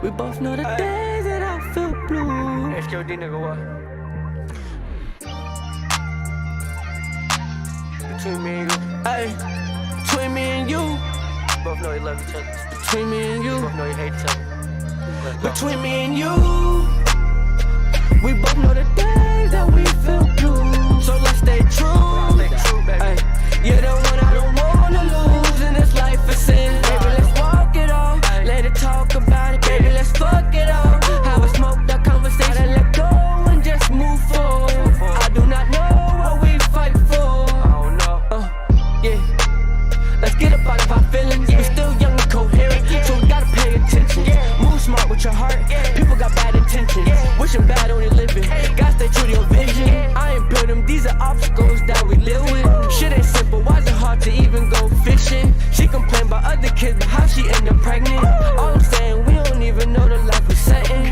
We both know the days that I feel blue. HQD nigga, what? Between me and you. Ay, between me and you. Both know you love each other. Between me and you. Both know you hate each other. Between me and you. We both know the days that we feel blue. So let's stay true. Stay true, baby. Ay, you're the one I don't wanna lose in this life of sin. Baby, let's walk it off. Let it talk about it, baby, let's fuck it off. Have a smoke, that conversation, let go and just move forward. I do not know what we fight for. I don't know. Yeah. Let's get up out of our feelings. We're still young and coherent, so we gotta pay attention. Move smart with your heart. People got bad intentions. Wishing bad on your living. Gotta stay true to your vision. I ain't built them, these are obstacles that we live with. Shit ain't simple, why is it hard to even go fishing? She complain about other kids, but how she end up pregnant? All I'm saying, we don't even know the life we're setting.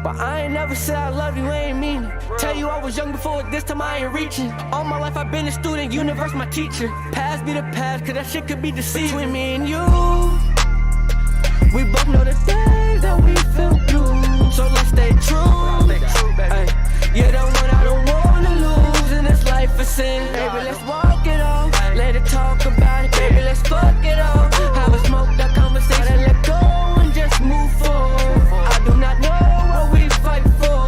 But I ain't never said I love you, I ain't mean it. Tell you I was young before, this time I ain't reaching. All my life I've been a student, universe my teacher. Past be the past, cause that shit could be deceiving. Between me and you, we both know the days that we feel blue. So let's stay true. Stay true, baby. Ay, you're the one I don't wanna lose in this life of sin. Baby, let's walk it off. Let it talk about it, baby, let's fuck it off. Have a smoke, that conversation, let go and just move forward. I do not know what we fight for.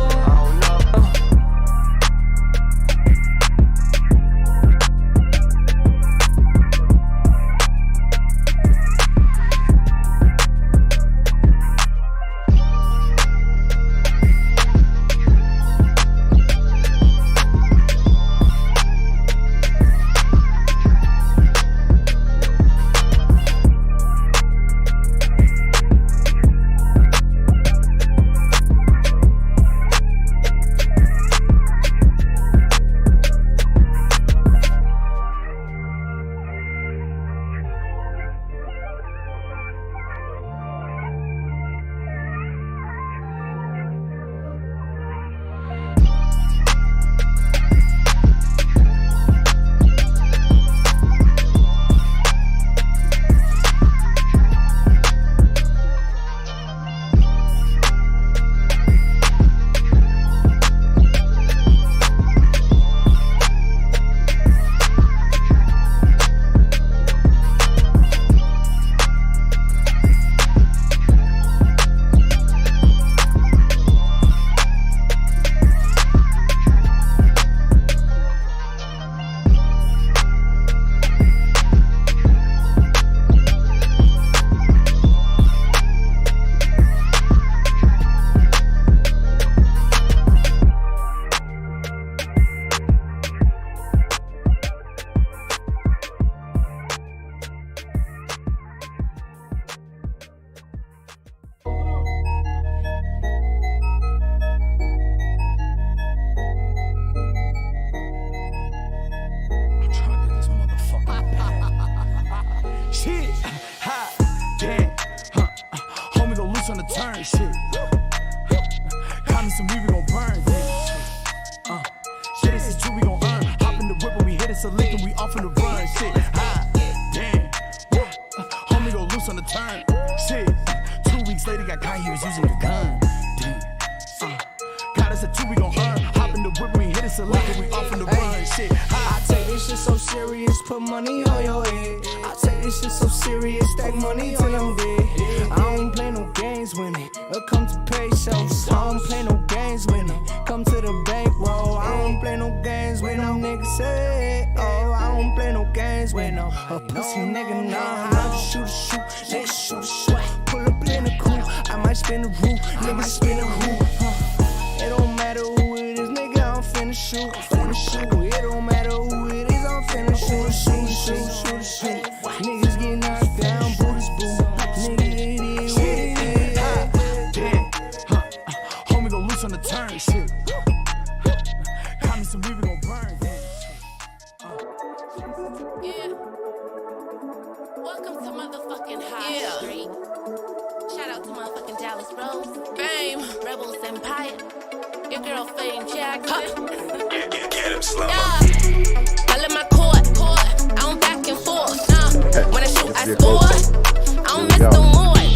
When I shoot, I score. I don't miss the one.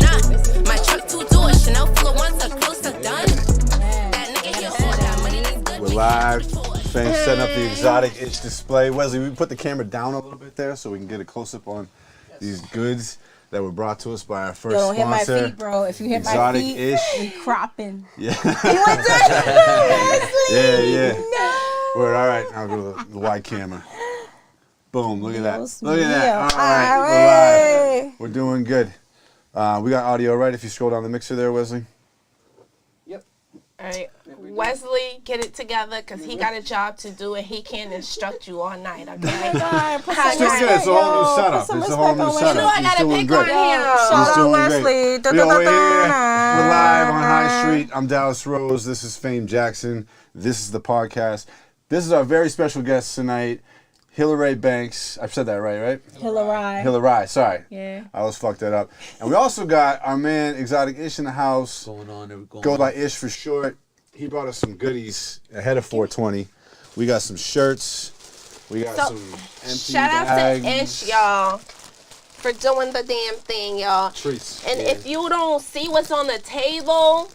the exotic-ish display. Wesley, we put the camera down a little bit there so we can get a close-up on these goods that were brought to us by our first Don't sponsor. hit my feet, bro. If you hit my feet, Exotic-ish. we cropping. Yeah. You went to Yeah. No. Word, all right, I'll go to the wide camera. Boom, look at that. Dios Look at that. mío. All right, All we're live. right. We're doing good. We got audio right if you scroll down the mixer there, Wesley. All right, Wesley, get it together because he got a job to do and he can't instruct you all night, okay? It's doing good. It's a whole new setup. It's a whole new setup. You know I gotta He's doing pick great. on him. Shout He's out doing Wesley. great. Yo, we're here. We're live on High Street. I'm Dallas Rose. This is Fame Jackson. This is the podcast. This is our very special guest tonight, Hillreye Banks. I've said that right? Hillreye. Hillreye. Sorry. Yeah. I always fucked that up. And we also got our man Exotic Ish in the house. Go by Ish for short. He brought us some goodies ahead of 420. We got some shirts. We got some empty Shout out bags. to Ish, y'all, for doing the damn thing, y'all. Treats. And if you don't see what's on the table,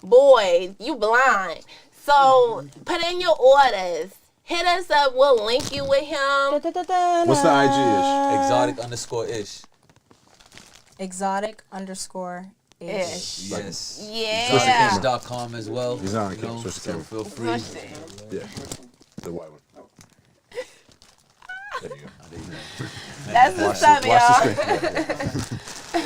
boy, you blind. So put in your orders. Hit us up. We'll link you with him. What's the IG Ish? Exotic_ish. Exotic_ish. Yes. Yeah. Exotic.com as well. He's on you know, switch the so camera. feel free. Yeah. The white one. There you go. That's what's up, y'all. Screen.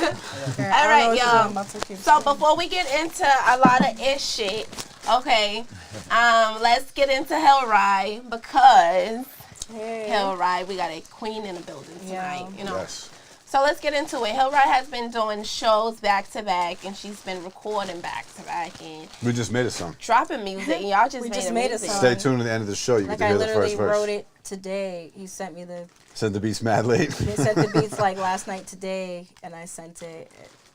All right, y'all. So before we get into a lot of ish shit, okay, let's get into Hillreye because Hillreye, we got a queen in the building tonight, you know. Yes. So let's get into it. Hillreye has been doing shows back to back, and she's been recording back to back and We just made a song. dropping music. And y'all just We made just a made a music. song. Stay tuned to the end of the show. You Like get to I hear the literally first verse. wrote it today. He sent me the. Sent the beats mad late. He sent the beats like last night today, and I sent it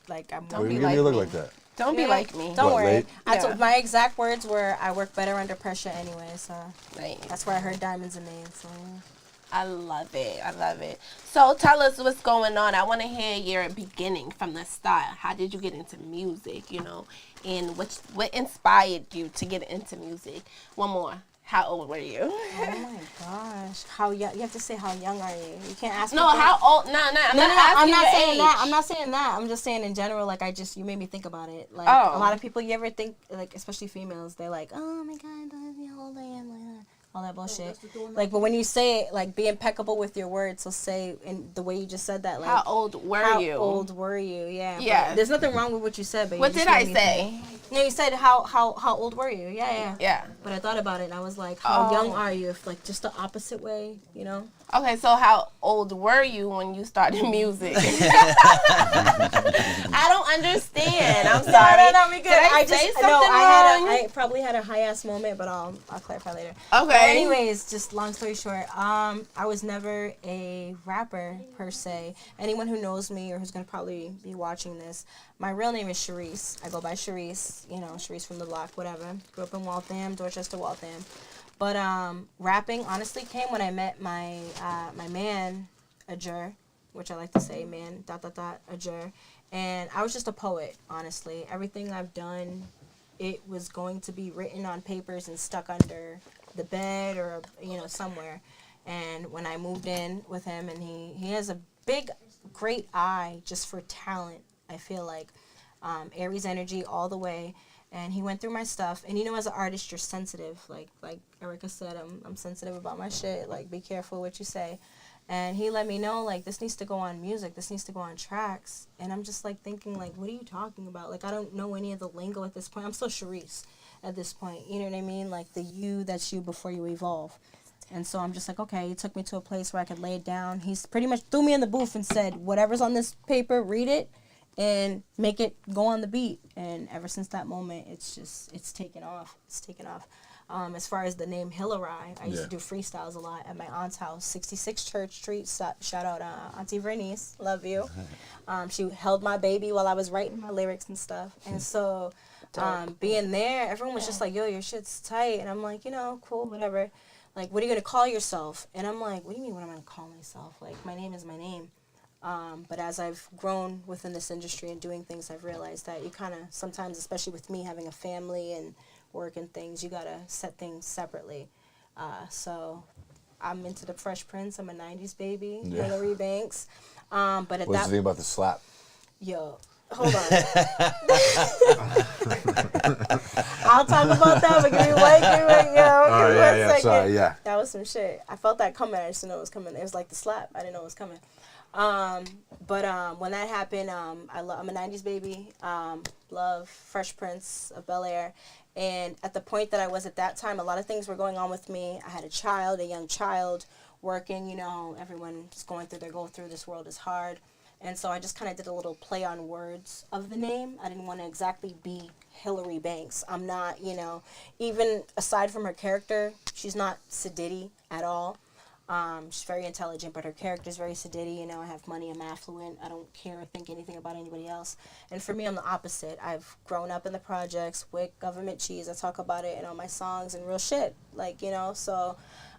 like I'm. Don't Why be you give me like a look me. like that? Don't be like me. Don't What, worry. late? I Yeah. told my exact words were, "I work better under pressure anyway." So Nice. that's where I heard diamonds are made. So I love it. I love it. So tell us what's going on. I want to hear your beginning from the start. How did you get into music, you know? And what inspired you to get into music? One more. How old were you? oh my gosh, how young? You have to say how young are you? You can't ask. No, people- how old? No, I'm No, not asking I'm not your saying age. that. I'm not saying that. I'm just saying in general. Like you made me think about it. Like Oh. a lot of people, you ever think like, especially females, they're like, oh my god, don't be how old I am, like that. All that bullshit. Like, but when you say it, like, be impeccable with your words. So say in the way you just said that. Like, How old were you? How old were you? Yeah. Yeah. But there's nothing wrong with what you said. But What you just did I made me say? think. No, you said how old were you? Yeah. Yeah. But I thought about it and I was like, how Oh. young are you? If like just the opposite way, you know? Okay, so how old were you when you started music? I don't understand. I'm sorry. No, we good. Did I I say just something wrong? I probably had a high ass moment, but I'll clarify later. Okay. But anyways, just long story short, I was never a rapper per se. Anyone who knows me or who's gonna probably be watching this, my real name is Sharice. I go by Sharice. You know, Sharice from the block, whatever. Grew up in Waltham, Dorchester, Waltham. But rapping honestly came when I met my my man, Ajur, which I like to say, man, ... Ajur. And I was just a poet, honestly. Everything I've done, it was going to be written on papers and stuck under the bed or, you know, somewhere. And when I moved in with him, and he has a big, great eye just for talent, I feel like. Aries energy all the way. And he went through my stuff. And, you know, as an artist, you're sensitive. Like Erica said, I'm sensitive about my shit. Like, be careful what you say. And he let me know, like, this needs to go on music. This needs to go on tracks. And I'm just, like, thinking, like, what are you talking about? Like, I don't know any of the lingo at this point. I'm still Sharice at this point. You know what I mean? Like, the you, that's you before you evolve. And so I'm just like, okay, he took me to a place where I could lay it down. He's pretty much threw me in the booth and said, whatever's on this paper, read it and make it go on the beat. And ever since that moment, it's taken off. It's taken off. As far as the name Hillreye, I used to do freestyles a lot at my aunt's house, 66 Church Street. Shout out Auntie Vernice, love you. She held my baby while I was writing my lyrics and stuff. And so being there, everyone was just like, yo, your shit's tight. And I'm like, you know, cool, whatever. Like, what are you going to call yourself? And I'm like, what do you mean what am I going to call myself? Like, my name is my name. But as I've grown within this industry and doing things, I've realized that you kind of, sometimes, especially with me having a family and work and things, you got to set things separately. So I'm into the Fresh Prince. I'm a 90s baby, Yeah. Hillreye Banks. But at What's that the thing about the slap? Yo, hold on. I'll talk about that, but give me one second. Sorry, yeah. That was some shit. I felt that coming. I just didn't know it was coming. It was like the slap. I didn't know it was coming. But when that happened, I'm a 90s baby. Love Fresh Prince of Bel-Air. And at the point that I was at that time, a lot of things were going on with me. I had a young child, working. You know, everyone's going through. This world is hard. And so I just kind of did a little play on words of the name. I didn't want to exactly be Hillreye Banks. I'm not, you know, even aside from her character, she's not sedity at all. She's very intelligent, but her character is very sedity. You know, I have money, I'm affluent. I don't care or think anything about anybody else. And for me, I'm the opposite. I've grown up in the projects with government cheese. I talk about it in all my songs and real shit. Like, you know, so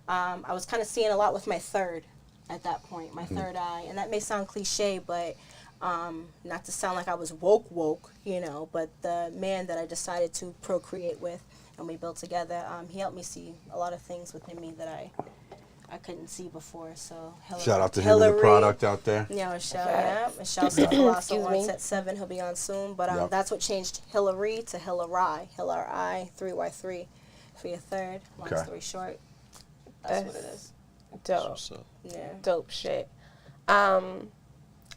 I was kind of seeing a lot with my third at that point, my third eye. And that may sound cliche, but not to sound like I was woke, you know, but the man that I decided to procreate with and we built together, he helped me see a lot of things within me that I couldn't see before. So Shout out to him and the product out there. Yeah, Shouts to Colossal on set 7. He'll be on soon. But that's what changed Hillreye to Hillreye. Hillreye, 3Y3 for your third. Long story short, that's what it is. Dope. Yeah. Dope shit. I'm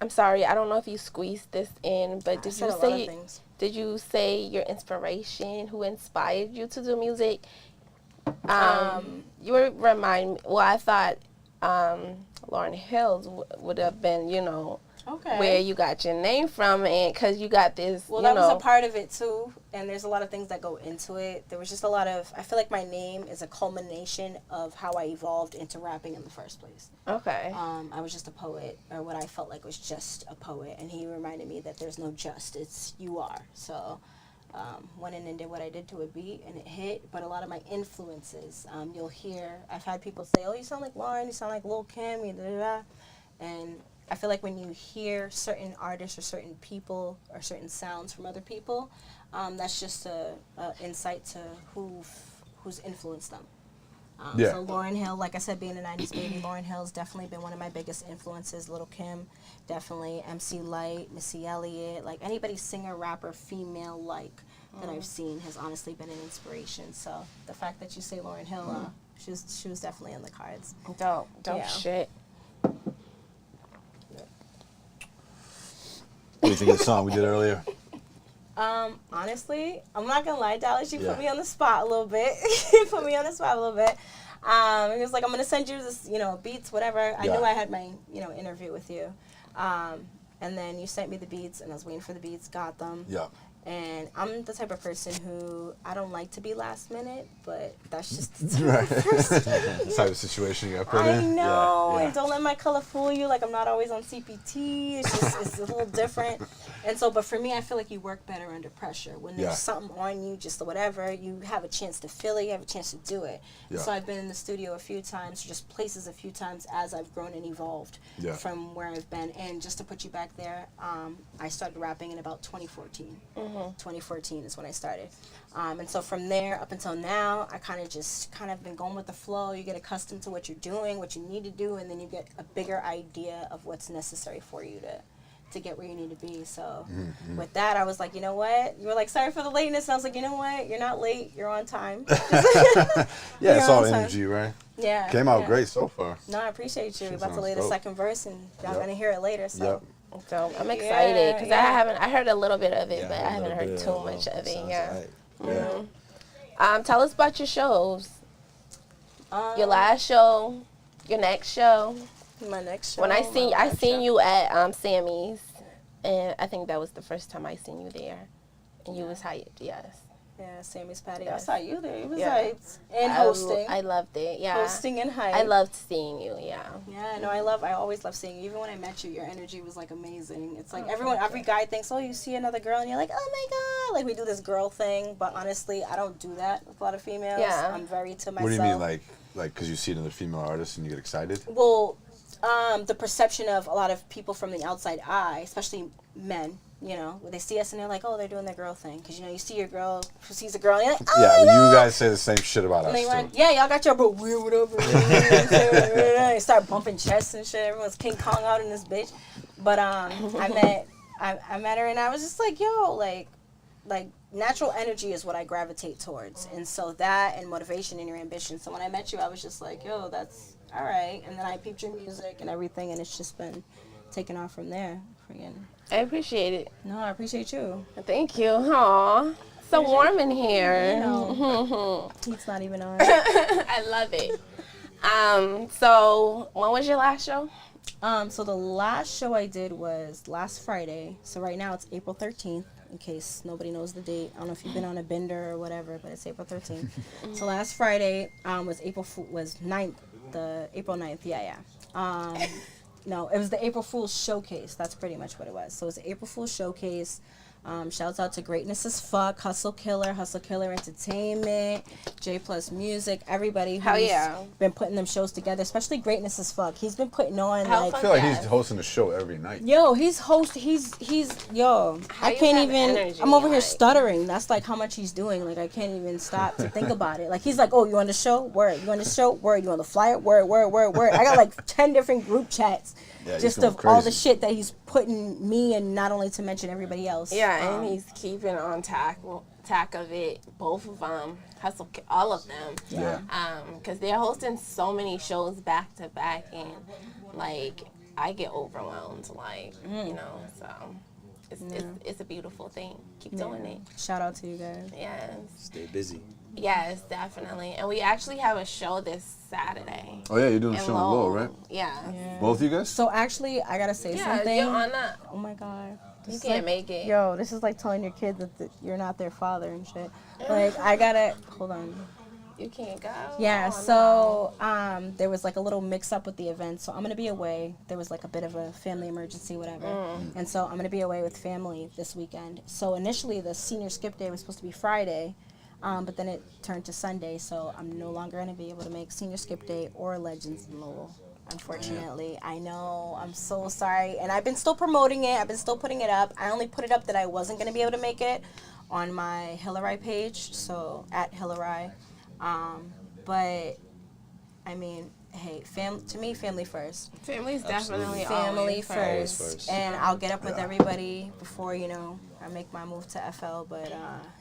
sorry, I don't know if you squeezed this in, but did you say your inspiration, who inspired you to do music? You remind me, well, I thought Lauryn Hill would have been, you know, where you got your name from, and because you got this, well, that was a part of it too, and there's a lot of things that go into it. There was just a lot of, I feel like my name is a culmination of how I evolved into rapping in the first place. Okay. I was just a poet, or what I felt like was just a poet, and he reminded me that there's no just, it's you are. So went in and did what I did to a beat, and it hit. But a lot of my influences, you'll hear, I've had people say, oh, you sound like Lauryn, you sound like Lil Kim, you da-da-da. And I feel like when you hear certain artists or certain people or certain sounds from other people, that's just a insight to who's influenced them. So Lauryn Hill, like I said, being a 90s baby, Lauryn Hill's definitely been one of my biggest influences. Lil Kim, definitely. MC Lyte, Missy Elliott, like anybody singer, rapper, female-like that I've seen has honestly been an inspiration. So the fact that you say Lauryn Hill, she was definitely on the cards. Dope shit. What do you think of the song we did earlier? Honestly, I'm not gonna lie, Dallas, you put me on the spot a little bit. You put me on the spot a little bit. It was like, I'm gonna send you this, you know, beats, whatever. I knew I had my, you know, interview with you. And then you sent me the beats, and I was waiting for the beats, got them. Yeah. And I'm the type of person who, I don't like to be last minute, but that's just The type of situation you got put in. I know, Yeah. and don't let my color fool you. Like, I'm not always on CPT. It's just, it's a little different. And so, but for me, I feel like you work better under pressure. When there's something on you, just whatever, you have a chance to feel it, you have a chance to do it. Yeah. So I've been in the studio a few times, just places a few times as I've grown and evolved from where I've been. And just to put you back there, I started rapping in about 2014. 2014 is when I started. And so from there up until now, I kind of been going with the flow. You get accustomed to what you're doing, what you need to do, and then you get a bigger idea of what's necessary for you to get where you need to be. So with that, I was like, you know what? You were like, sorry for the lateness. And I was like, you know what? You're not late. You're on time. It's all energy, right? Yeah. Came out great so far. No, I appreciate you. We're about to lay the second verse, and y'all going to hear it later. So. So I'm excited because I heard a little bit of it, but I haven't heard too much of it. Tell us about your shows. Your last show, your next show. My next show. When I seen you at Sammy's, and I think that was the first time I seen you there, and you was hyped. Yes. Yeah, Sammy's Patio. Yes. I saw you there. You was hyped. And hosting. I loved it. Yeah. Hosting and hype. I loved seeing you. Yeah. Yeah, no, I always love seeing you. Even when I met you, your energy was like amazing. It's like every guy thinks, oh, you see another girl and you're like, oh my God. Like we do this girl thing, but honestly, I don't do that with a lot of females. Yeah. I'm very to myself. What do you mean, like because you see another female artist and you get excited? Well, the perception of a lot of people from the outside eye, especially men, You know, they see us and they're like, oh, they're doing their girl thing. Because, you know, you see your girl who sees a girl and you're like, oh, Yeah, no. but you guys say the same shit about us, And they run, too. yeah, y'all got your bro, weird, whatever. They start bumping chests and shit. Everyone's King Kong out in this bitch. But I met her and I was just like, yo, like natural energy is what I gravitate towards. And so that and motivation and your ambition. So when I met you, I was just like, yo, that's all right. And then I peeped your music and everything, and it's just been taken off from there. I appreciate it. No, I appreciate you. Thank you. Aw. So warm in here. No. Heat's not even on. I love it. So when was your last show? So the last show I did was last Friday. So right now it's April 13th, in case nobody knows the date. I don't know if you've been on a bender or whatever, but it's April 13th. So last Friday was April 9th, the April 9th. Yeah. No, it was the April Fool's Showcase. That's pretty much what it was. So it was the April Fool's Showcase. Shouts out to Greatness as Fuck, Hustle Killer Entertainment, J Plus Music, everybody who's been putting them shows together, especially Greatness as Fuck. He's been putting on How I fun feel like that. he's hosting the show every night. Yo, he's yo. How I you can't have even. energy, I'm over here like- stuttering. That's like how much he's doing. Like I can't even stop to think about it. Like he's like, oh, you on the show? Word. You on the show? Word. You on the flyer? Word. I got like 10 different group chats. Yeah, he's Just going of all the crazy. shit that he's putting me and not only to mention everybody else. Yeah, and he's keeping on tack of it. Both of them, all of them. Yeah. Because they're hosting so many shows back to back, and like I get overwhelmed. Like you know, so it's a beautiful thing. Keep doing it. Shout out to you guys. Yes. Stay busy. Yes, definitely. And we actually have a show this Saturday. Oh, yeah, you're doing a in show in Lowell, right? Yeah. Both of you guys? So actually, I gotta say Yeah, something. you're on that. Oh my god. You This is can't like- make it. Yo, this is like telling your kid that you're not their father and shit. Like I gotta hold on. You can't go. Yeah, Oh, so there was like a little mix up with the event. So I'm gonna be away. There was like a bit of a family emergency, whatever. And so I'm gonna be away with family this weekend. So initially the senior skip day was supposed to be Friday, but then it turned to Sunday. So I'm no longer gonna be able to make senior skip day or Legends in Lowell. Unfortunately, I know. I'm so sorry. And I've been still promoting it. I've been still putting it up. I only put it up that I wasn't gonna be able to make it on my Hillreye page. So at Hillreye. But I mean, hey, to me, family first. Family's definitely Family always first. first. And I'll get up with everybody before, I make my move to FL. But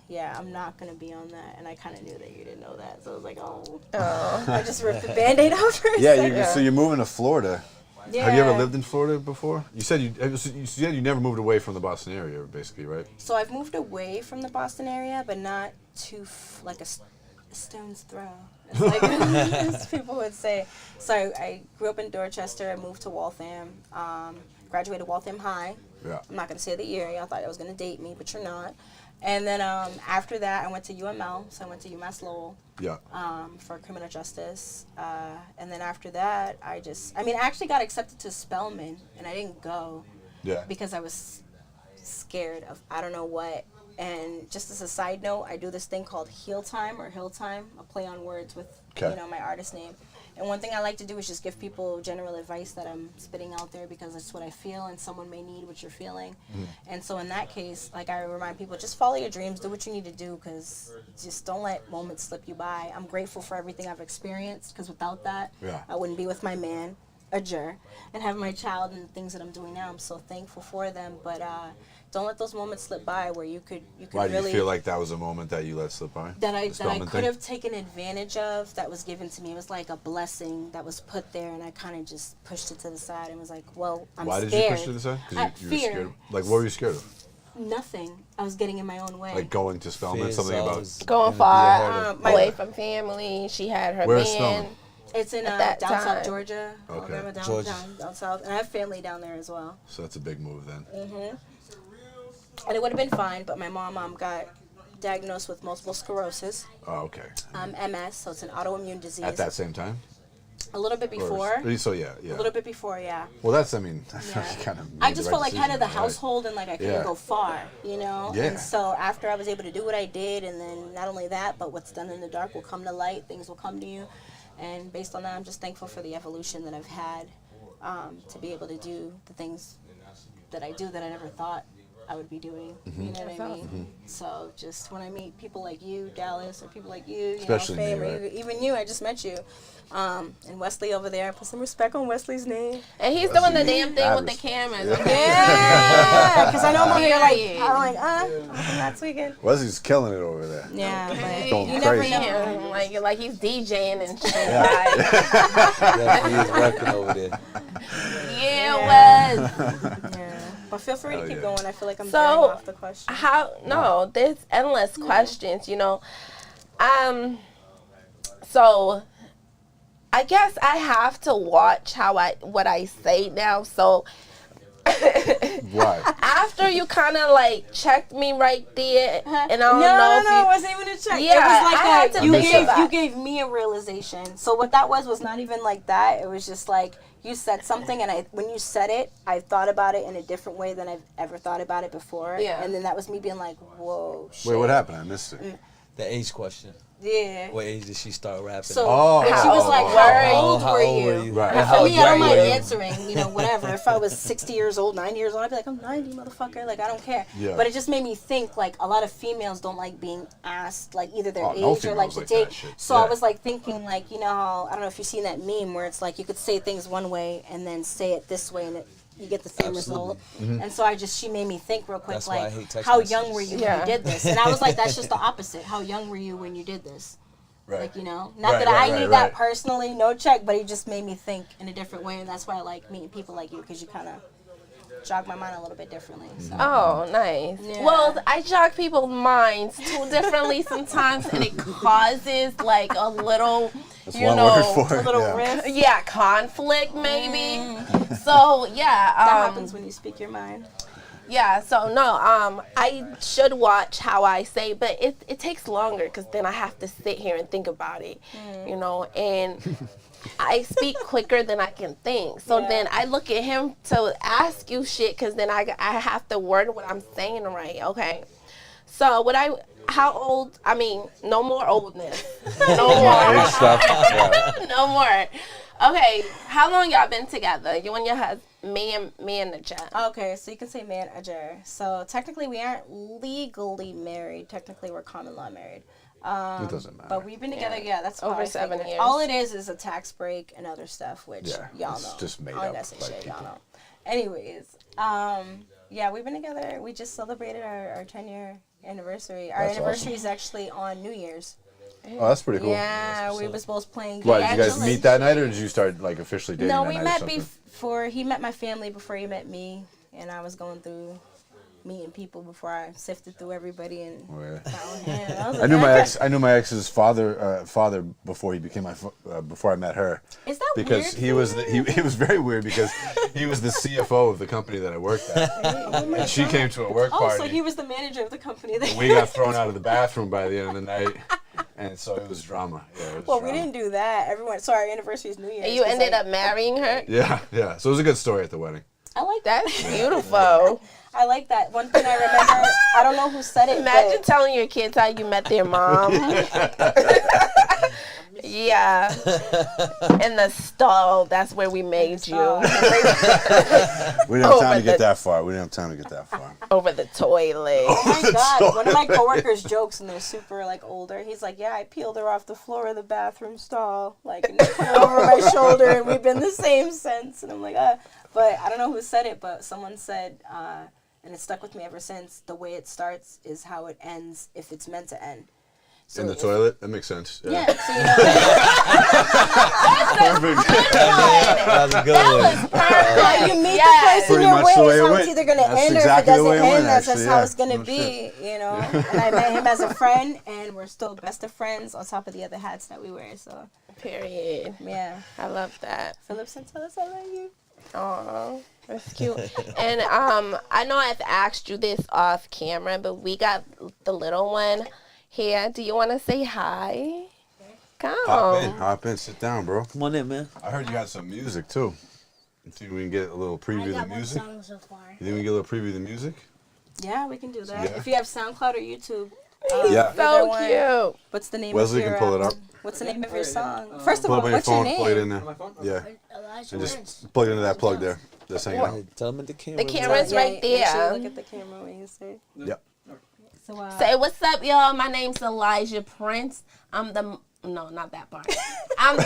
yeah, I'm not going to be on that. And I kind of knew that you didn't know that. So I was like, oh. I just ripped the Band-Aid off for a second. So you're moving to Florida. Yeah. Have you ever lived in Florida before? You said you never moved away from the Boston area, basically, right? So I've moved away from the Boston area, but not too, like a stone's throw. It's like, as people would say. So I grew up in Dorchester. I moved to Waltham. Graduated Waltham High. Yeah. I'm not going to say the year. Y'all thought I was going to date me, but you're not. And then after that, I went to UML. So I went to UMass Lowell. Yeah. For criminal justice. And then after that, I actually got accepted to Spelman, and I didn't go. Yeah. Because I was scared of I don't know what. And just as a side note, I do this thing called Heel Time or Hill Time, a play on words with my artist name. And one thing I like to do is just give people general advice that I'm spitting out there because it's what I feel and someone may need what you're feeling. And so in that case, like I remind people, just follow your dreams, do what you need to do, because just don't let moments slip you by. I'm grateful for everything I've experienced, because without that, I wouldn't be with my man, Ajur, and have my child and the things that I'm doing now. I'm so thankful for them, but don't let those moments slip by where you could Why do really you feel like that was a moment that you let slip by? that I The Spelman could thing? have taken advantage of, that was given to me. It was like a blessing that was put there, and I kind of just pushed it to the side and was like, well, I'm Why scared. did you push it to the side? Because you were fear. scared. Like, what were you scared of? Nothing. I was getting in my own way. Like going to Spelman? Fears Something about. always Going gonna be far harder. away from family. She had her Where's man. Spelman? It's in At that down time. south Georgia. Okay. Alabama, down, Georgia. down south. And I have family down there as well. So that's a big move then. And it would have been fine, but my mom got diagnosed with multiple sclerosis, Oh, okay. MS, so it's an autoimmune disease. At that same time? A little bit Or- before. So yeah. A little bit before, yeah. Well, that's, I mean, Yeah. kind of. I just felt like head of the household and like I couldn't Yeah. go far, you know? Yeah. And so after I was able to do what I did, and then not only that, but what's done in the dark will come to light, things will come to you. And based on that, I'm just thankful for the evolution that I've had to be able to do the things that I do that I never thought I would be doing. You know what I mean? So just when I meet people like you, Dallas, or people like you, Especially Fame, me, or right? even you, I just met you. And Wesley over there, put some respect on Wesley's name. And he's doing the damn thing with the cameras. Yeah, because I know I'm over here Period. I'm not tweaking. Wesley's killing it over there. Yeah, but Going you never crazy. know. Like he's DJing and shit. Yeah, he is working over there. Yeah, Wes. Yeah, but feel free to keep going. I feel like I'm So, veering off the question. There's endless questions, So I guess I have to watch what I say now. So Why? after you kind of like checked me right there, and I don't know No, if it you, wasn't even a check. Yeah, it was like I had to think about you it. gave me a realization. So what that was not even like that. It was just like you said something, and when you said it, I thought about it in a different way than I've ever thought about it before. Yeah. And then that was me being like, whoa, shit. Wait, what happened? I missed it. The age question. Yeah. What age did she start rapping? So Oh, she was like, how old how were old you? were you? Right. And How for me, I don't young mind were you? answering, whatever. If I was 60 years old, 90 years old, I'd be like, I'm 90, motherfucker. Like, I don't care. Yeah. But it just made me think, like, a lot of females don't like being asked, like, either their Oh, no age or, like, females the like date. that shit. So Yeah. I was, like, thinking, like, how, I don't know if you've seen that meme where it's, like, you could say things one way and then say it this way and you get the same result. And so she made me think real quick, That's why I like, hate text how messages. young were you when Yeah. you did this? And I was like, that's just the opposite. How young were you when you did this? Right. Like, not Right, that I right, knew right, that right. personally, no check, but it just made me think in a different way, and that's why I like meeting people like you, because you kind of jog my mind a little bit differently. So. Oh, nice. Yeah. Well, I jog people's minds too differently sometimes, and it causes like a little, That's you one know, word for A it. little yeah. riff yeah, conflict maybe. So yeah, that happens when you speak your mind. yeah. So no, I should watch how I say, but it takes longer because then I have to sit here and think about it, and. I speak quicker than I can think. So then I look at him to ask you shit because then I have to word what I'm saying right. Okay. So how old, no more oldness. No more. Age stuff. Yeah. No more. Okay. How long y'all been together? You and your husband, manager. Okay, so you can say manager. So technically we aren't legally married. Technically we're common law married. It doesn't matter. But we've been together, that's Over how I 7 figured. years. All it is a tax break and other stuff, which y'all it's know. just made I up gotta say by shit, y'all people. know. Anyways, we've been together. We just celebrated our 10-year anniversary. Our That's anniversary is actually on New Year's. Oh, that's pretty cool. Yeah, we was both playing games. What, did you guys meet that night, or did you start like officially dating No, that we night or met something? before. He met my family before he met me, and I was going through meeting people before I sifted through everybody and Oh, yeah. found him. I was I like, knew my okay. ex. I knew my ex's father before he became before I met her. Is that Because weird he for was you? he was very weird because he was the CFO of the company that I worked at, and she came to a work Oh, party. so he was the manager of the company. That We got thrown out of the bathroom by the end of the night, and so it was drama. Yeah, it was Well, drama. we didn't do that. Everyone, sorry, our anniversary is New Year's. You 'cause, ended like, up marrying her? Yeah. So it was a good story at the wedding. I like that. That's beautiful. I like that. One thing I remember, I don't know who said it. Imagine but telling your kids how you met their mom. Yeah. In the stall, that's where we made you. We didn't have time to get that far. We didn't have time to get that far. Over the toilet. Oh my God! One of my coworkers jokes, and they're super like older. He's like, "Yeah, I peeled her off the floor of the bathroom stall, like and put her over my shoulder, and we've been the same since." And I'm like, But I don't know who said it, but someone said, and it stuck with me ever since. The way it starts is how it ends, if it's meant to end. So In the if- toilet? That makes sense. Yeah. So Perfect. That's a good one. Perfect. You meet Yes. the person Pretty you're much with, the way is it how went. it's either going to That's end exactly or the if it way it doesn't went, end, that's actually, how yeah. it's going to No be, And I met him as a friend, and we're still best of friends on top of the other hats that we wear. So, Period. yeah. I love that. Phillips and tell us I love you. Aw, that's cute. And I know I've asked you this off camera, but we got the little one here. Do you want to say hi? Come. Hop in, sit down, bro. Come on in, man. I heard you got some music too. You think we can get a little preview of the music? song so far. You think we can get a little preview of the music? Yeah, we can do that. Yeah. If you have SoundCloud or YouTube. Yeah. either So one. cute. What's the name Wesley of your can pull it up. What's the name of your song? First of Pull all, up on your what's your phone, name? plug it in there. Yeah. Elijah And Burns. just plug it into that plug there. Just hanging out. Tell them at the camera. The camera's right Make sure there. you look at the camera when you say. Yep. So, Say what's up, y'all. My name's Elijah Prince. No, not that part. I'm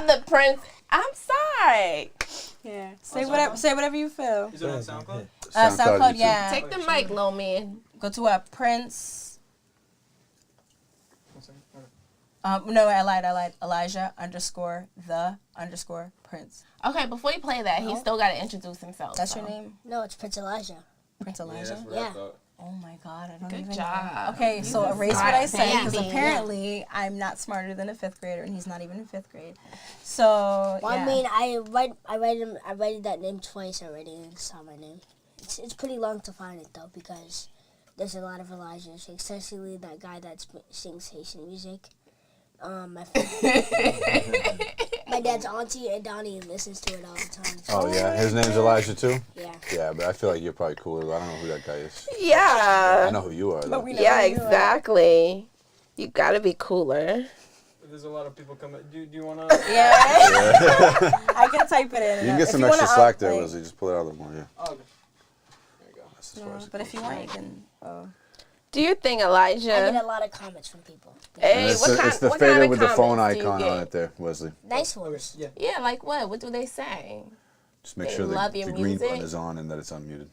the Prince. I'm sorry. yeah. Say whatever you feel. Is it on SoundCloud? SoundCloud, YouTube. yeah. Take the mic, little man. Go to Prince. No, I lied. Elijah _the_ Prince. Okay, before you play that, he still got to introduce himself. That's so. your name? No, it's Prince Elijah. Prince Elijah? Yeah. Oh my God, I don't Good even job. know. Okay, so You erase smart what I said because baby. apparently I'm not smarter than a 5th grader and he's not even in 5th grade. So, Well, yeah. I mean, I read that name twice already and it's not my name. It's pretty long to find it though because there's a lot of Elijahs, especially that guy that sings Haitian music. My dad's auntie and Donnie listens to it all the time. Oh yeah, his name's Elijah too. Yeah. Yeah, but I feel like you're probably cooler. I don't know who that guy is. I Yeah. know who you are though. Yeah, exactly. You got to be cooler. There's a lot of people coming. Do you want to? Yeah. I can type it in. You can get If some you extra wanna slack there, like- Leslie. Just pull it out a little more. Yeah. Oh, okay. There you go. That's as far as it But goes. if you want, you can. Do your thing, I Elijah. get a lot of comments from people. Hey, And it's, what the, kind, it's the what fader kind of with the phone comments do you icon get? on it there, Wesley. Nice ones. Yeah. Yeah, like what? What do they say? Just make They sure love the your green music. button is on and that it's unmuted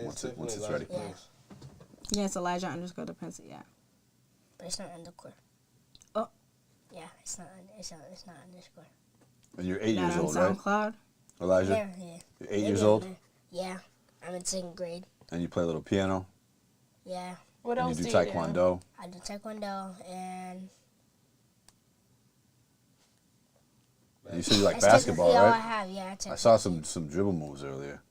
once it's ready. Yeah. Yeah, it's Elijah _ the Prince. Yeah. But it's not underscore. Oh. Yeah, it's not underscore. And you're 8 Not years on old, right? SoundCloud. Elijah? Yeah. You're 8 years old? Yeah. I'm in 2nd grade. And you play a little piano? Yeah. What And else you do do you taekwondo? I do taekwondo and You said you like that's basketball, technically all I right? have. Yeah, I saw some dribble moves earlier.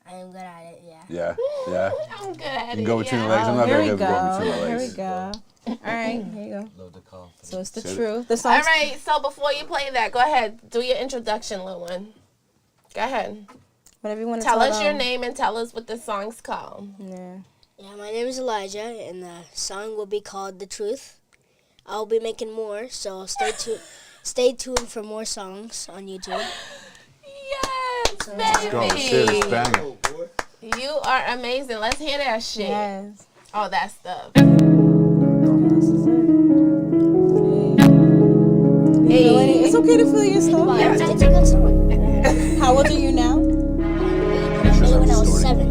I am good at it. Yeah. Yeah, yeah. I'm good at You it. can go between the yeah. legs. I'm not Here very we good at going go. between my Here legs. we go. All right, here you go. Load the confidence. So it's the Shit. truth. The All song's right, so before you play that, go ahead. Do your introduction, little one. Go ahead. whatever you want to Tell us your them. name and tell us what the song's called. Yeah. Yeah, my name is Elijah, and the song will be called "The Truth." I'll be making more, so stay tuned for more songs on YouTube. Yes, Let's go. Serious baby. banger. You are amazing. Let's hear that shit. Yes. Oh, that stuff. Hey. It's okay to feel your stuff. It's a good song. How old are you now? Maybe when I was 7.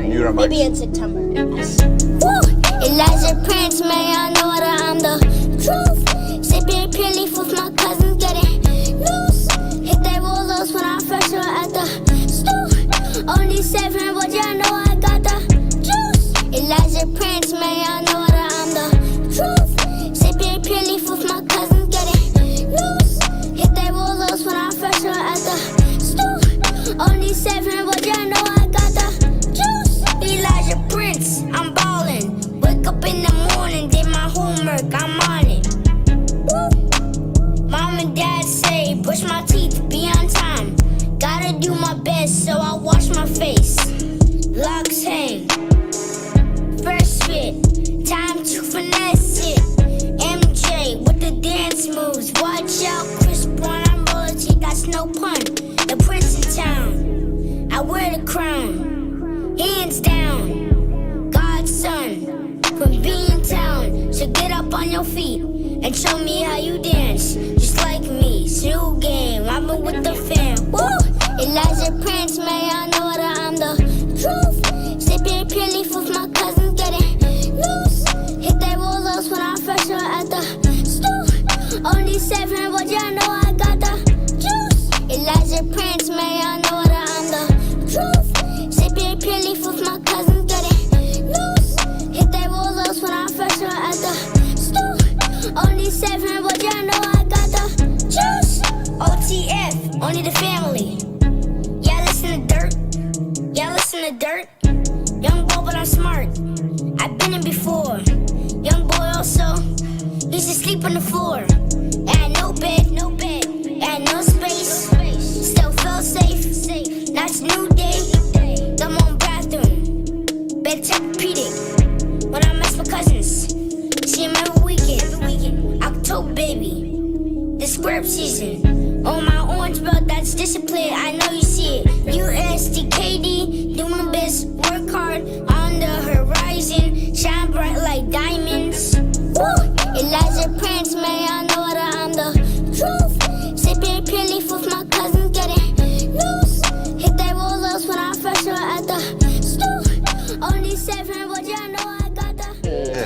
Mute our Maybe mics. in September. Woo! Elijah Prince, man, I know that I'm the truth. Sipping pure leaf with my cousins, getting loose. Hit that Rolos when I first were at the stoop. Only 7, but y'all know I got the juice. Elijah Prince, man, I know that I'm the truth. Sipping pure leaf with my cousins, getting loose. Hit that Rolos when I first were at the stoop. Only 7, but y'all know I got the juice. Elijah Prince, I'm ballin'. Wake up in the morning, did my homework, I'm on it. Woo. Mom and dad say, brush my teeth, be on time. Gotta do my best, so I wash my face. Locks hang, fresh fit, time to finesse it. MJ with the dance moves, watch out, Chris Brown, I'm royalty, that's no pun. The prince in town, I wear the crown, hands down, God's son, from being town. So get up on your feet and show me how you dance, just like me. It's new game, I've been with the fam. Woo! Elijah Prince, man, I know that I'm the truth. Sipping pure leaf with my cousins, getting loose. Hit that Rolos when I first were at the stoop. Only 7, but y'all know I got the juice. Elijah Prince, man, I know that I'm the truth. Sipping pure leaf with my cousins, getting loose. Hit that Rolos when I first were at the stoop. Only 7, but y'all know I got the juice. OTF, only the family. Yeah, listen to dirt. Yeah, listen to dirt. Young boy, but I'm smart. I've been in before. Young boy also, used to sleep on the floor. Had no bed, had no space. Still felt safe. That's a new day. Got my own bathroom. Bed Tempur-Pedic. When I mess with cousins, see him every weekend. October, baby. The square season. On my orange belt, that's discipline. I know you see it. Elijah Prince, man, y'all know that I'm the truth. Sipping pure leaf with my cousins, getting loose. Hit that Rolos when I first were at the stoop. Only 7, but y'all know I got the.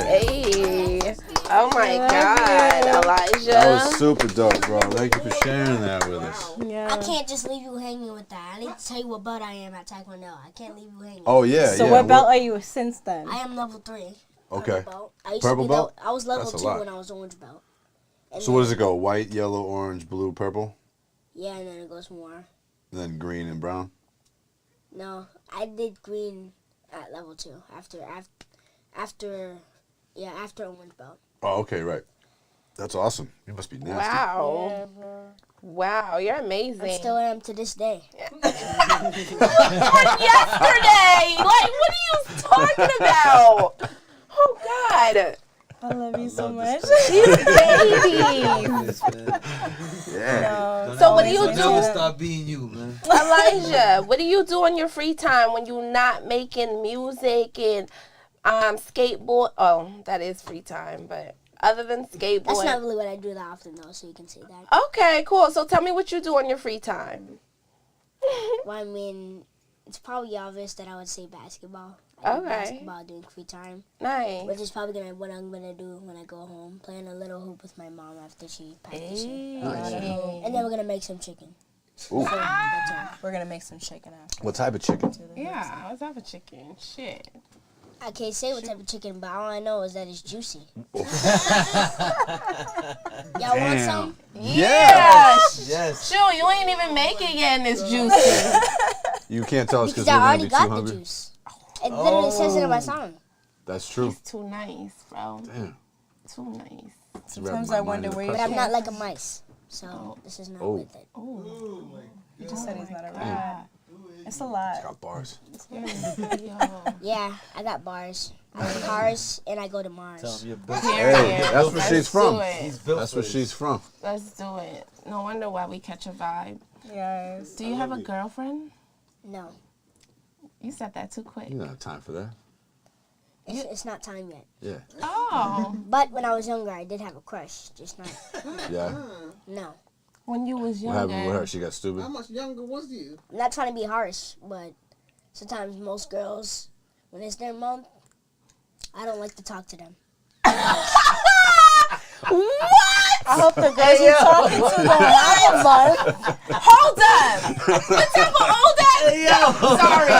Hey. Oh my God, Elijah. That was super dope, bro. Thank you for sharing that with us. Yeah. I can't just leave you hanging with that. I need to tell you what belt I am at Taekwondo. I can't leave you hanging. Oh yeah, So yeah. what belt are you since then? I am level 3. Okay. Purple belt. I used Purple to be belt? I was level That's a 2 lot. when I was orange belt. And So what does it go? White, yellow, orange, blue, purple, Yeah, and then it goes more. then green and brown. No, I did green at level 2 after orange belt. Oh, okay, right. That's awesome. You must be nasty. Wow. Wow, you're amazing. I still am to this day. Yesterday! Like, what are you talking about? Oh, God. I love you so much. These babies. Yeah. So what do you Don't never do? stop being you, man. Elijah, what do you do on your free time when you're not making music and skateboard? Oh, that is free time, but other than skateboard. That's not really what I do that often, though, so you can say that. Okay, cool. So tell me what you do on your free time. Well, I mean, it's probably obvious that I would say basketball. I do Okay. basketball during free time, Nice. which is probably what I'm gonna do when I go home, playing a little hoop with my mom after she practices. And then we're gonna make some chicken. Ooh. So, that's all. We're gonna make some chicken after. What type of chicken? Yeah, I was having chicken. Shit. I can't say what type of chicken, but all I know is that it's juicy. Y'all want Damn. some? Yeah. Yes. Shoot, you ain't even make it yet and it's juicy. You can't tell us because Because we're I gonna already be too got the hungry. juice. It literally says it in my song. That's true. It's too nice, bro. Damn. Too nice. Sometimes I wonder where you But I'm came not like a mice, so this is not Oh. worth it. You just said he's not a rat. It's a lot. Got bars. Yeah, I got bars. I have cars, and I go to Mars. Tell him you're built. Hey, that's where Let's she's from. do it. He's built That's for where this. she's from. Let's do it. No wonder why we catch a vibe. Yes. Do you have a girlfriend? No, You said that too quick. You don't have time for that. it's not time yet. Yeah. Oh, But when I was younger, I did have a crush, just not. Yeah. No, when you was What happened with younger. her? She got stupid. How much younger was you? I'm not trying to be harsh, but sometimes most girls, when it's their month, I don't like to talk to them. What? I hope the girls you're talking to don't have a month. Hold up. What type of old ass? Sorry.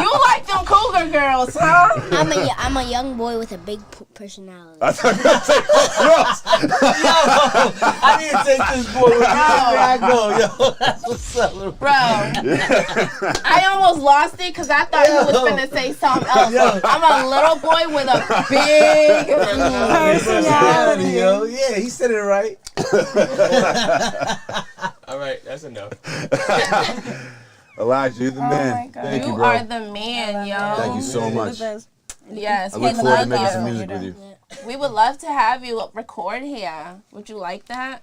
You like them cougar girls, huh? I'm a young boy with a big personality. I thought you were gonna say something else. Yo, I need to take this boy with me everywhere I go. Yo, that's what's up. Bro, I almost lost it because I thought you was going to say something else. I'm a little boy with a big Personality. Yo, yeah, he said it right. All right, that's enough. Elijah, you're the man. God. Thank you, You bro. are the man, yo. Thank you so much. Yes, I we look forward to love making some you. music with you. We would love to have you record here. Would you like that?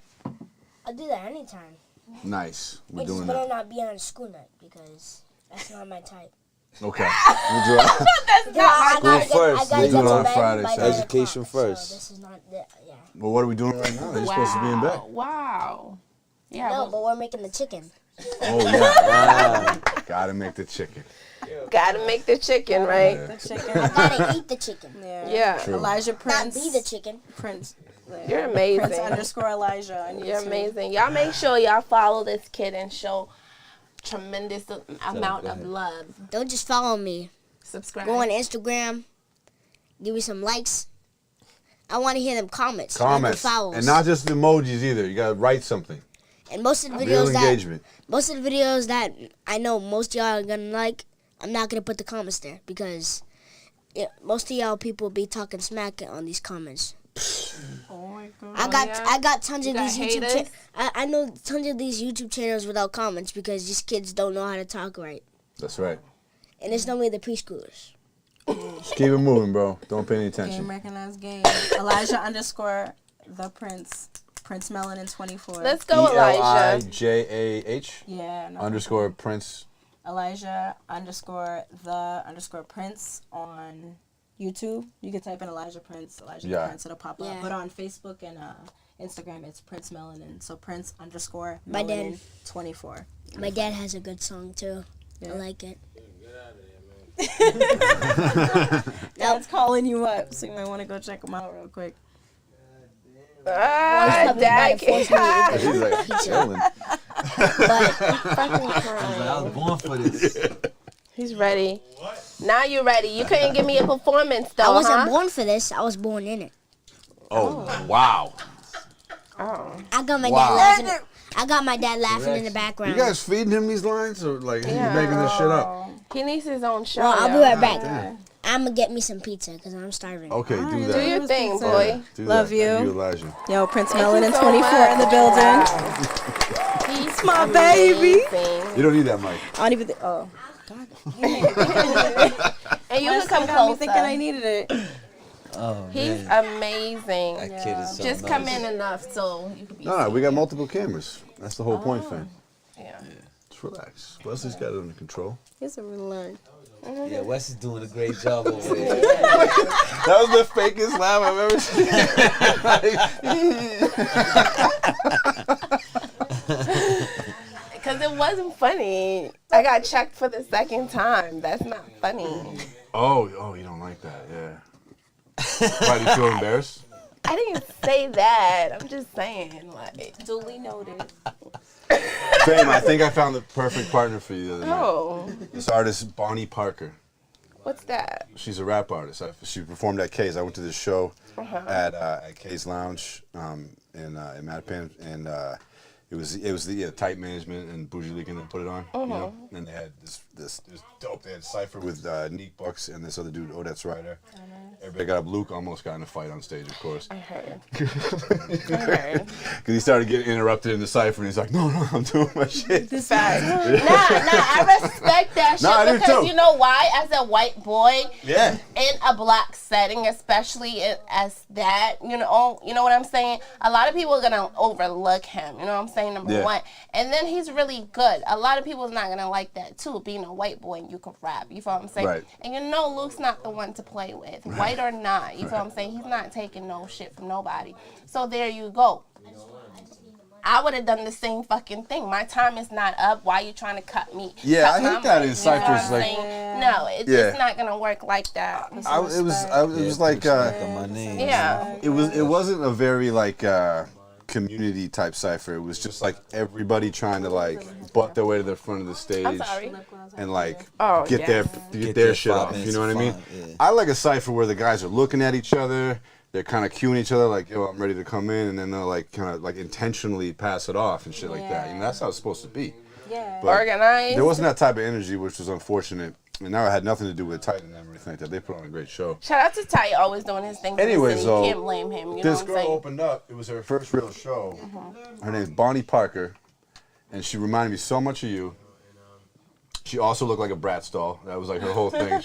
I'll do that anytime. Nice. We're It just doing better that. not be on a school night because that's not my type. Okay. We'll do it. That's not School first. I gotta They do get it to on bed Friday, by so 9 education o'clock, first. So this is not, yeah. Well, what are we doing right now? You're supposed to be in bed. Wow. Yeah, No, well, but we're making the chicken. Oh, yeah. Gotta make the chicken. gotta make the chicken, right? Yeah. The chicken. I gotta eat the chicken. Yeah. True. Elijah Not Prince. be the chicken. Prince. You're amazing. Prince underscore Elijah. on You're YouTube. amazing. Y'all make sure y'all follow this kid and show tremendous amount go of ahead. love. Don't just follow me. Subscribe. Go on Instagram. Give me some likes. I want to hear them comments. not the Comments. fouls. And not just emojis either. You gotta write something. And most of the Real videos that engagement. I know most of y'all are gonna like, I'm not gonna put the comments there because most of y'all people be talking smack on these comments. Oh my God. I got tons You of got these YouTube haters? I know tons of these YouTube channels without comments because these kids don't know how to talk right. That's right. And it's normally the preschoolers. Just keep it moving, bro. Don't pay any Game attention. recognized game. Elijah underscore the Prince. Prince Melanin 24. Let's go, Elijah. ELIJAH Yeah. No. underscore Prince. Elijah underscore the underscore Prince on YouTube, you can type in Elijah Prince, Yeah. Prince, it'll pop up. Yeah. But on Facebook and Instagram, it's Prince Melanin. So Prince _ My dad. Melanin 24. My dad has a good song too. I like it. Dad's calling you up, so you might want to go check him out real quick. Dad He's like, chilling. I was born for this. He's ready. Now you're ready. You couldn't give me a performance though, I wasn't huh? born for this. I was born in it. Oh, wow. Oh. I got my Wow. dad laughing. I got my dad laughing in the background. You guys feeding him these lines, or like he's making this shit up? He needs his own show. Well, I'll be yo. right back. Damn. I'm gonna get me some pizza because I'm starving. Okay, do Alright, that. Do your thing, boy. Do Love that. you. You, Elijah. Yo, Prince Thank you Melanin so 24 in the much. building. He's My baby. amazing. You don't need that mic. I don't even think. Oh, God. And you My can come son got me closer. thinking I needed it. Oh, He's man. amazing. That kid is so Just nice. come in enough so you can be. No, we got multiple cameras. That's the whole point, fam. Yeah. Just relax. Wesley's got it under control. He's a real learn. Yeah, Wes is doing a great job over there. That was the fakest laugh I've ever seen. Because it wasn't funny. I got checked for the second time. That's not funny. Oh, you don't like that, yeah. Why, do you feel embarrassed? I didn't say that. I'm just saying, like, Duly noted. Fam, I think I found the perfect partner for you the other night. oh, This artist, Bonnie Parker. what's that? She's a rap artist. She performed at K's. I went to this show Uh-huh. at K's Lounge in Mattapan, and it was the Type Management and Bougie Leakin that put it on. You know? And they had this it was dope. They had Cypher with Neek Bucks and this other dude, Odette's Rider. Everybody got up. Luke almost got in a fight on stage, of course. I heard. Because he started getting interrupted in the Cypher, and he's like, no, I'm doing my shit. Facts. I respect that shit Nah, I do because too. you know why? As a white boy Yeah. in a black setting, especially as that, you know what I'm saying? A lot of people are gonna overlook him. You know what I'm saying? Number Yeah. one, and then he's really good. A lot of people's not gonna like that too, being a white boy and you can rap. You feel what I'm saying? Right. And you know Luke's not the one to play with, white or not. You feel what I'm saying? He's not taking no shit from nobody. So there you go. I would have done the same fucking thing. My time is not up. Why are you trying to cut me? Yeah, cut I my hate that money? in Cyphers, You know what I'm like- saying? No, it's Yeah. not gonna work like that. It was like my name. Yeah. it wasn't a very like community type cipher. It was just like everybody trying to like butt their way to the front of the stage I'm sorry. and like Oh, get yes. their their shit 5 off. You minutes know what I of mean? fun, yeah. I like a cipher where the guys are looking at each other. They're kind of cueing each other like, yo, I'm ready to come in, and then they'll like kind of like intentionally pass it off and shit like that. You know, that's how it's supposed to be. Yeah. But Organized. there wasn't that type of energy, which was unfortunate. And now it had nothing to do with Titan and everything like that. They put on a great show. Shout out to Ty, always doing his thing. Anyways, so though, you can't blame him. You know This what I'm girl saying? opened up. It was her first real show. Her name's Bonnie Parker, and she reminded me so much of you. She also looked like a Bratz doll. That was like her whole thing.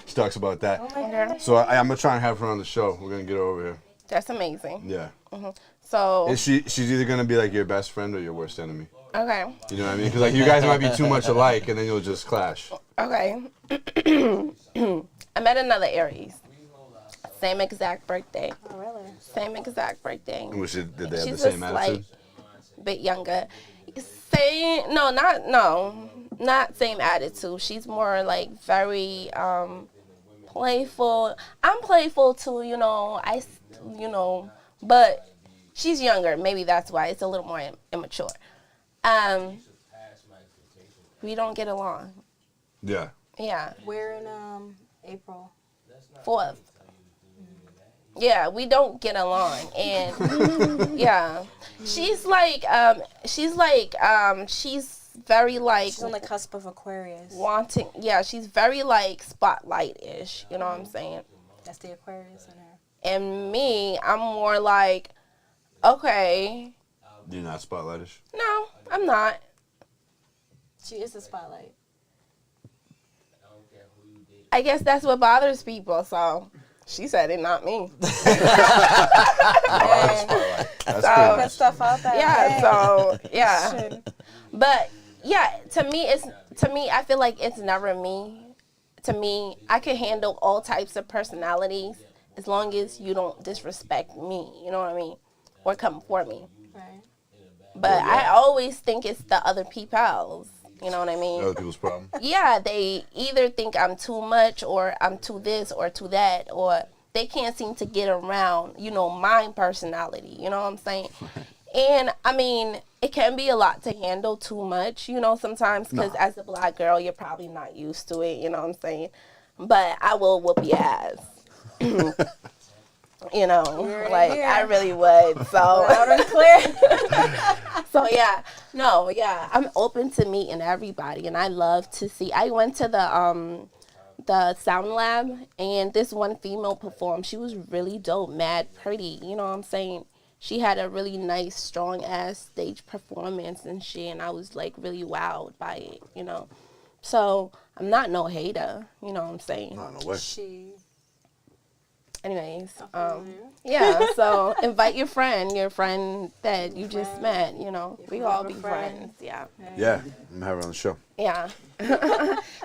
She talks about that. Okay. So I'm gonna try and have her on the show. We're gonna get her over here. That's amazing. Yeah. So, She's either gonna be like your best friend or your worst enemy. okay. You know what I mean? Because like you guys might be too much alike, and then you'll just clash. Okay. I met another Aries. Same exact birthday. Oh, really? Same exact birthday. And did they have the She's same a attitude? slight bit younger. Not same attitude. She's more like very playful. I'm playful too, but she's younger. Maybe that's why it's a little more immature. We don't get along. Yeah. Yeah. We're in April. 4th. Yeah, we don't get along, and yeah, she's very like She's on the cusp of Aquarius. wanting. Yeah, she's very like spotlight-ish. You know what I'm saying? That's the Aquarius in her. And me, I'm more like, okay, You're not spotlightish. no, I'm not. She is the spotlight. I guess that's what bothers people. So she said it, not me. That's So- Put stuff out there. Yeah, Hey. so yeah. Shit. But yeah, to me, I feel like it's never me. to me, I can handle all types of personalities as long as you don't disrespect me, you know what I mean? Or come for me. Right. But I always think it's the other people's, you know what I mean? Other people's problem. Yeah, they either think I'm too much or I'm too this or too that, or they can't seem to get around, you know, my personality, you know what I'm saying? And, I mean, it can be a lot to handle too much, you know, sometimes, because as a black girl, you're probably not used to it, you know what I'm saying? But I will whoop your ass. You know, like, I really would, so. Loud and clear. So, yeah, I'm open to meeting everybody, and I love to see. I went to the Sound Lab, and this one female performed. She was really dope, mad pretty, you know what I'm saying? She had a really nice, strong-ass stage performance and shit, and I was, like, really wowed by it, you know? So, I'm not no hater, you know what I'm saying? No, no way. Anyways, yeah, so invite your friend that you just met, you know? We all be friends, yeah. Yeah, I'm having her on the show. Yeah.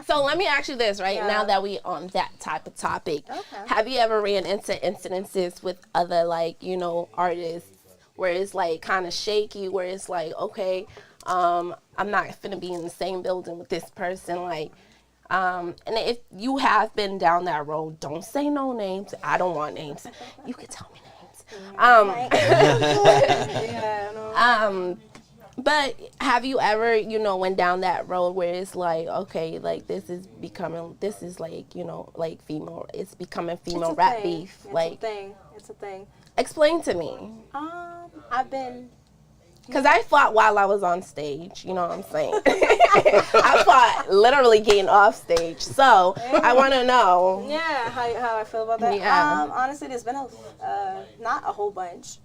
So let me ask you this, right? Now that we on that type of topic, have you ever ran into incidences with other, like, you know, artists where it's like kind of shaky, where it's like, okay, I'm not finna be in the same building with this person, like, and if you have been down that road, don't say no names. I don't want names. You can tell me names. But have you ever, you know, went down that road where it's like, okay, like this is like, you know, like it's becoming female rap beef. It's a thing. Explain to me. I've been. Because I fought while I was on stage, you know what I'm saying? I fought literally getting off stage. So I want to know. Yeah, how I feel about that. Yeah. Honestly, there's been not a whole bunch.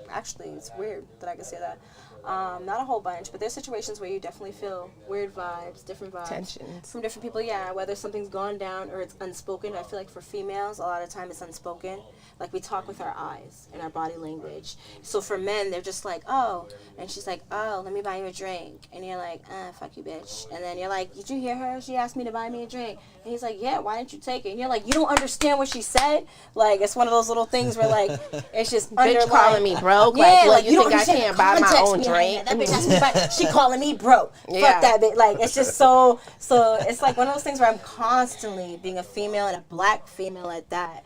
Actually, it's weird that I can say that. Not a whole bunch, but there's situations where you definitely feel weird vibes, different vibes. Tensions. From different people, yeah. Whether something's gone down or it's unspoken. I feel like for females, a lot of time it's unspoken. Like, we talk with our eyes and our body language. So for men, they're just like, oh. And she's like, oh, let me buy you a drink. And you're like, fuck you, bitch. And then you're like, did you hear her? She asked me to buy me a drink. And he's like, yeah, why didn't you take it? And you're like, you don't understand what she said? Like, it's one of those little things where, like, it's just bitch calling me broke. Yeah, like you think I can't buy my own drink? That bitch asked me to buy. She calling me broke. Fuck that bitch. Like, it's just so it's like one of those things where I'm constantly being a female and a black female at that.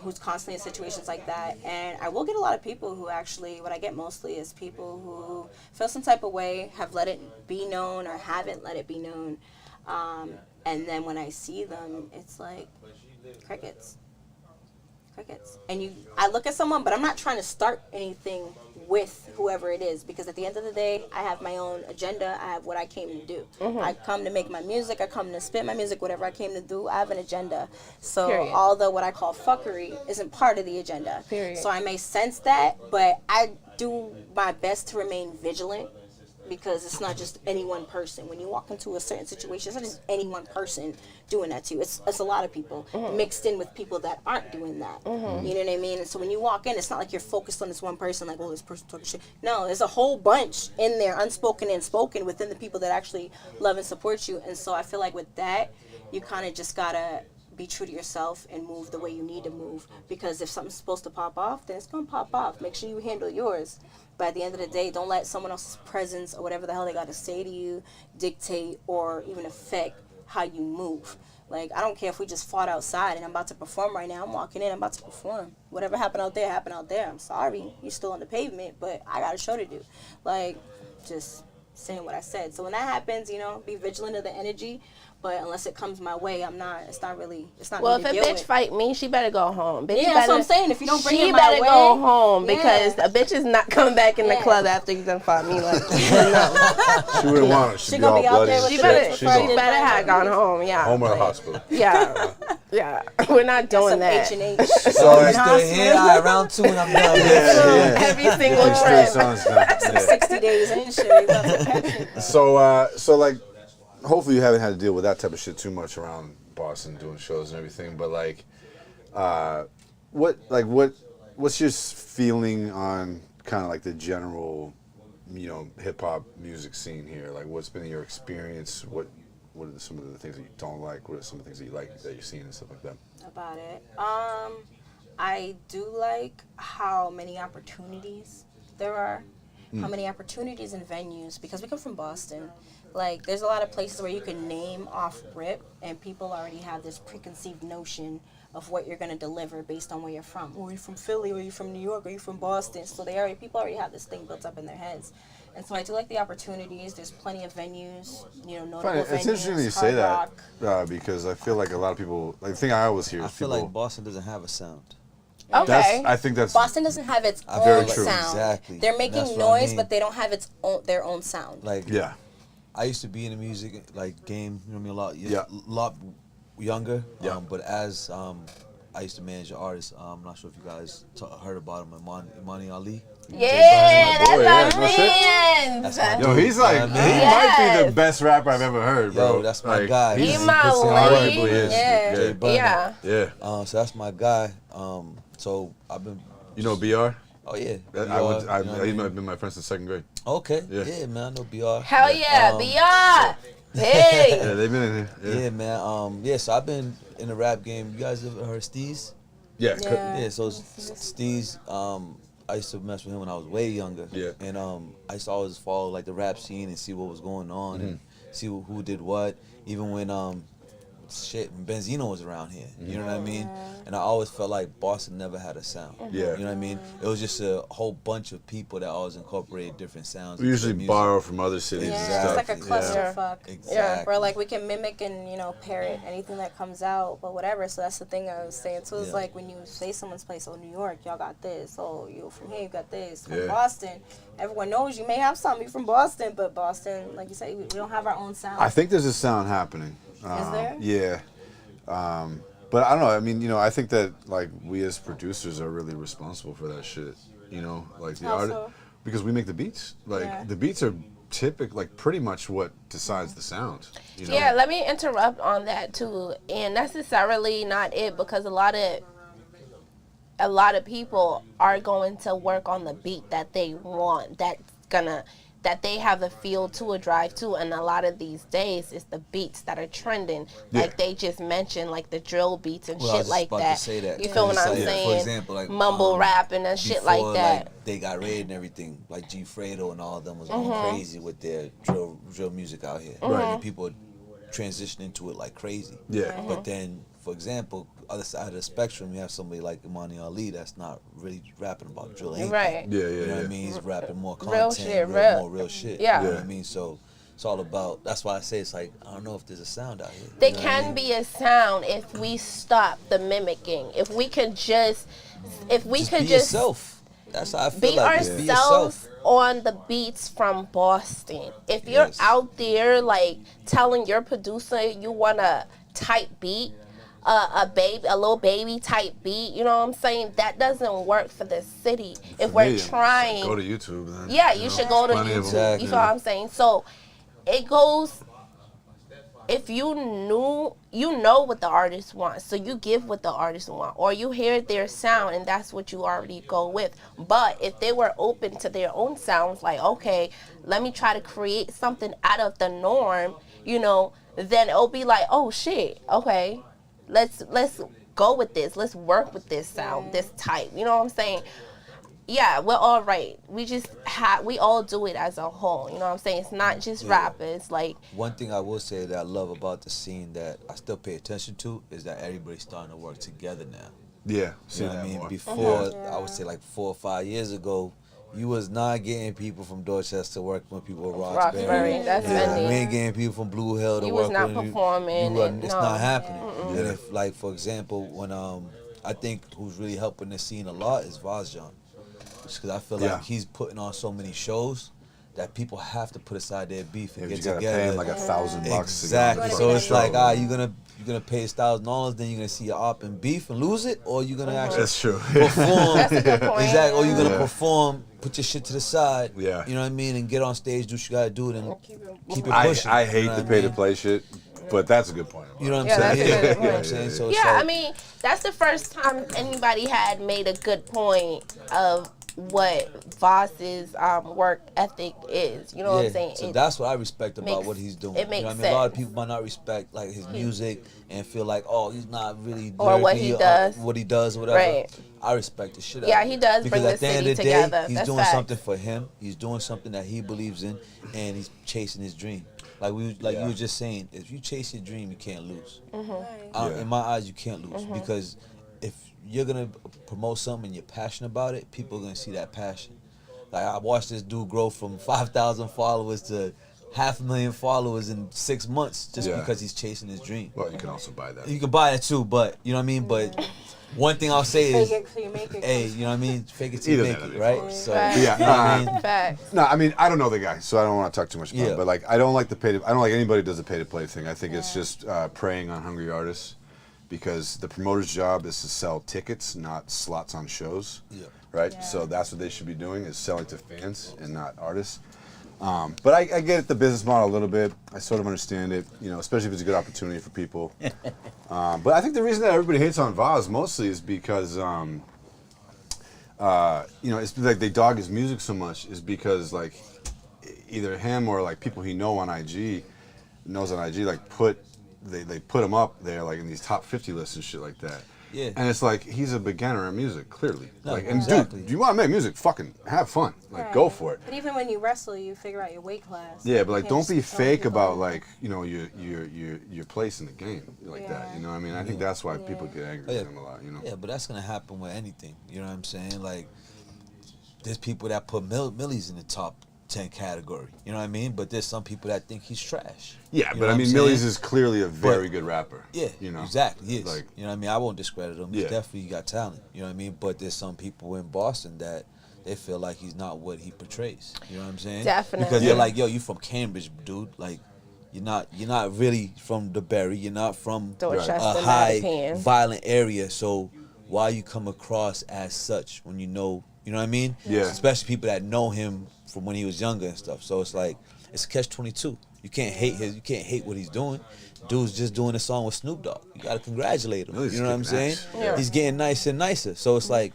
Who's constantly in situations like that. And I will get a lot of people who actually, what I get mostly is people who feel some type of way, have let it be known or haven't let it be known. And then when I see them, it's like crickets. And I look at someone, but I'm not trying to start anything with whoever it is, because at the end of the day, I have my own agenda. I have what I came to do. I come to make my music. I come to spit my music. Whatever I came to do, I have an agenda. So although what I call fuckery isn't part of the agenda, so I may sense that, but I do my best to remain vigilant, because it's not just any one person. When you walk into a certain situation, it's not just any one person doing that to you. It's a lot of people mixed in with people that aren't doing that. You know what I mean? And so when you walk in, it's not like you're focused on this one person, like, oh, this person talking shit. No, there's a whole bunch in there, unspoken and spoken, within the people that actually love and support you. And so I feel like with that, you kind of just gotta be true to yourself and move the way you need to move. Because if something's supposed to pop off, then it's gonna pop off. Make sure you handle yours. But at the end of the day, don't let someone else's presence or whatever the hell they got to say to you dictate or even affect how you move. Like, I don't care if we just fought outside and I'm about to perform right now. I'm walking in, I'm about to perform. Whatever happened out there, happened out there. I'm sorry, you're still on the pavement, but I got a show to do. Like, just saying what I said. So when that happens, you know, be vigilant of the energy. But unless it comes my way, it's not well, if a bitch fight me, she better go home. Bitch, that's what I'm saying. If you don't bring it my way, she better go home, because a bitch is not coming back in the club after you done fought me. Like, She wouldn't want it. She'd be all bloody. She better have gone home. Yeah. Home or the hospital. Yeah. Yeah. We're not doing that. H&H. So I still here. Round 2 and I'm done. Every single trip. Some 60 days in shit. So like, hopefully you haven't had to deal with that type of shit too much around Boston doing shows and everything. But like, what's your feeling on kind of like the general, you know, hip hop music scene here? Like, what's been your experience? What are some of the things that you don't like? What are some of the things that you like that you're seeing and stuff like that? About it. I do like how many opportunities there are. How many opportunities and venues, because we come from Boston. Like, there's a lot of places where you can name off rip, and people already have this preconceived notion of what you're going to deliver based on where you're from. Or you're from Philly, or you're from New York, or you're from Boston. So people already have this thing built up in their heads. And so I do like the opportunities. There's plenty of venues, notable venues. It's interesting you say that because I feel like a lot of people, like, the thing I always hear is I feel like Boston doesn't have a sound. Okay. I think that's Boston doesn't have its very own true. sound. Exactly. They're making That's what noise, I mean. but they don't have their own sound. Like, yeah. I used to be in the music like game, you know what I mean, Yeah. a lot younger. Yeah. But as I used to manage an artist, I'm not sure if you guys heard about him, Imani Ali. Yeah, boy, that's yeah, my no shit. man. That's my Yo, he's like, Yeah, he man. might be the best rapper I've ever heard, bro. Yo, that's my Like, guy. He's, Imali. arguably is. Yeah. Jay Burner. Yeah. Yeah. So that's my guy. So I've been. You know BR? Oh yeah. He's been my friend since 2nd grade. Okay. Yeah. Yeah, man. I know BR. Hell yeah, Beyond. Hey. Yeah, they've been in here. Yeah, man. Yeah, so I've been in the rap game. You guys ever heard Steez? Yeah. Yeah. Yeah, so Steez, I used to mess with him when I was way younger. Yeah. And I used to always follow like the rap scene and see what was going on and see who did what. Even when Benzino was around here. You know what I mean? And I always felt like Boston never had a sound. Yeah. You know what I mean? It was just a whole bunch of people that always incorporated different sounds. We usually into their music. borrow from other cities Yeah, and it's stuff. like a clusterfuck. Exactly. Where like we can mimic and parrot anything that comes out, but whatever. So that's the thing I was saying too. It's Yeah. like when you say someone's place, oh New York, y'all got this. Oh, you from here, you got this. From Yeah. Boston, everyone knows you may have something. You from Boston, but Boston, like you say, we don't have our own sound. I think there's a sound happening. Is there? Yeah. But I don't know. I mean, I think that like we as producers are really responsible for that shit. Like the How art, so? because we make the beats. Like Yeah. the beats are like pretty much what decides the sound. Yeah, let me interrupt on that too. And necessarily not it, because a lot of people are going to work on the beat that they want, that they have a feel to, a drive to, and a lot of these days it's the beats that are trending. Yeah. Like they just mentioned, like the drill beats and Well, I was shit just like about that. to say that, You feel what because I'm it's like, saying? for example, like, mumble rapping and shit like before, that. Like, they got raid and everything. Like G Fredo and all of them was going Mm-hmm. crazy with their drill music out here. Right. And people transition into it like crazy. Yeah. But then, for example, other side of the spectrum, you have somebody like Imani Ali that's not really rapping about drill. Anything. Right. Yeah, You know what I mean? He's rapping more Real content, shit, more real shit. Yeah. You know Yeah. what I mean? So it's all about. That's why I say it's like I don't know if there's a sound out here. There You know what I can mean? be a sound if we stop the mimicking. If we could just Be yourself. That's how I feel be like. Just be ourselves yourself. on the beats from Boston. If you're Yes. out there like telling your producer you want a type beat, a little baby type beat, you know what I'm saying? That doesn't work for the city. If we're Me, trying, go to YouTube. Then, yeah, you should go to plenty of YouTube. them. You feel what I'm saying? So it goes. If you know what the artist wants, so you give what the artist want, or you hear their sound and that's what you already go with. But if they were open to their own sounds, like, okay, let me try to create something out of the norm, then it'll be like, oh shit, okay, let's go with this, let's work with this sound, this type. You know what I'm saying? Yeah, we're all right. We all do it as a whole. You know what I'm saying? It's not just rappers. Like, One thing I will say that I love about the scene that I still pay attention to is that everybody's starting to work together now. Yeah. See You know that what I mean? more. Before, I would say like 4 or 5 years ago, you was not getting people from Dorchester working with people with Roxbury. Roxbury, that's You Fendi. ain't getting people from Blue Hill to You work was not with you. performing and It's no. not happening. Yeah. And if, like, for example, when I think who's really helping the scene a lot is Vazjan. Because I feel Yeah. like he's putting on so many shows that people have to put aside their beef and Yeah, get you gotta together. pay him like $1,000. Exactly. To So go to it's the like, show. you're gonna pay $1,000, then you're gonna see your op and beef and lose it, or you're gonna actually That's true. perform. That's a good point. Exactly. Or you're gonna Yeah. perform, put your shit to the side. Yeah. You know what I mean, and get on stage, do what you gotta do, and keep it I pushing. hate you know the what I pay to mean? play shit, but that's a good point. You know what I'm Yeah, saying? that's a good You know what I'm point. saying? So yeah, I mean, that's the first time anybody had made a good point of what Voss's work ethic is. You know what I'm saying? So that's what I respect about what he's doing. It makes you know what I mean? sense. A lot of people might not respect like his music and feel like, oh, he's not really Or what he does. what he does, or whatever. Right. I respect the shit out Yeah, of it. he does because bring at the the end city of the together. day, he's That's doing facts. something for him. He's doing something that he believes in, and he's chasing his dream. Like you were just saying, if you chase your dream, you can't lose. In my eyes, you can't lose because if you're gonna promote something and you're passionate about it, people are gonna see that passion. Like I watched this dude grow from 5,000 followers to 500,000 followers in 6 months just because he's chasing his dream. Well, you can also buy that. You can buy that too, but you know what I mean. But one thing I'll say is, Fake it till you make it. hey, you know what I mean. Fake it till you make it, right? So Facts. Yeah. you know what I mean. Facts. No, I mean I don't know the guy, so I don't want to talk too much about it. But like I don't like I don't like anybody who does the pay to play thing. I think it's just preying on hungry artists, because the promoter's job is to sell tickets, not slots on shows. Yeah. Right. Yeah. So that's what they should be doing, is selling to fans and not artists. But I get it, the business model a little bit. I sort of understand it, you know, especially if it's a good opportunity for people. But I think the reason that everybody hates on Vaz mostly is because, you know, it's like they dog his music so much is because like either him or like people he knows on IG, like they put him up there like in these top 50 lists and shit like that. Yeah. And it's like he's a beginner in music, clearly. No, like, and exactly. dude, you want to make music? Fucking have fun. Like, go for it. But even when you wrestle, you figure out your weight class. Yeah, but like, You don't can't be just tell fake people. about like, you know, your place in the game like that. You know what I mean? I think that's why people get angry with him a lot. You know? Yeah, but that's gonna happen with anything. You know what I'm saying? Like, there's people that put Millie's in the top 10 category. You know what I mean? But there's some people that think he's trash. Yeah, You but know I what mean, I'm Millie's saying? is clearly a very good rapper. Yeah, you know, exactly. He is. Like, you know what I mean? I won't discredit him. He's Yeah. definitely got talent. You know what I mean? But there's some people in Boston that they feel like he's not what he portrays. You know what I'm saying? Definitely. Because they're like, yo, you from Cambridge, dude. Like, you're not really from the Berry. You're not from Dorchester, a high Mattapan. violent area. So why you come across as such when you know what I mean? Yeah. Especially people that know him from when he was younger and stuff. So it's like, it's a catch-22. You can't hate what he's doing. Dude's just doing a song with Snoop Dogg. You gotta congratulate him. Millie's You know what I'm kicking saying? ass. Yeah. He's getting nicer and nicer. So it's like,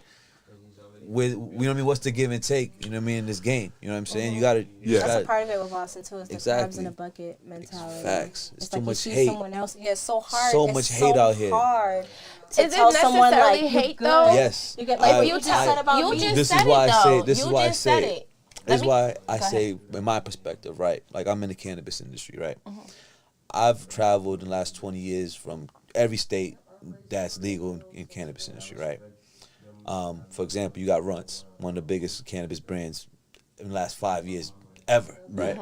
with you know what I mean, what's the give and take? You know what I mean, in this game. You know what I'm saying? You gotta That's a part of it with Boston too. Is the Exactly. crabs in a bucket mentality. Facts. It's too like much you see hate. someone else. Yeah, it's so hard. So It's much hate out here. Hard to Is it tell someone necessarily like hate, you though? good. Yes. You get like I- what you just said about You me. just This said is why it, I say. though. This is You why I just said say. it. This is Let me- why I Go say, ahead. in my perspective, right? Like, I'm in the cannabis industry, right? I've traveled in the last 20 years from every state that's legal in cannabis industry, right? For example, you got Runts, one of the biggest cannabis brands in the last 5 years ever, right?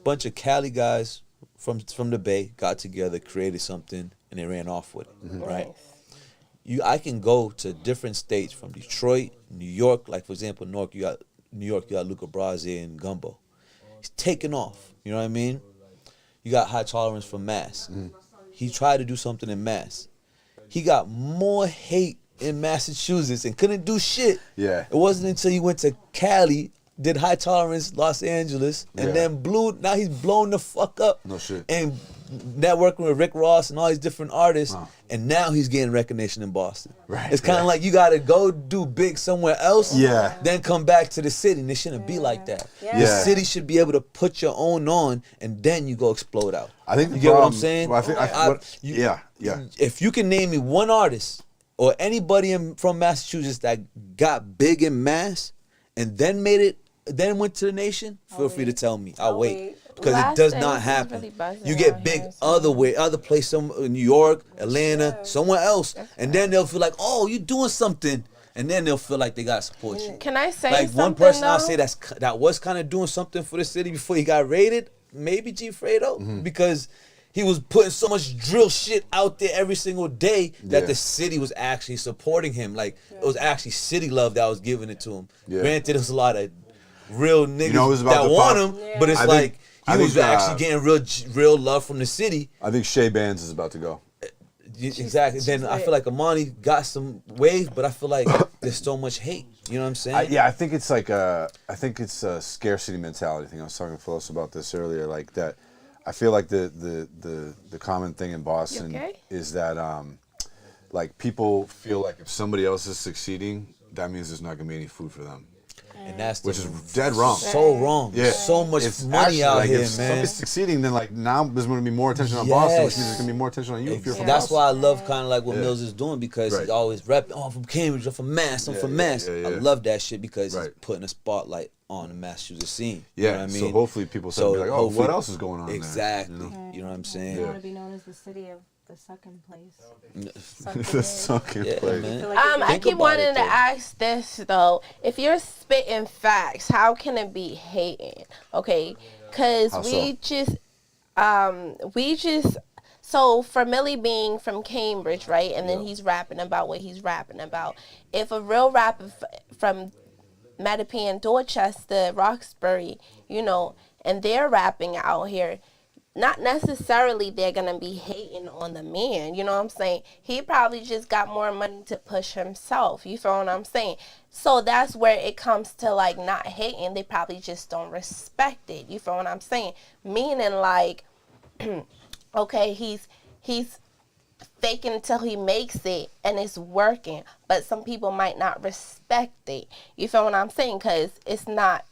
Bunch of Cali guys from the Bay got together, created something, and they ran off with it, right? I can go to different states from Detroit, New York. Like, for example, New York, you got Luca Brasi and Gumbo. He's taking off. You know what I mean? You got High Tolerance from Mass. He tried to do something in Mass. He got more hate in Massachusetts and couldn't do shit. Yeah. It wasn't until he went to Cali, did High Tolerance then Yeah. then now he's blown the fuck up. No shit. And networking with Rick Ross and all these different artists, and now he's getting recognition in Boston. Right, It's kind of yeah. like you gotta go do big somewhere else, Yeah. then come back to the city, and it shouldn't be like that. Yeah. The Yeah. city should be able to put your own on, and then you go explode out. I think you the get what I'm problem- saying. well, I think- yeah. If you can name me one artist or anybody from Massachusetts that got big in Mass and then made it, then went to the nation, feel free to tell me. I'll wait. Because it Last does day not was happen. really buzzing You get around big here, so- other place, some in New York, Atlanta, somewhere else, and then they'll feel like, oh, you're doing something, and then they'll feel like they got to support you. Can I say Like something, one person I'll though? say that was kind of doing something for the city before he got raided, maybe G Fredo, Mm-hmm. because he was putting so much drill shit out there every single day that Yeah. the city was actually supporting him. Like it was actually city love that was giving it to him. Yeah. Granted, there's a lot of real niggas know, it was about that the want pop- him, but it's I like think- I he was think, actually getting real love from the city. I think Shea Bands is about to go. Exactly. Then I feel like Amani got some wave, but I feel like there's so much hate. You know what I'm saying? I think it's like a scarcity mentality thing. I was talking to Phyllis about this earlier. Like that, I feel like the common thing in Boston You okay? is that like people feel like if somebody else is succeeding, that means there's not gonna be any food for them. And that's Which is dead wrong. So wrong. Yeah. So much It's money actually, out like, here, if man. somebody's succeeding, then like now there's going to be more attention on Boston, which Yes. means there's going to be more attention on you if you're from That's Boston. why I love kind of like what Yeah. Mills is doing, because Right. he's always repping, oh, I'm from Cambridge, I'm from Mass, I'm Yeah, from yeah, Mass. yeah, yeah. I love that shit because he's Right. putting a spotlight on the Massachusetts scene. Yeah, You know what I mean? so hopefully people start to be like, oh, hopefully- what else is going on there? Exactly. You know? You know what I'm I saying? want to be known as the city of the sucking place. The sunken Yeah, place. man. I Think keep about wanting it, to though. ask this though. If you're spitting facts, how can it be hating? Okay, because How we so? just so for Millie being from Cambridge, right, and then Yep. he's rapping about what he's rapping about. If a real rapper from Mattapan, Dorchester, Roxbury, you know, and they're rapping out here, not necessarily they're gonna be hating on the man, you know what I'm saying? He probably just got more money to push himself, you feel what I'm saying? So that's where it comes to like not hating, they probably just don't respect it, you feel what I'm saying? Meaning like, okay, he's faking until he makes it and it's working, but some people might not respect it, you feel what I'm saying? Because it's not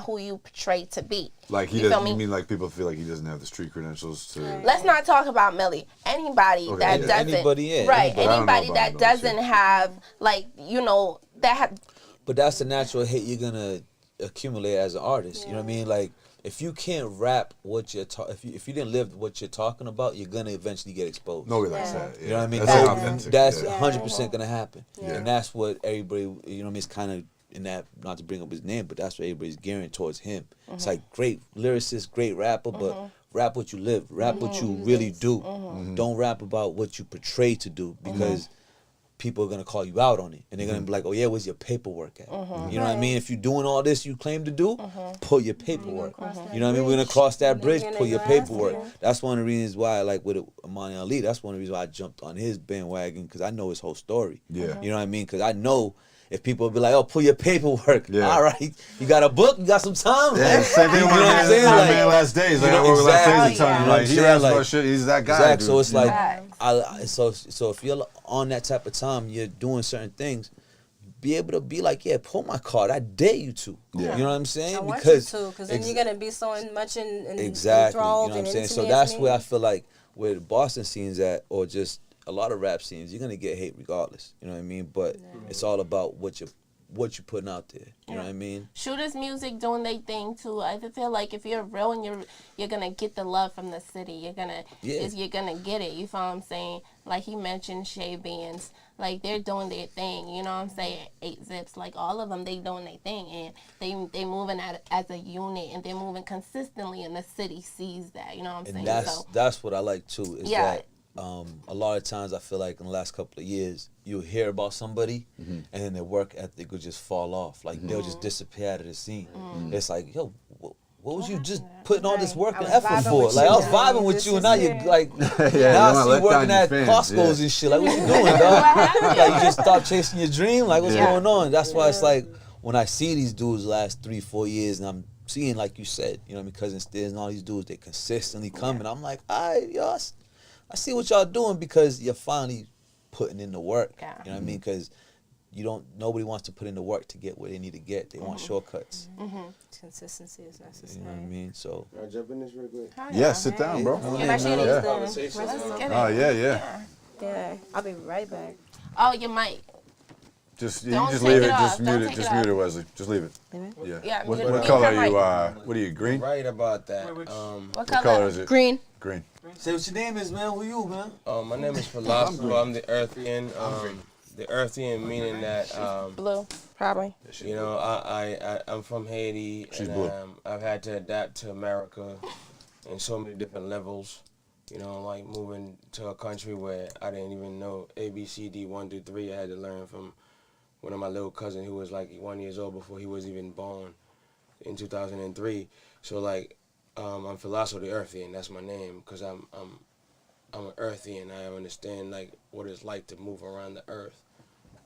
who you portray to be. Like he You feel doesn't. me? You mean like people feel like he doesn't have the street credentials to? Let's not talk about Millie. Anybody Okay, that yeah. doesn't, Anybody, yeah, right? anybody. I don't know Anybody about that Millie, doesn't shit. have, like, you know, that have, But that's the natural hate you're gonna accumulate as an artist. You know what I mean? Like if you can't rap what you're if you didn't live what you're talking about, you're gonna eventually get exposed. Nobody likes that. You know what I mean? That's So authentic. that's yeah. 100% gonna happen, Yeah. and that's what everybody, you know what I mean, is kind of in that, not to bring up his name, but that's what everybody's gearing towards him. It's like great lyricist, great rapper, but rap what you live, rap what you really do. Don't rap about what you portray to do, because people are gonna call you out on it, and they're gonna be like, "Oh yeah, where's your paperwork at?" You know what I mean? If you're doing all this you claim to do, pull your paperwork. You know what I mean? We're gonna cross that bridge, pull your paperwork. That's one of the reasons why, like with Amani Ali, that's one of the reasons why I jumped on his bandwagon, because I know his whole story. Yeah. You know what I mean? Because I know. If people be like, "Oh, pull your paperwork," Yeah. all right, you got a book, you got some time, Yeah, man. same thing You with know my what I'm saying? man, Like, man last days. Like you I know, work with last days exactly. and telling You him know what like I'm he saying? asked Like, about shit. He's that guy. Exactly. Dude. So it's like, Facts. so if you're on that type of time, you're doing certain things, be able to be like, yeah, pull my card. I dare you to. Yeah. You know what I'm saying? I want Because you to, because then you're gonna be so much in exactly. You know enthralled what I'm and saying? So into that's me. where I feel like where the Boston scene's at, or just a lot of rap scenes, you're gonna get hate regardless. You know what I mean? But it's all about what you're putting out there. You know what I mean? shooters music doing their thing too. I feel like if you're real and you're gonna get the love from the city, you're gonna get it. You feel what I'm saying? Like he mentioned Shay Bands, like they're doing their thing. You know what I'm saying? 8 Zips, like all of them, they doing their thing, and they moving as a unit, and they're moving consistently, and the city sees that. You know what I'm saying? And So that's what I like too. Is Yeah. that a lot of times I feel like in the last couple of years you'll hear about somebody and then their work ethic will just fall off. Like they'll just disappear out of the scene. It's like, yo, what was you just putting all this work I and was effort vibing for? with Like you, I was man. vibing with This you, and is now you're it. like, you now wanna I see let you working down your at fans, Costco's yeah. and shit. Like what you doing, dog? Like you just stopped chasing your dream. Like what's Yeah. going on? That's why it's like when I see these dudes the last 3-4 years, and I'm seeing, like you said, you know, my cousin Stiz and all these dudes, they consistently coming. I'm like, all right, y'all. I see what y'all doing, because you're finally putting in the work. Yeah. You know what I mean? Because nobody wants to put in the work to get where they need to get. They want shortcuts. Consistency is necessary. You know what I mean? So Can I jump in this real quick? Yeah, sit down, bro. Get my shit Yeah. Conversation. Let's get it. Oh yeah. Yeah, I'll be right back. Oh, your mic. Just you Don't just take leave it it. off. Just Don't mute it. take Just it mute it, off. Wesley. Just leave it. Leave Yeah, What mute color your are you? mic. What are you? Green? Right about that. What What color? color is it? Green. Green. say what your name is, man. Who you, man? My name is Philosopher. I'm the Earthian. The Earthian meaning that Blue, probably. you know I'm from Haiti, She's and blue. I've had to adapt to America in so many different levels. You know, like moving to a country where I didn't even know ABCD 1 2 3. I had to learn from one of my little cousins who was like 1 year old before he was even born in 2003. So like I'm Philosopher the Earthian. That's my name because I'm an Earthian. I understand like what it's like to move around the earth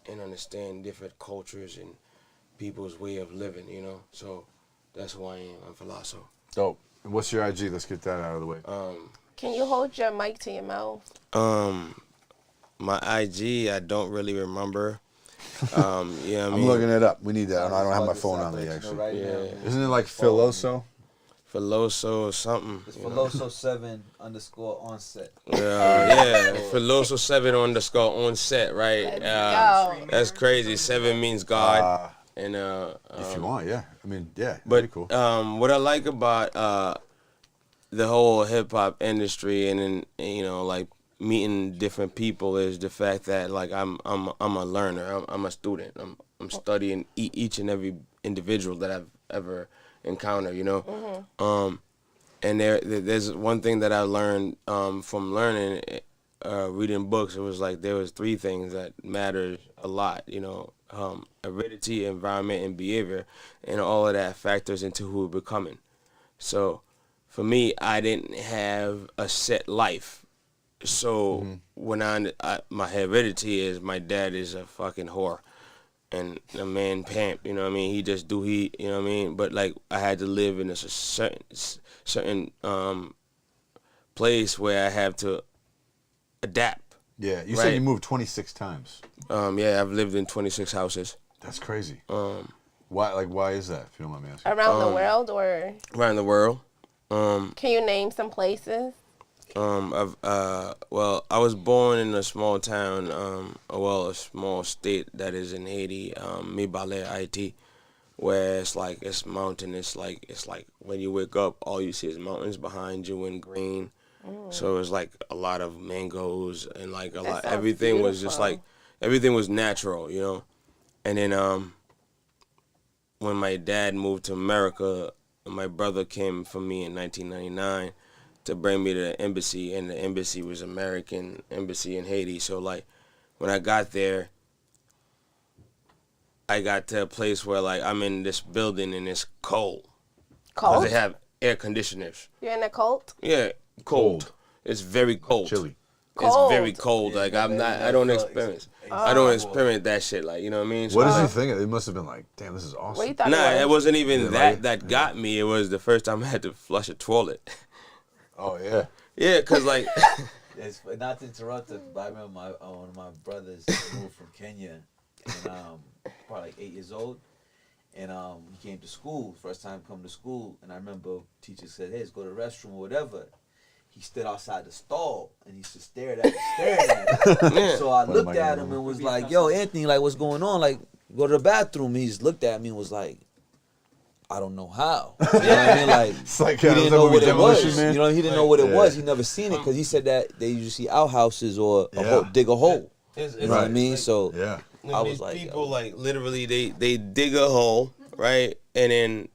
and understand different cultures and people's way of living. You know, so that's who I am. I'm Philosopher. Dope. And what's your IG? Let's get that out of the way. Can you hold your mic to your mouth? My IG, I don't really remember. Yeah, I I'm mean, looking it up. We need that. I don't have my phone on me actually. Right now. Yeah. Isn't it like Filoso? Filoso or something. It's you know. Filoso7 _ on set. Yeah, Filoso 7 _ on set, right? Let's go. That's crazy. 7 means God, and If you want, yeah. I mean, yeah. But cool. what I like about the whole hip hop industry, and then you know, like meeting different people, is the fact that like I'm a learner. I'm a student. I'm studying each and every individual that I've ever encountered. You know, and there's one thing that I learned from learning, reading books. It was like there was 3 things that mattered a lot. You know. Heredity, environment, and behavior, and all of that factors into who we're becoming. So, for me, I didn't have a set life. So when my heredity is my dad is a fucking whore, and a man pimp. You know what I mean? You know what I mean? But like I had to live in a certain place where I have to adapt. Yeah, you right. said you moved 26 times. Yeah, I've lived in 26 houses. That's crazy. Why is that, if you don't mind me asking? Around the world, or Around the world. can you name some places? I was born in a small town, a small state that is in Haiti, Mibale, Haiti, where it's mountain. It's like when you wake up, all you see is mountains behind you and green. So it was like a lot of mangoes and like a lot. Everything was just like everything was natural, you know. And then when my dad moved to America, my brother came for me in 1999 to bring me to the embassy, and the embassy was American embassy in Haiti. So like when I got there, I got to a place where like I'm in this building and it's cold. Cold? They have air conditioners. You're in a cult? Yeah, cold. It's very cold. Chilly. Cold. It's very cold. Like I don't experience that shit. Like, you know what I mean? So, What does he think? It must have been like, damn, this is awesome. What you thought Nah, it it was? wasn't even Yeah, that got me. It was the first time I had to flush a toilet. Oh, yeah. Yeah, cause like It's not to interrupt it, but I remember one of my brothers moved from Kenya, and probably like 8 years old, and he came to school, first time coming to school, and I remember teacher said, "Hey, let's go to the restroom or whatever." He stood outside the stall and he just stared at me. So I looked at him and was like, "Yo, Anthony, like, what's going on? Like, go to the bathroom." He just looked at me and was like, "I don't know how." You know what I mean? Like, It's like, he didn't know what it Demolition was. Man. You know, he didn't know what it Yeah. was. He never seen it because he said that they usually see outhouses or dig a hole. it's You know what I mean? So Yeah. I was these like, people like literally they dig a hole, right? And then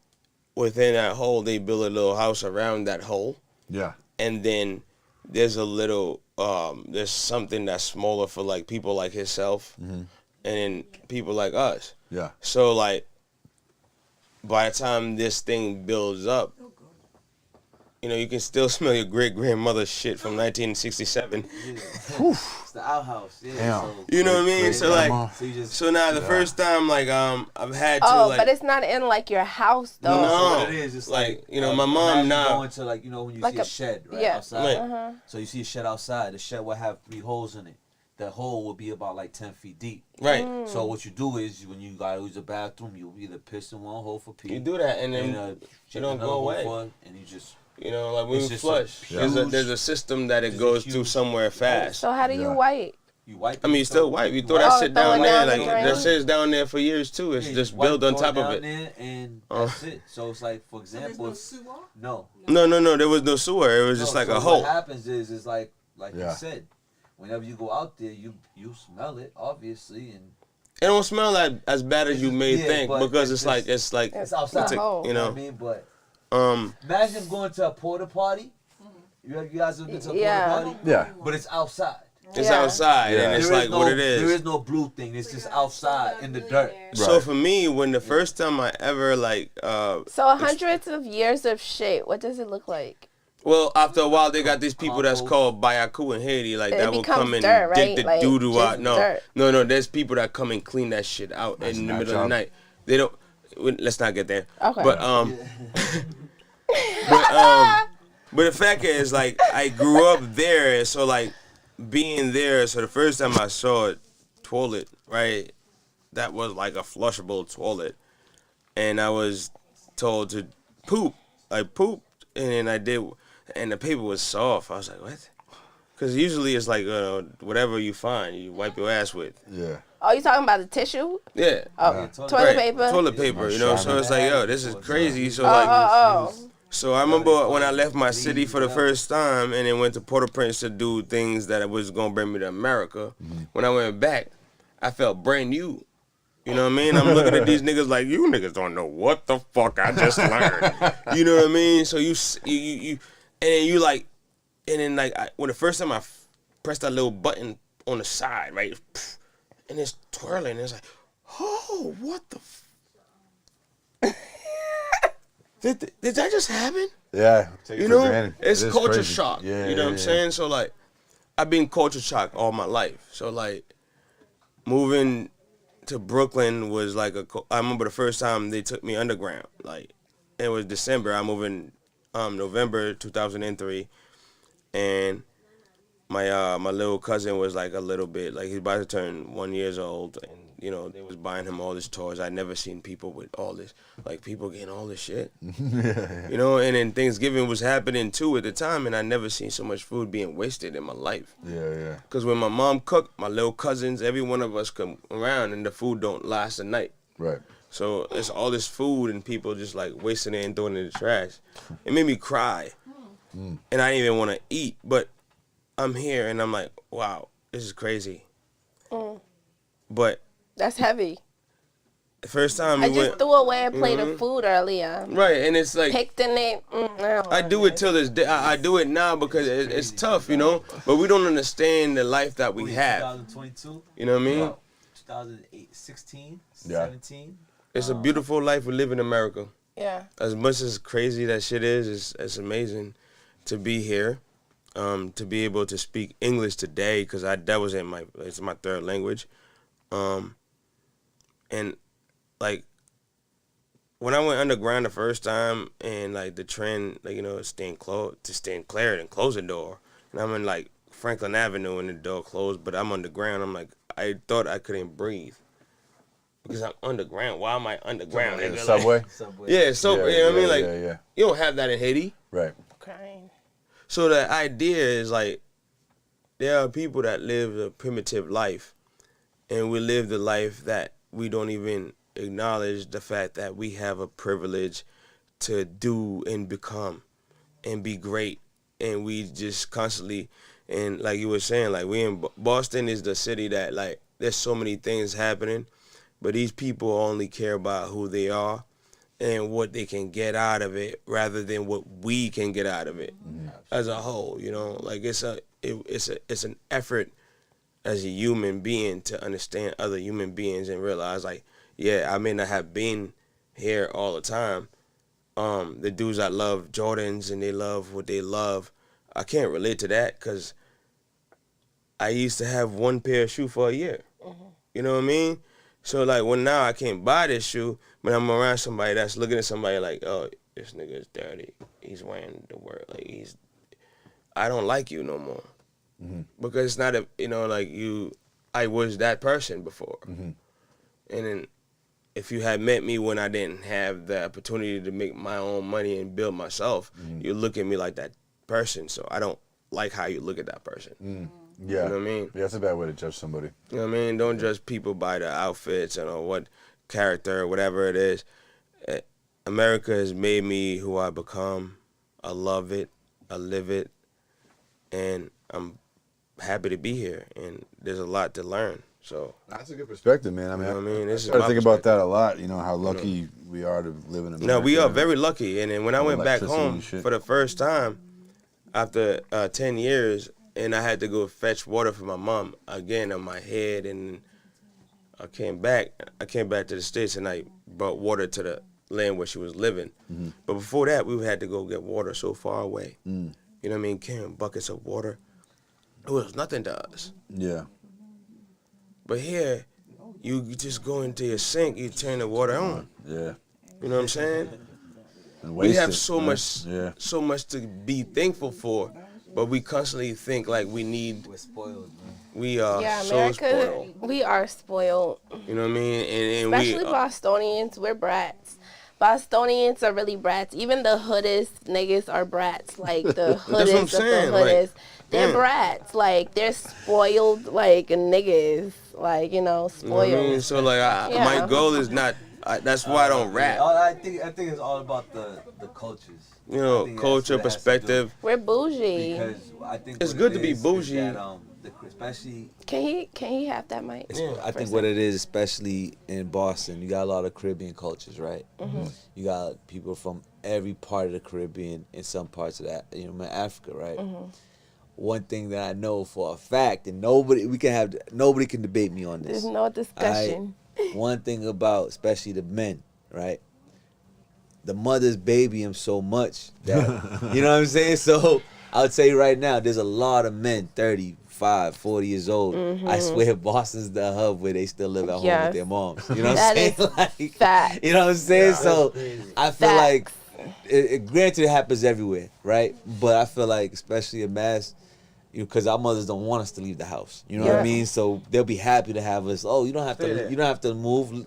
within that hole they build a little house around that hole. Yeah. And then there's a little there's something that's smaller for like people like himself and then people like us. Yeah. So like by the time this thing builds up, you know, you can still smell your great grandmother's shit from 1967. it's the outhouse. Yeah. Damn. So, You know what I mean? So like so you just so now the first time like I've had to Oh, like but it's not in like your house though. No. So what it is, it's like, you know, my mom imagine now- going to like, you know, when you Like see a- a shed right yeah. outside. Right. So you see a shed outside. The shed will have 3 holes in it. The hole will be about like 10 feet deep. right. So what you do is when you gotta use the bathroom, you either piss in one hole for pee. You do that and then and, you don't go away. And you just You know, like when It's we just flush, a huge- there's a system that it it's a goes through huge somewhere fast. So how do you Yeah. wipe? you wipe. I mean, you still wipe. You throw that Oh, shit throw down it there. down Like the drain? that shit's down there for years too. It's just built on top of it. There and Oh. that's it. So it's like, for example, no. No. There was no sewer. It was just No, like so a hole. What happens is like Yeah. you said, whenever you go out there, you smell it obviously, and It don't smell like as bad as you may Yeah, think but because it's it's like just- it's outside. a hole. you you know what I know. mean. But Um, imagine going to a porta potty. You guys have been to a Yeah. porta potty? Yeah. But it's outside. it's Yeah. outside Yeah. and it's There is like no, what it There is. is no blue thing. It's just outside in the dirt. So Right. for me, when the first time I ever like, So hundreds of years of shit. What does it look like? well, after a while they got these people that's called Bayaku in Haiti, like It that will becomes come and dirt, right? dig the Like, doo doo just out. dirt. No. There's people that come and clean that shit out That's in the not middle of the job. night. They don't. Let's not get there. Okay. But but the fact is, like, I grew up there, and so like being there. So the first time I saw a toilet, right, that was like a flushable toilet, and I was told to poop. I pooped, and then I did, and the paper was soft. I was like, what? Because usually it's like whatever you find, you wipe your ass with. Yeah. Oh, you talking about the tissue? Yeah. Oh, toilet paper. Toilet paper, you know. So it's like, yo, this is crazy. So So I remember when I left my city for the first time and then went to Port-au-Prince to do things that was gonna bring me to America. When I went back, I felt brand new. You know what I mean? I'm looking at these niggas like, you niggas don't know what the fuck I just learned. You know what I mean? So you and then you like, and then like when the first time I pressed that little button on the side, right, and it's twirling, and it's like, oh, what the. Did that just happen? Yeah, you know, it's culture shock. Yeah, you know what I'm saying? So like, I've been culture shocked all my life. So like, moving to Brooklyn was like I remember the first time they took me underground. Like, it was December. I moved in November 2003, and my little cousin was like a little bit like he's about to turn 1 year old, and you know they was buying him all this toys. I'd never seen people with all this, like people getting all this shit. You know, and then Thanksgiving was happening too at the time, and I never seen so much food being wasted in my life. Yeah. Because when my mom cooked, my little cousins, every one of us come around, and the food don't last a night. Right. So it's all this food, and people just like wasting it and throwing it in the trash. It made me cry, and I didn't even want to eat. But I'm here, and I'm like, wow, this is crazy. But that's heavy. The first time I just threw away a plate of food earlier. Right, and it's like picked in it. I do it till this day. I do it now because it's tough, you know. But we don't understand the life that we have. 2022. You know what I mean? 2016, 17. It's a beautiful life we live in America. Yeah. As much as crazy that shit is, it's amazing to be here, to be able to speak English today because that was it's my third language, and like when I went underground the first time and like the trend, like you know, stand clear and close the door, and I'm in like Franklin Avenue and the door closed, but I'm underground. I'm like I thought I couldn't breathe. Because I'm underground. Why am I underground? In the subway? Yeah, so you know what I mean? Like, yeah. You don't have that in Haiti. Right. Crying. So the idea is like, there are people that live a primitive life, and we live the life that we don't even acknowledge the fact that we have a privilege to do and become and be great. And we just constantly, and like you were saying, like we in Boston is the city that like, there's so many things happening. But these people only care about who they are and what they can get out of it rather than what we can get out of it as a whole, you know? Like it's an effort as a human being to understand other human beings and realize like, yeah, I may not have been here all the time. The dudes that love Jordans and they love what they love, I can't relate to that because I used to have one pair of shoes for a year. You know what I mean? So like when now I can't buy this shoe, but I'm around somebody that's looking at somebody like, oh, this nigga is dirty. He's wearing the word like I don't like you no more, because it's not I was that person before, and then if you had met me when I didn't have the opportunity to make my own money and build myself, you look at me like that person. So I don't like how you look at that person. Yeah. You know what I mean? Yeah, that's a bad way to judge somebody. You know what I mean? Don't judge people by the outfits and what character or whatever it is. America has made me who I become. I love it. I live it. And I'm happy to be here. And there's a lot to learn. So that's a good perspective, man. I mean, you know what I mean? I started thinking about that a lot. You know how lucky we are to live in America. No, we are very lucky. And then when I went back home for the first time after 10 years, and I had to go fetch water for my mom again on my head, and I came back to the States, and I brought water to the land where she was living. But before that, we had to go get water so far away. You know what I mean? Carrying buckets of water. It was nothing to us. Yeah. But here, you just go into your sink, you turn the water on. Yeah. You know what I'm saying? And we have so much to be thankful for. but we constantly think like we need. We're spoiled, man. We are so America, spoiled. we are spoiled. You know what I mean? And Especially Bostonians, we're brats. Bostonians are really brats. Even the hoodest niggas are brats. Like the hoodest of the hoodest. They're brats. Like they're spoiled like niggas. Like, you know, spoiled. You know what I mean? So like my goal is not that's why I don't rap. I think it's all about the cultures. You know, culture, perspective. We're bougie. Because I think it's good to be bougie. That, especially. Can he have that mic? I think what it is, especially in Boston, you got a lot of Caribbean cultures, right? Mm-hmm. You got people from every part of the Caribbean in some parts of that, Africa, right? Mm-hmm. One thing that I know for a fact, and nobody can debate me on this. There's no discussion. One thing about especially the men, right? The mothers baby him so much that you know what I'm saying. So I would say right now, there's a lot of men 35, 40 years old. Mm-hmm. I swear Boston's the hub where they still live at home with their moms. You know what I'm saying? Like, facts. you know what I'm saying? Yeah, so I feel like, granted, it happens everywhere, right? But I feel like, especially in Mass, because our mothers don't want us to leave the house. You know what I mean? So they'll be happy to have us. Oh, you don't have to move.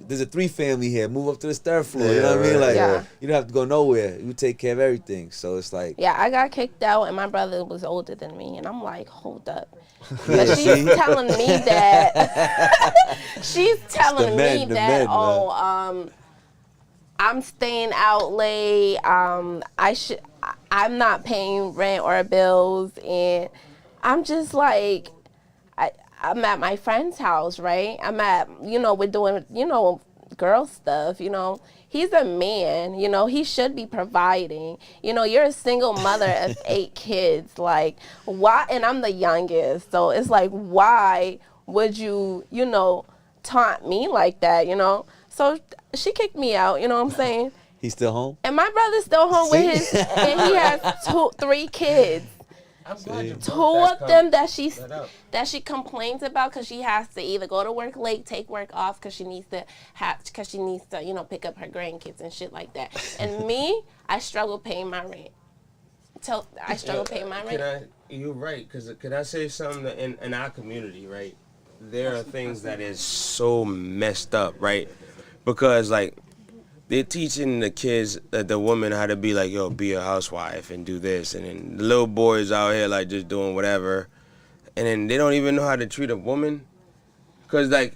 There's a 3-family here. Move up to the 3rd floor. You know what I mean? Like you don't have to go nowhere. You take care of everything. So it's like I got kicked out, and my brother was older than me, and I'm like, hold up. But she's telling me that I'm staying out late. I'm not paying rent or bills, and I'm just like, I'm at my friend's house, right? I'm at, we're doing, girl stuff, He's a man, he should be providing. You're a single mother of 8 kids, like, why? And I'm the youngest, so it's like, why would you, taunt me like that, So she kicked me out, you know what I'm saying? He's still home? And my brother's still home with his, and he has 3 kids. Two of them that she complains about because she has to either go to work late, take work off because she needs to pick up her grandkids and shit like that. And me, I struggle paying my rent. You're right, because could I say something that in our community, right? There are things that is so messed up, right? Because like they're teaching the kids, the woman, how to be like, yo, be a housewife and do this. And then the little boys out here, like, just doing whatever. And then they don't even know how to treat a woman. Because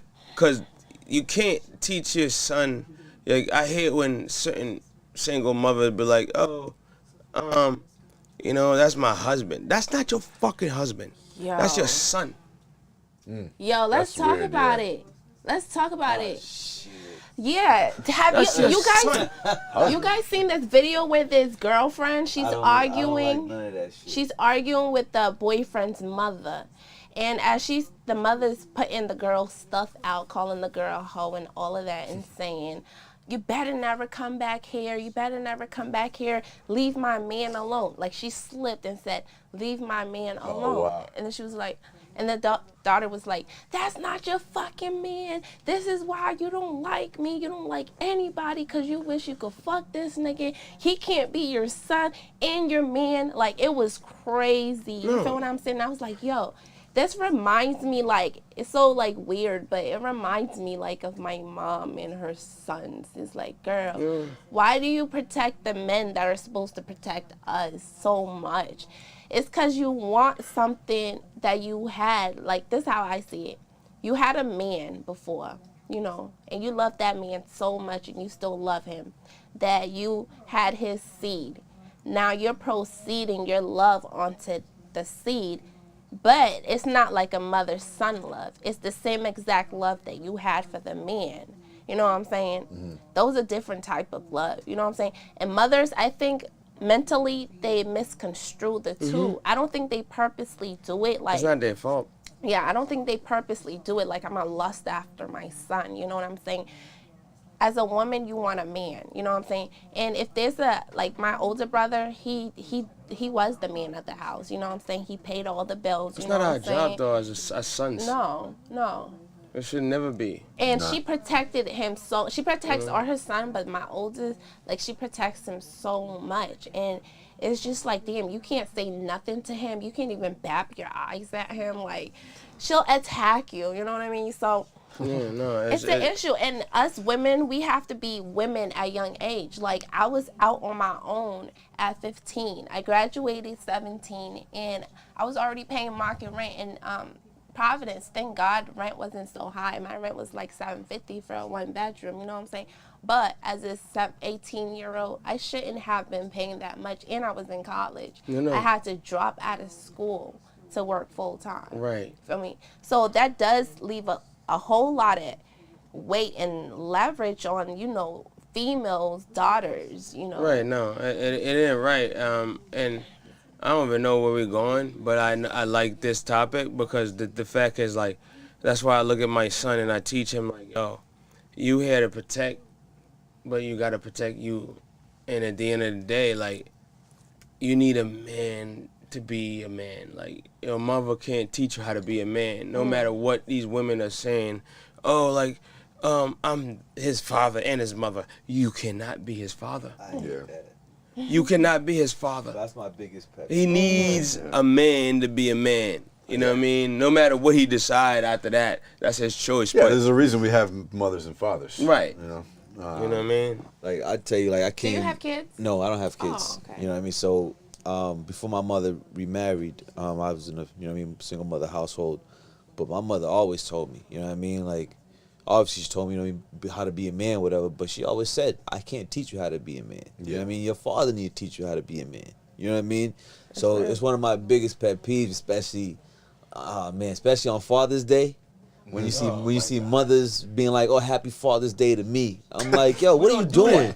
you can't teach your son. Like, I hate when certain single mothers be like, oh, that's my husband. That's not your fucking husband. Yo. That's your son. Yo, let's talk about it. Let's talk about it. Shit. Yeah, you guys seen this video with his girlfriend? She's arguing. I don't like none of that shit. She's arguing with the boyfriend's mother, and as the mother's putting the girl's stuff out, calling the girl a hoe and all of that, and saying, "You better never come back here. You better never come back here. Leave my man alone." Like she slipped and said, "Leave my man alone." Oh, wow. And then she was like. And the daughter was like, "That's not your fucking man. This is why you don't like me. You don't like anybody because you wish you could fuck this nigga. He can't be your son and your man." Like, it was crazy. You feel what I'm saying? I was like, yo, this reminds me, like, it's so, like, weird, but it reminds me, like, of my mom and her sons. It's like, girl, why do you protect the men that are supposed to protect us so much? It's because you want something that you had. Like, this is how I see it. You had a man before, and you loved that man so much and you still love him, that you had his seed. Now you're proceeding your love onto the seed, but it's not like a mother-son love. It's the same exact love that you had for the man. You know what I'm saying? Mm-hmm. Those are different type of love. You know what I'm saying? And mothers, I think, mentally, they misconstrue the two. Mm-hmm. I don't think they purposely do it. Like, it's not their fault. Yeah, I don't think they purposely do it like I'm gonna lust after my son. You know what I'm saying? As a woman, you want a man. You know what I'm saying? And if there's my older brother, he was the man of the house. You know what I'm saying? He paid all the bills. It's not our job, though, as sons. No. It should never be. And she protected him she protects all her son, but my oldest, like, she protects him so much. And it's just like, damn, you can't say nothing to him. You can't even bap your eyes at him. Like, she'll attack you. You know what I mean? So Yeah, no, it's an issue. And us women, we have to be women at a young age. Like, I was out on my own at 15. I graduated 17, and I was already paying market rent in Providence. Thank God rent wasn't so high. My rent was like $750 for a 1-bedroom, you know what I'm saying? But as a 18-year-old, I shouldn't have been paying that much, and I was in college. You know. I had to drop out of school to work full-time. Right. Feel me? So that does leave a whole lot of weight and leverage on, you know, females, daughters, you know. Right, no, it ain't right. And I don't even know where we're going, but I like this topic because the fact is, like, that's why I look at my son and I teach him, like, yo, you here to protect, but you got to protect you. And at the end of the day, like, you need a man to be a man. Like, your mother can't teach you how to be a man, no matter what these women are saying. Oh, like, I'm his father and his mother. You cannot be his father. You cannot be his father. That's my biggest pet. He needs a man to be a man. You know what I mean? No matter what he decide after that, that's his choice. Yeah, but, there's a reason we have mothers and fathers. Right. You know? You know what I mean? Like, I tell you, like, I can't. Do you have kids? No, I don't have kids. Oh, okay. You know what I mean? So, before my mother remarried, I was in a, you know what I mean, single mother household. But my mother always told me, you know what I mean? Like, obviously she told me, you know, how to be a man, whatever. But she always said, I can't teach you how to be a man. You know what I mean? Your father need to teach you how to be a man. You know what I mean? So it's one of my biggest pet peeves, especially, especially on Father's Day. When you see mothers being like, "Oh, happy Father's Day to me," I'm like, "Yo, what are you doing?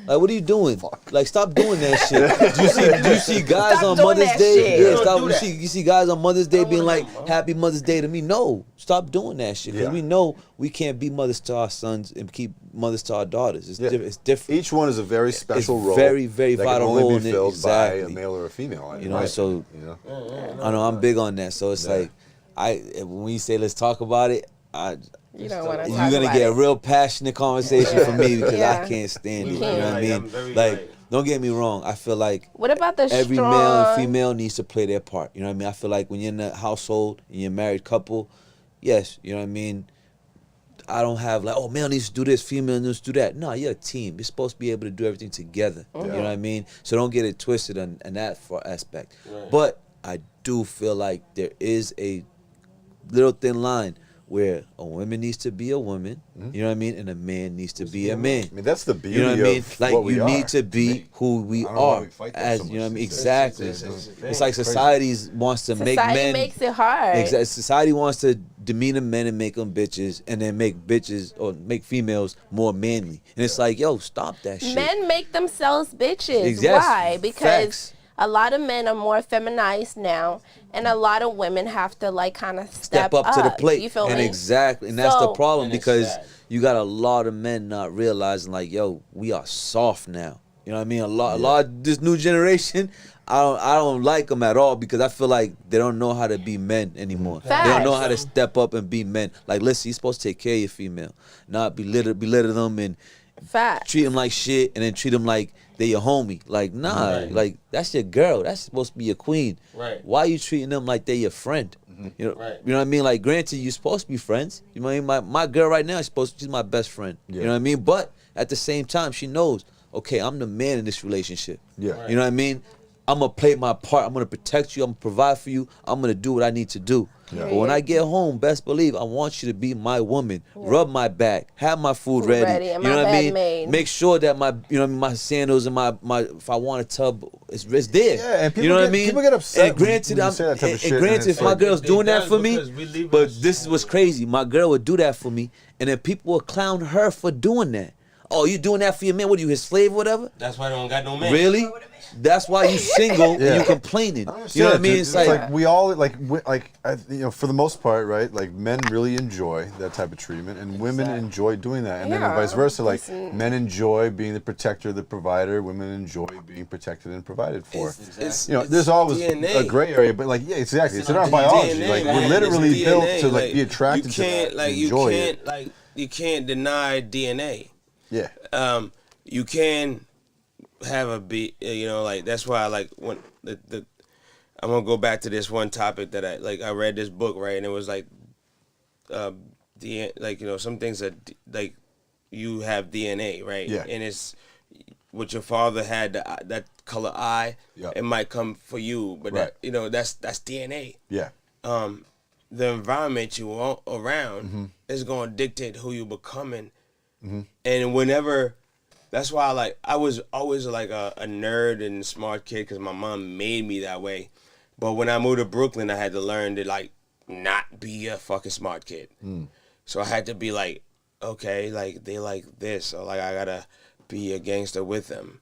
Like, what are you doing? Like, stop doing that shit." Do you see guys Stop on Mother's doing that Day? shit. Yeah, Don't stop. do that. You see guys on Mother's Day being like, "Happy Mother's Day to me." No, stop doing that shit. Because we know we can't be mothers to our sons and keep mothers to our daughters. It's different. Each one is a very special It's role. very, very that vital can only role be in it. filled Exactly. by a male or a female. You know, so you know. I know I'm big on that. So it's like, when you say let's talk about it, You don't want to you're talk gonna about get it. a real passionate conversation from me because Yeah. I can't stand it. You can't. know what I I'm mean? very Like, right. don't get me wrong. I feel like What about the every strong? male and female needs to play their part. You know what I mean? I feel like when you're in a household and you're a married couple, yes, you know what I mean? I don't have like, oh, male needs to do this, female needs to do that. No, you're a team. You're supposed to be able to do everything together. You know what I mean? So don't get it twisted in that aspect. Right. But I do feel like there is a little thin line where a woman needs to be a woman, you know what I mean, and a man needs to be a man. I mean, that's the beauty You know what I mean? of Like, what we you are. need to be who we I don't know why are, we fight that as so you know much what I mean. these days. Exactly. It's like society wants to make Society men. makes it hard. Exactly. Society wants to demean men and make them bitches, and then make bitches or make females more manly. And it's like, yo, stop that shit. Men make themselves bitches. Exactly. Why? Because Facts. a lot of men are more feminized now, and a lot of women have to like kind of step up to the plate. You feel and me? exactly, and that's the So- problem And it's because sad. you got a lot of men not realizing like, yo, we are soft now. You know what I mean? A lot of this new generation, I don't like them at all because I feel like they don't know how to be men anymore. They don't know Facts. how to step up and be men. Like, listen, you're supposed to take care of your female, not belittle them and Fact. treat them like shit and then treat them like they your homie. Like, nah, Right. like that's your girl. That's supposed to be your queen. Right. Why you treating them like they your friend? You know, Right. you know what I mean? Like, granted, you're supposed to be friends. You know what I mean? My girl right now, she's my best friend. You know what I mean? But at the same time, she knows, okay, I'm the man in this relationship. Yeah. You know what I mean? I'm going to play my part. I'm going to protect you. I'm going to provide for you. I'm going to do what I need to do. But when I get home, best believe, I want you to be my woman. Rub my back. Have my food ready. and You know my what I bed mean? made. Make sure that my, you know what I mean, my sandals and my if I want a tub, it's there. Yeah, and people you know what I get- mean? people get upset And granted, when you say that type of and shit, and granted, it's if my like- girl's They doing that does for me, because we leave but us- this is what's crazy. My girl would do that for me, and then people will clown her for doing that. Oh, you doing that for your man? What are you, his slave or whatever? That's why I don't got no man. Really? That's why you single and you complaining. You know what I mean? It's like we all for the most part, right? Like, men really enjoy that type of treatment, and women enjoy doing that, and then Yeah. vice versa. Like, Listen. men enjoy being the protector, the provider. Women enjoy being protected and provided for. It's- You know, there's always DNA. a gray area, but like, yeah, exactly. It's in our It's biology. DNA, Like, man. we're literally It's built DNA. to like be attracted to that, and enjoy it. You can't deny DNA. Yeah. You can have a beat. You know, like that's why I like when the I'm gonna go back to this one topic that I read this book, right, and it was like some things that like you have DNA, right? Yeah. And it's what your father had that color eye. Yep. It might come for you, but Right. that's DNA. Yeah. The environment you are around is going to dictate who you becoming. And whenever, that's why I was always like a nerd and smart kid because my mom made me that way. But when I moved to Brooklyn, I had to learn to like not be a fucking smart kid. So I had to be like, okay, like they like this, so like I gotta be a gangster with them.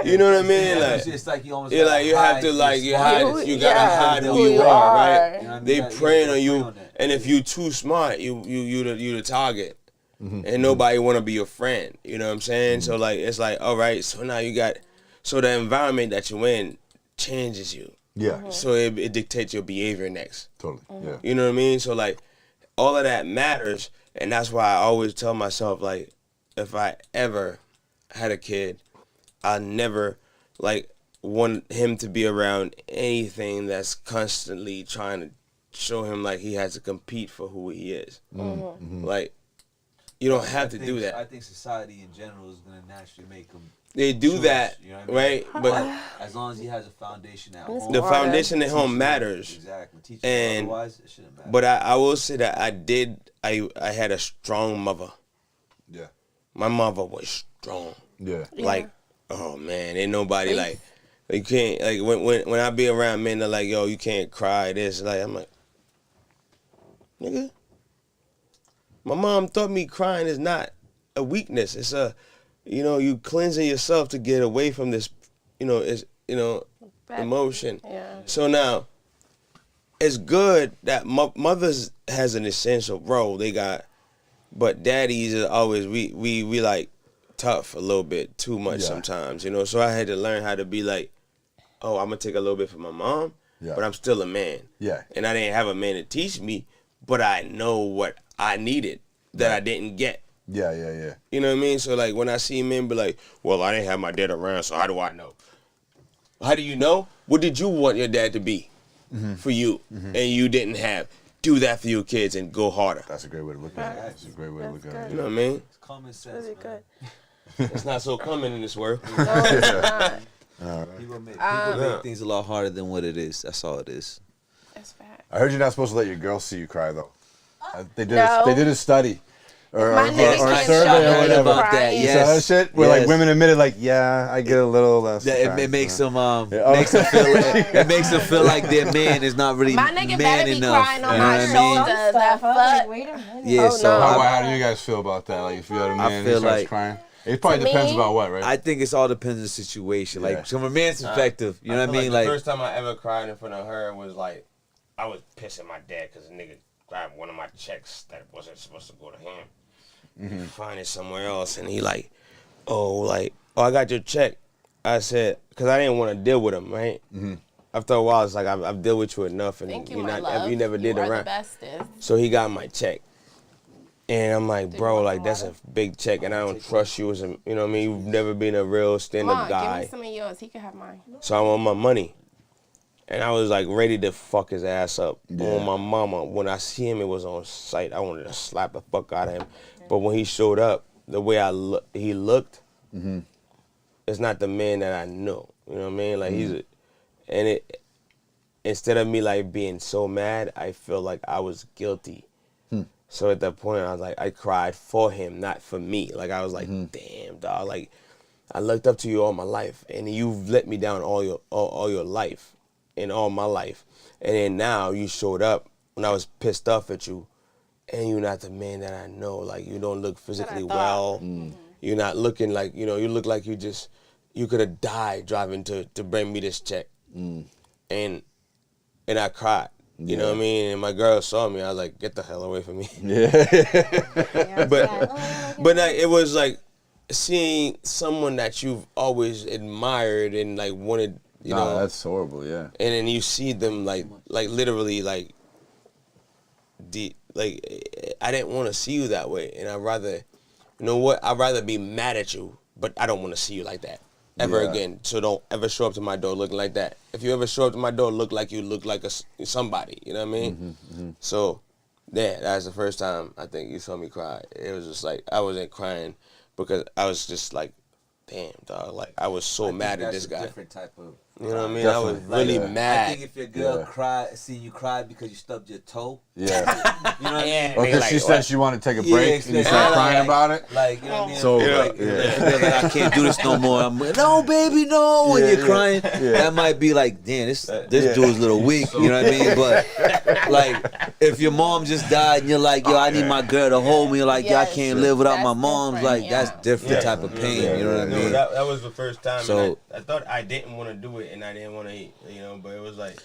You know what I mean? Like, it's like you almost you have to like you gotta hide who you are, right? You know what I mean? They preying on you, that. and if you too smart, you the target, and nobody want to be your friend. You know what I'm saying? So like it's like, all right, so now so the environment that you're in changes you. Yeah. So it dictates your behavior next. Totally. Yeah. You know what I mean? So like all of that matters, and that's why I always tell myself like, if I ever had a kid, I never like want him to be around anything that's constantly trying to show him like he has to compete for who he is. Like you don't have to do that. I think society in general is gonna naturally make him. They do choose, that, you know what I mean? right? But as long as he has a foundation at home, the foundation at home matters. Exactly. Teach And- otherwise, it shouldn't matter. But I will say that I had a strong mother. Yeah. My mother was strong. Yeah. Like, oh man, ain't nobody like you can't like when I be around men, they're like, yo, you can't cry. This like I'm like, nigga. My mom taught me crying is not a weakness. It's you cleansing yourself to get away from this, emotion. Yeah. So now, it's good that mothers has an essential role. They got, but daddies are always we like tough a little bit too much sometimes. So I had to learn how to be like, oh, I'm gonna take a little bit from my mom, but I'm still a man. Yeah. And I didn't have a man to teach me, but I know what I needed that I didn't get. Yeah. Yeah. Yeah. You know what I mean? So like when I see men be like, well, I didn't have my dad around, so how do I know? How do you know? What did you want your dad to be for you and you didn't have? Do that for your kids and go harder. That's a great way to look at it. That's a great way to look at it. You know what I mean? It's common sense. Really man. good. It's not so common in this world. No, it's not. People make things a lot harder than what it is. That's all it is. That's fact. I heard you're not supposed to let your girls see you cry though. They did. No. They did a study. Or My nigga a can't survey show or me whatever. about that, crying. You saw that yes. shit? Where like Yes. women admitted like, yeah, I get a little less. That crying, it makes so. them Yeah, oh. makes them feel it makes them feel like their man is not really My nigga man better be enough. crying on you know my what I mean? shoulder. That fuck. Wait a minute. Yeah, Oh, so no. How do you guys feel about that? Like if you had a man who feel starts like- crying? It probably To depends me, about what, right? I think it's all depends on the situation. Yeah. Like from a man's perspective, you know what I mean? The Like first time I ever cried in front of her was like, I was pissing my dad because a nigga grabbed one of my checks that wasn't supposed to go to him. Find it somewhere else, and he like, oh, I got your check. I said, because I didn't want to deal with him, right? After a while, it's like I've dealt with you enough, and Thank you, you're my not, love. you never did you it are the around. bestest. So he got my check, and I'm like, bro, like that's a big check, and I don't trust you as a, you know what I mean? You've never been a real Come stand-up on, give guy, me some of yours. He can have mine. so I want my money. And I was like ready to fuck his ass up on my mama. When I see him, it was on sight. I wanted to slap the fuck out of him. But when he showed up, the way he looked, it's not the man that I know. You know what I mean? Like instead of me like being so mad, I feel like I was guilty. So at that point, I was like, I cried for him, not for me. Like I was like, damn, dog. Like I looked up to you all my life, and you've let me down all your life, and all my life. And then now you showed up when I was pissed off at you, and you're not the man that I know. Like you don't look physically well. You're not looking like, you look like you could have died driving to bring me this check. And I cried. You know what I mean? And my girl saw me. I was like, get the hell away from me. But like, it was like seeing someone that you've always admired and like wanted, you know. That's horrible, yeah. And then you see them like literally like I didn't want to see you that way, and I'd rather, you know what? I'd rather be mad at you but I don't want to see you like that ever again. So don't ever show up to my door looking like that. If you ever show up to my door look like somebody, you know what I mean? So, yeah, that's the first time I think you saw me cry. It was just like, I wasn't crying because I was just like, damn, dog. Like, I was so mad at this guy. Different type of. You know what I mean? I was really mad. I think if your girl seeing you cry because you stubbed your toe. Yeah. You know what I mean? Or because she said she wanted to take a break and you started crying about it. Like, you know what I mean? So, like, I can't do this no more. I'm like, no, baby, no. When you're crying, that might be like, damn, this dude's a little weak. You know what I mean? But, like, if your mom just died and you're like, yo, I need my girl to hold me. You're like, yo, I can't live without my mom. Like, that's different type of pain. You know what I mean? That was the first time. So, I thought I didn't want to do it and I didn't want to eat, but it was like.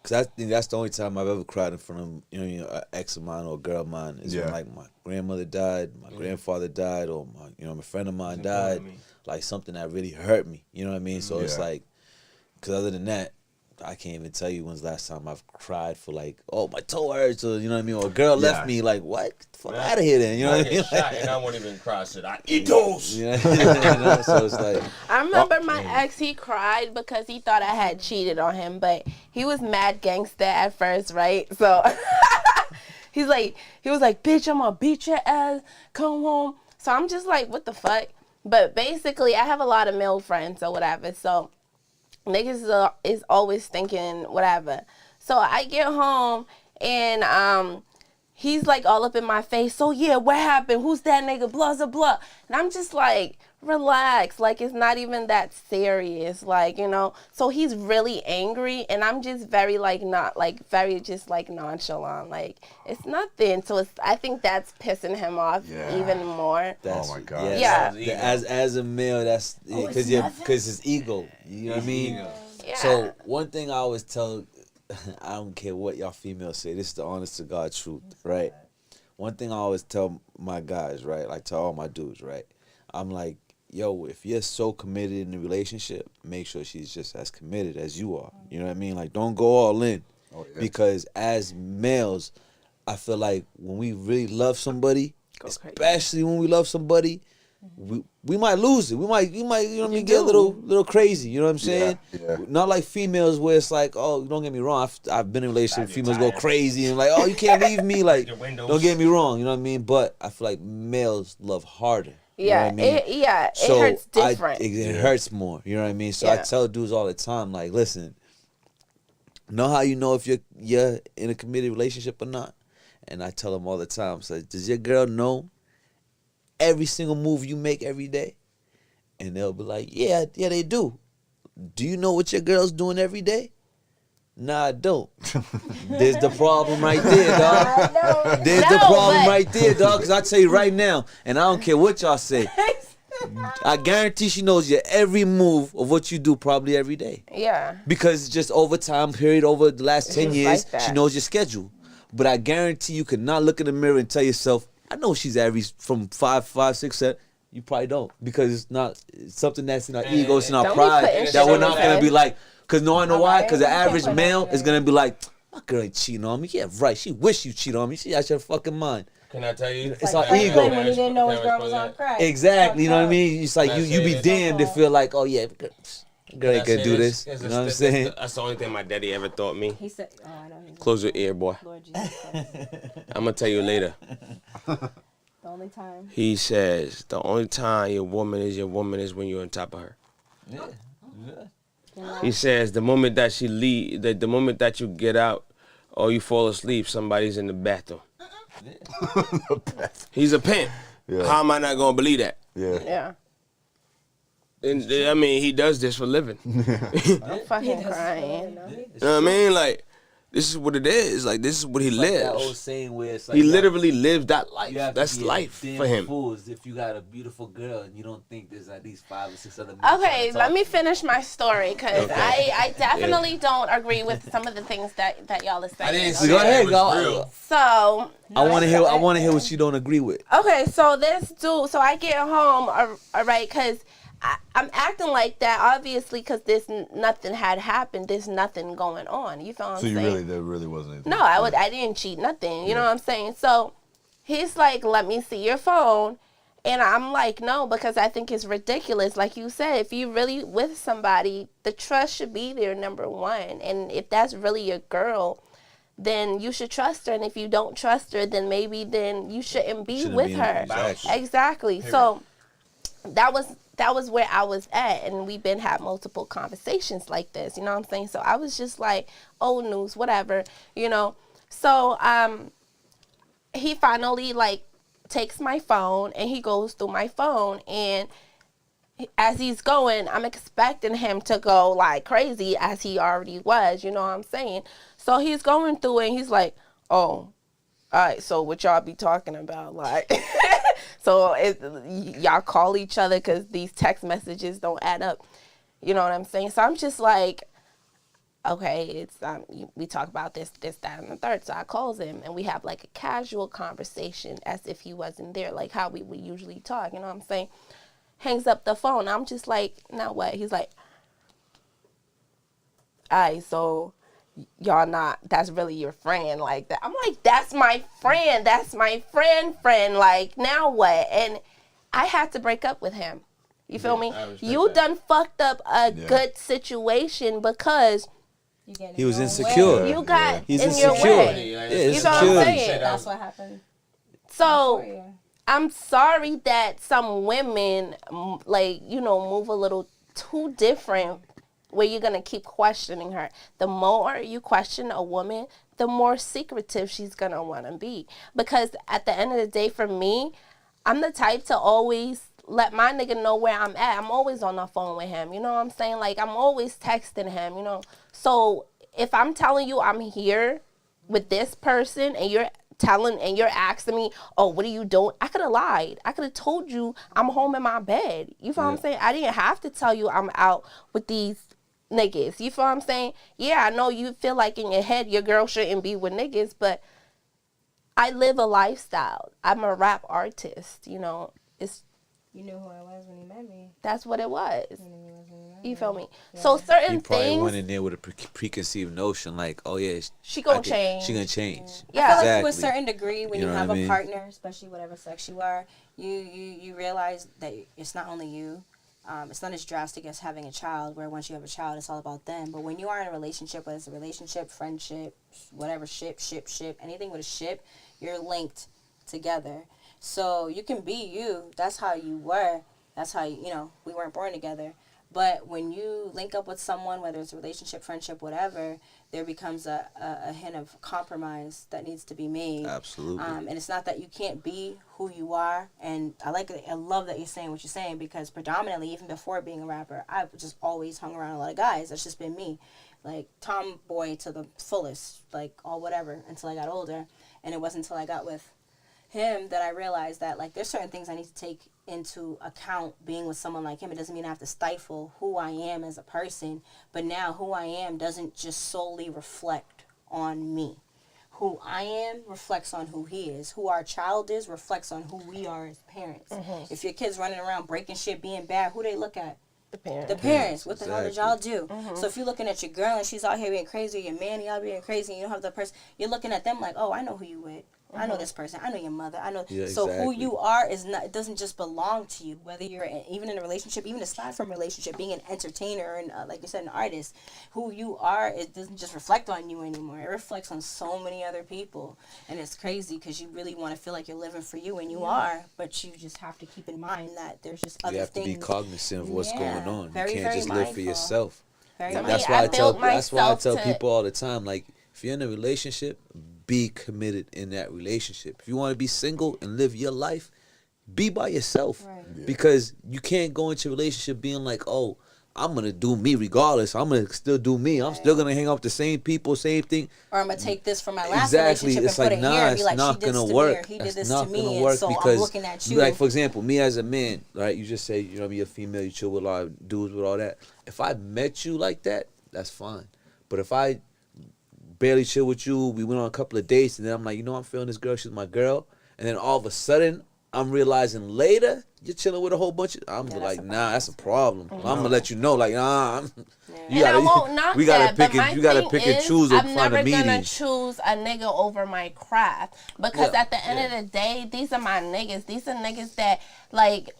Cause I think that's the only time I've ever cried in front of an ex of mine or a girl of mine is when like my grandmother died, my grandfather died, or my friend of mine died, like something that really hurt me. You know what I mean? So it's like, cause other than that, I can't even tell you when's the last time I've cried for like, oh, my toe hurts, or you know what I mean, or a girl left me, like what? Get the fuck out of here then, you know what I mean? Shot and I won't even cry. Shit, I eat those. You know? So it's like, I remember my ex. He cried because he thought I had cheated on him, but he was mad gangster at first, right? So he was like, bitch, I'm gonna beat your ass. Come home. So I'm just like, what the fuck? But basically, I have a lot of male friends or whatever, so. Niggas is always thinking whatever. So I get home and he's like all up in my face. So yeah, what happened? Who's that nigga? Blah, blah, blah. And I'm just like, relax. Like, it's not even that serious. Like, So he's really angry and I'm just very just nonchalant. Like, it's nothing. So I think that's pissing him off even more. Oh my God. Yeah. As a male, that's because his ego. You know what I mean? Yeah. So one thing I always tell, I don't care what y'all females say, this is the honest to God truth, right? One thing I always tell my guys, right, like to all my dudes, right? I'm like, yo, if you're so committed in the relationship, make sure she's just as committed as you are. You know what I mean? Like, don't go all in. Because as males, I feel like when we really love somebody, especially when we love somebody, we might lose it. We might, you know what I mean, get a little crazy. You know what I'm saying? Yeah. Not like females where it's like, oh, don't get me wrong. I've been in a relationship. Females go crazy and like, oh, you can't leave me. Like, don't get me wrong. You know what I mean? But I feel like males love harder. Yeah, you know what I mean? It hurts different. It hurts more. You know what I mean? So I tell dudes all the time, like, listen, know how you know if you're in a committed relationship or not? And I tell them all the time, so does your girl know every single move you make every day? And they'll be like, yeah, they do. Do you know what your girl's doing every day? Nah, I don't. There's the problem right there, dog. There's the problem right there, dog. Because I tell you right now, and I don't care what y'all say, I guarantee she knows your every move of what you do probably every day. Yeah. Because it's just over time period, over the last 10 years, like that. she knows your schedule. But I guarantee you could not look in the mirror and tell yourself, I know she's average from 5, 6, 7. You probably don't, because it's something that's in our ego, it's in our pride that we're not gonna be like. Cause no, I know why. Cause the average male is gonna be like, my girl ain't cheating on me. Yeah, right. She wish you cheat on me. She out your fucking mind. Can I tell you? It's our ego. When he didn't know his girl was on crack. Exactly. You know what I mean? It's like you be damned to feel like, oh yeah, girl ain't gonna do this. You know what I'm saying? That's the only thing my daddy ever taught me. He said, "Oh, I know." Close your ear, boy. Lord Jesus Christ. I'm gonna tell you later. The only time. He says the only time your woman is when you're on top of her. Yeah. He says the moment that she leave, the moment that you get out or you fall asleep, somebody's in the bathroom. He's a pimp. Yeah. How am I not gonna believe that? Yeah. And I mean, he does this for a living. I'm fucking crying. You know what I mean? Like, this is what it is. Like, this is what he lives. That old saying where it's like he literally lives that life. That's life for him. Fools if you got a beautiful girl and you don't think there's at least 5 or 6 other men. Okay, let me finish my story, because I definitely don't agree with some of the things that y'all are saying. I didn't say Go ahead, it was go. real. So I want to hear what you don't agree with. okay, so this dude, so I get home, all right, because I'm acting like that, obviously, because nothing had happened. There's nothing going on. You feel what I'm saying? There really wasn't anything. No, I didn't cheat, nothing. You know what I'm saying? So he's like, let me see your phone. And I'm like, no, because I think it's ridiculous. Like you said, if you really with somebody, the trust should be there, number one. And if that's really your girl, then you should trust her. And if you don't trust her, then maybe then you shouldn't be with her. Exactly. So that was where I was at, and we've been had multiple conversations like this. You know what I'm saying? So I was just like, old news, whatever, you know. So he finally like takes my phone and he goes through my phone, and as he's going, I'm expecting him to go like crazy as he already was, you know what I'm saying? So he's going through it and he's like, oh, all right, so what y'all be talking about? Like, so y'all call each other because these text messages don't add up, you know what I'm saying? So I'm just like, okay, it's we talk about this, that, and the third. So I calls him, and we have like a casual conversation as if he wasn't there, like how we would usually talk. You know what I'm saying? Hangs up the phone. I'm just like, now what? He's like, all right, so y'all not, that's really your friend like that. I'm like, that's my friend. That's my friend. Like, now what? And I had to break up with him. You feel me? You done fucked up a good situation because he was insecure. You got He's in your way. Yeah, you know what I'm saying? That's what happened. So I'm sorry that some women, like, you know, move a little too different where you're going to keep questioning her. The more you question a woman, the more secretive she's going to want to be. Because at the end of the day, for me, I'm the type to always let my nigga know where I'm at. I'm always on the phone with him. You know what I'm saying? Like, I'm always texting him, you know. So if I'm telling you I'm here with this person and you're asking me, oh, what are you doing? I could have lied. I could have told you I'm home in my bed. You feel what I'm saying? I didn't have to tell you I'm out with these niggas. You feel what I'm saying? Yeah, I know you feel like in your head your girl shouldn't be with niggas, but I live a lifestyle. I'm a rap artist, you know. You knew who I was when you met me. That's what it was. You feel me? Yeah. So certain he probably things. went in there with a preconceived notion, like, oh yeah, she gonna change. She gonna change. Yeah, I feel like to a certain degree, when you have a partner, especially whatever sex you are, you realize that it's not only you. It's not as drastic as having a child, where once you have a child, it's all about them. But when you are in a relationship, whether it's a relationship, friendship, whatever, ship, anything with a ship, you're linked together. So you can be you. That's how you were. That's how, you know, we weren't born together. But when you link up with someone, whether it's a relationship, friendship, whatever, there becomes a hint of compromise that needs to be made. Absolutely. And it's not that you can't be who you are. And I love that you're saying what you're saying, because predominantly, even before being a rapper, I've just always hung around a lot of guys. That's just been me. Like, tomboy to the fullest, like, all whatever, until I got older. And it wasn't until I got with him that I realized that, like, there's certain things I need to take into account being with someone like him. It doesn't mean I have to stifle who I am as a person, but now who I am doesn't just solely reflect on me. Who I am reflects on who he is. Who our child is reflects on who we are as parents. Mm-hmm. If your kid's running around breaking shit, being bad, who they look at? The parents. What the hell did y'all do? Mm-hmm. So if you're looking at your girl and she's out here being crazy, or your man, y'all being crazy, and you don't have the person, you're looking at them like, oh, I know who you with. I know this person. I know your mother. I know. Yeah, so who you are is not. It doesn't just belong to you. Whether you're even in a relationship, even aside from a relationship, being an entertainer and like you said, an artist, who you are, it doesn't just reflect on you anymore. It reflects on so many other people, and it's crazy because you really want to feel like you're living for you, and you are. But you just have to keep in mind that there's just other things. You have to be cognizant of what's going on. Very, you can't just live for yourself. That's why I tell people all the time, like, if you're in a relationship, be committed in that relationship. If you want to be single and live your life, be by yourself. Right. Yeah. Because you can't go into a relationship being like, oh, I'm going to do me regardless. I'm going to still do me. I'm still going to hang out with the same people, same thing. Or I'm going to take this from my last relationship and put it here and be like, not going to work. He did this to me, and so I'm looking at you. Like, for example, me as a man, right? You just say, you know, you're a female, you chill with a lot of dudes with all that. If I met you like that, that's fine. But if I barely chill with you, we went on a couple of dates, and then I'm like, you know, I'm feeling this girl, she's my girl, and then all of a sudden I'm realizing later you're chilling with a whole bunch of. I'm like, nah, that's a problem. I'm gonna let you know, like, nah. And I won't knock we gotta that, pick but my and you gotta thing pick is, and choose. I'm find never a median. gonna choose a nigga over my craft because at the end of the day, these are my niggas. These are niggas that like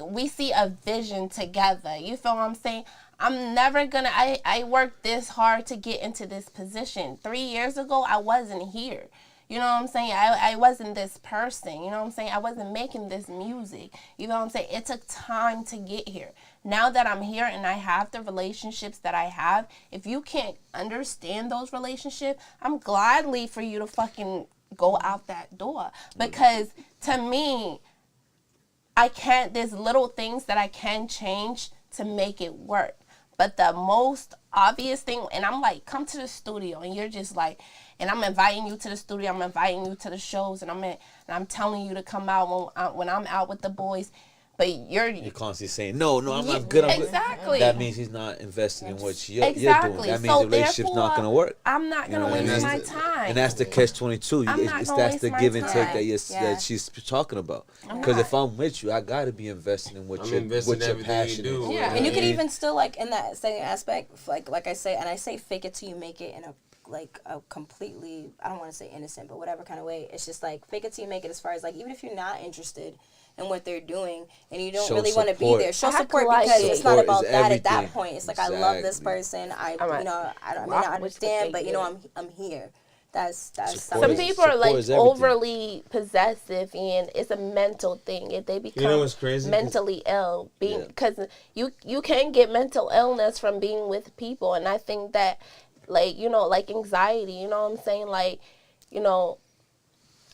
we see a vision together. You feel what I'm saying? I'm never gonna. I worked this hard to get into this position. 3 years ago, I wasn't here. You know what I'm saying? I wasn't this person. You know what I'm saying? I wasn't making this music. You know what I'm saying? It took time to get here. Now that I'm here and I have the relationships that I have, if you can't understand those relationships, I'm gladly for you to fucking go out that door. Because to me, there's little things that I can change to make it work. But the most obvious thing, and I'm like, come to the studio, and you're just like, and I'm inviting you to the studio, I'm inviting you to the shows, and I'm telling you to come out when I'm out with the boys. But you're constantly saying, no, I'm not good. I'm exactly. Good. That means he's not invested in what you're doing. Exactly. That means the relationship's not going to work. I'm not going to waste my time. And that's the catch-22. That's the give and take that she's talking about. Because if I'm with you, I got to be invested in what you're passionate. Yeah, and you could even still, like, in that same aspect, like I say, and I say fake it till you make it in a completely, I don't want to say innocent, but whatever kind of way. It's just like fake it till you make it, as far as like, even if you're not interested in what they're doing and you don't really want to be there, show support, because it's not about that at that point. It's like, I love this person. I may not understand, but I'm here. That's some people are like overly possessive, and it's a mental thing. If they become what's crazy? Mentally ill, because you can get mental illness from being with people, and I think that, like, like anxiety, you know what I'm saying? Like,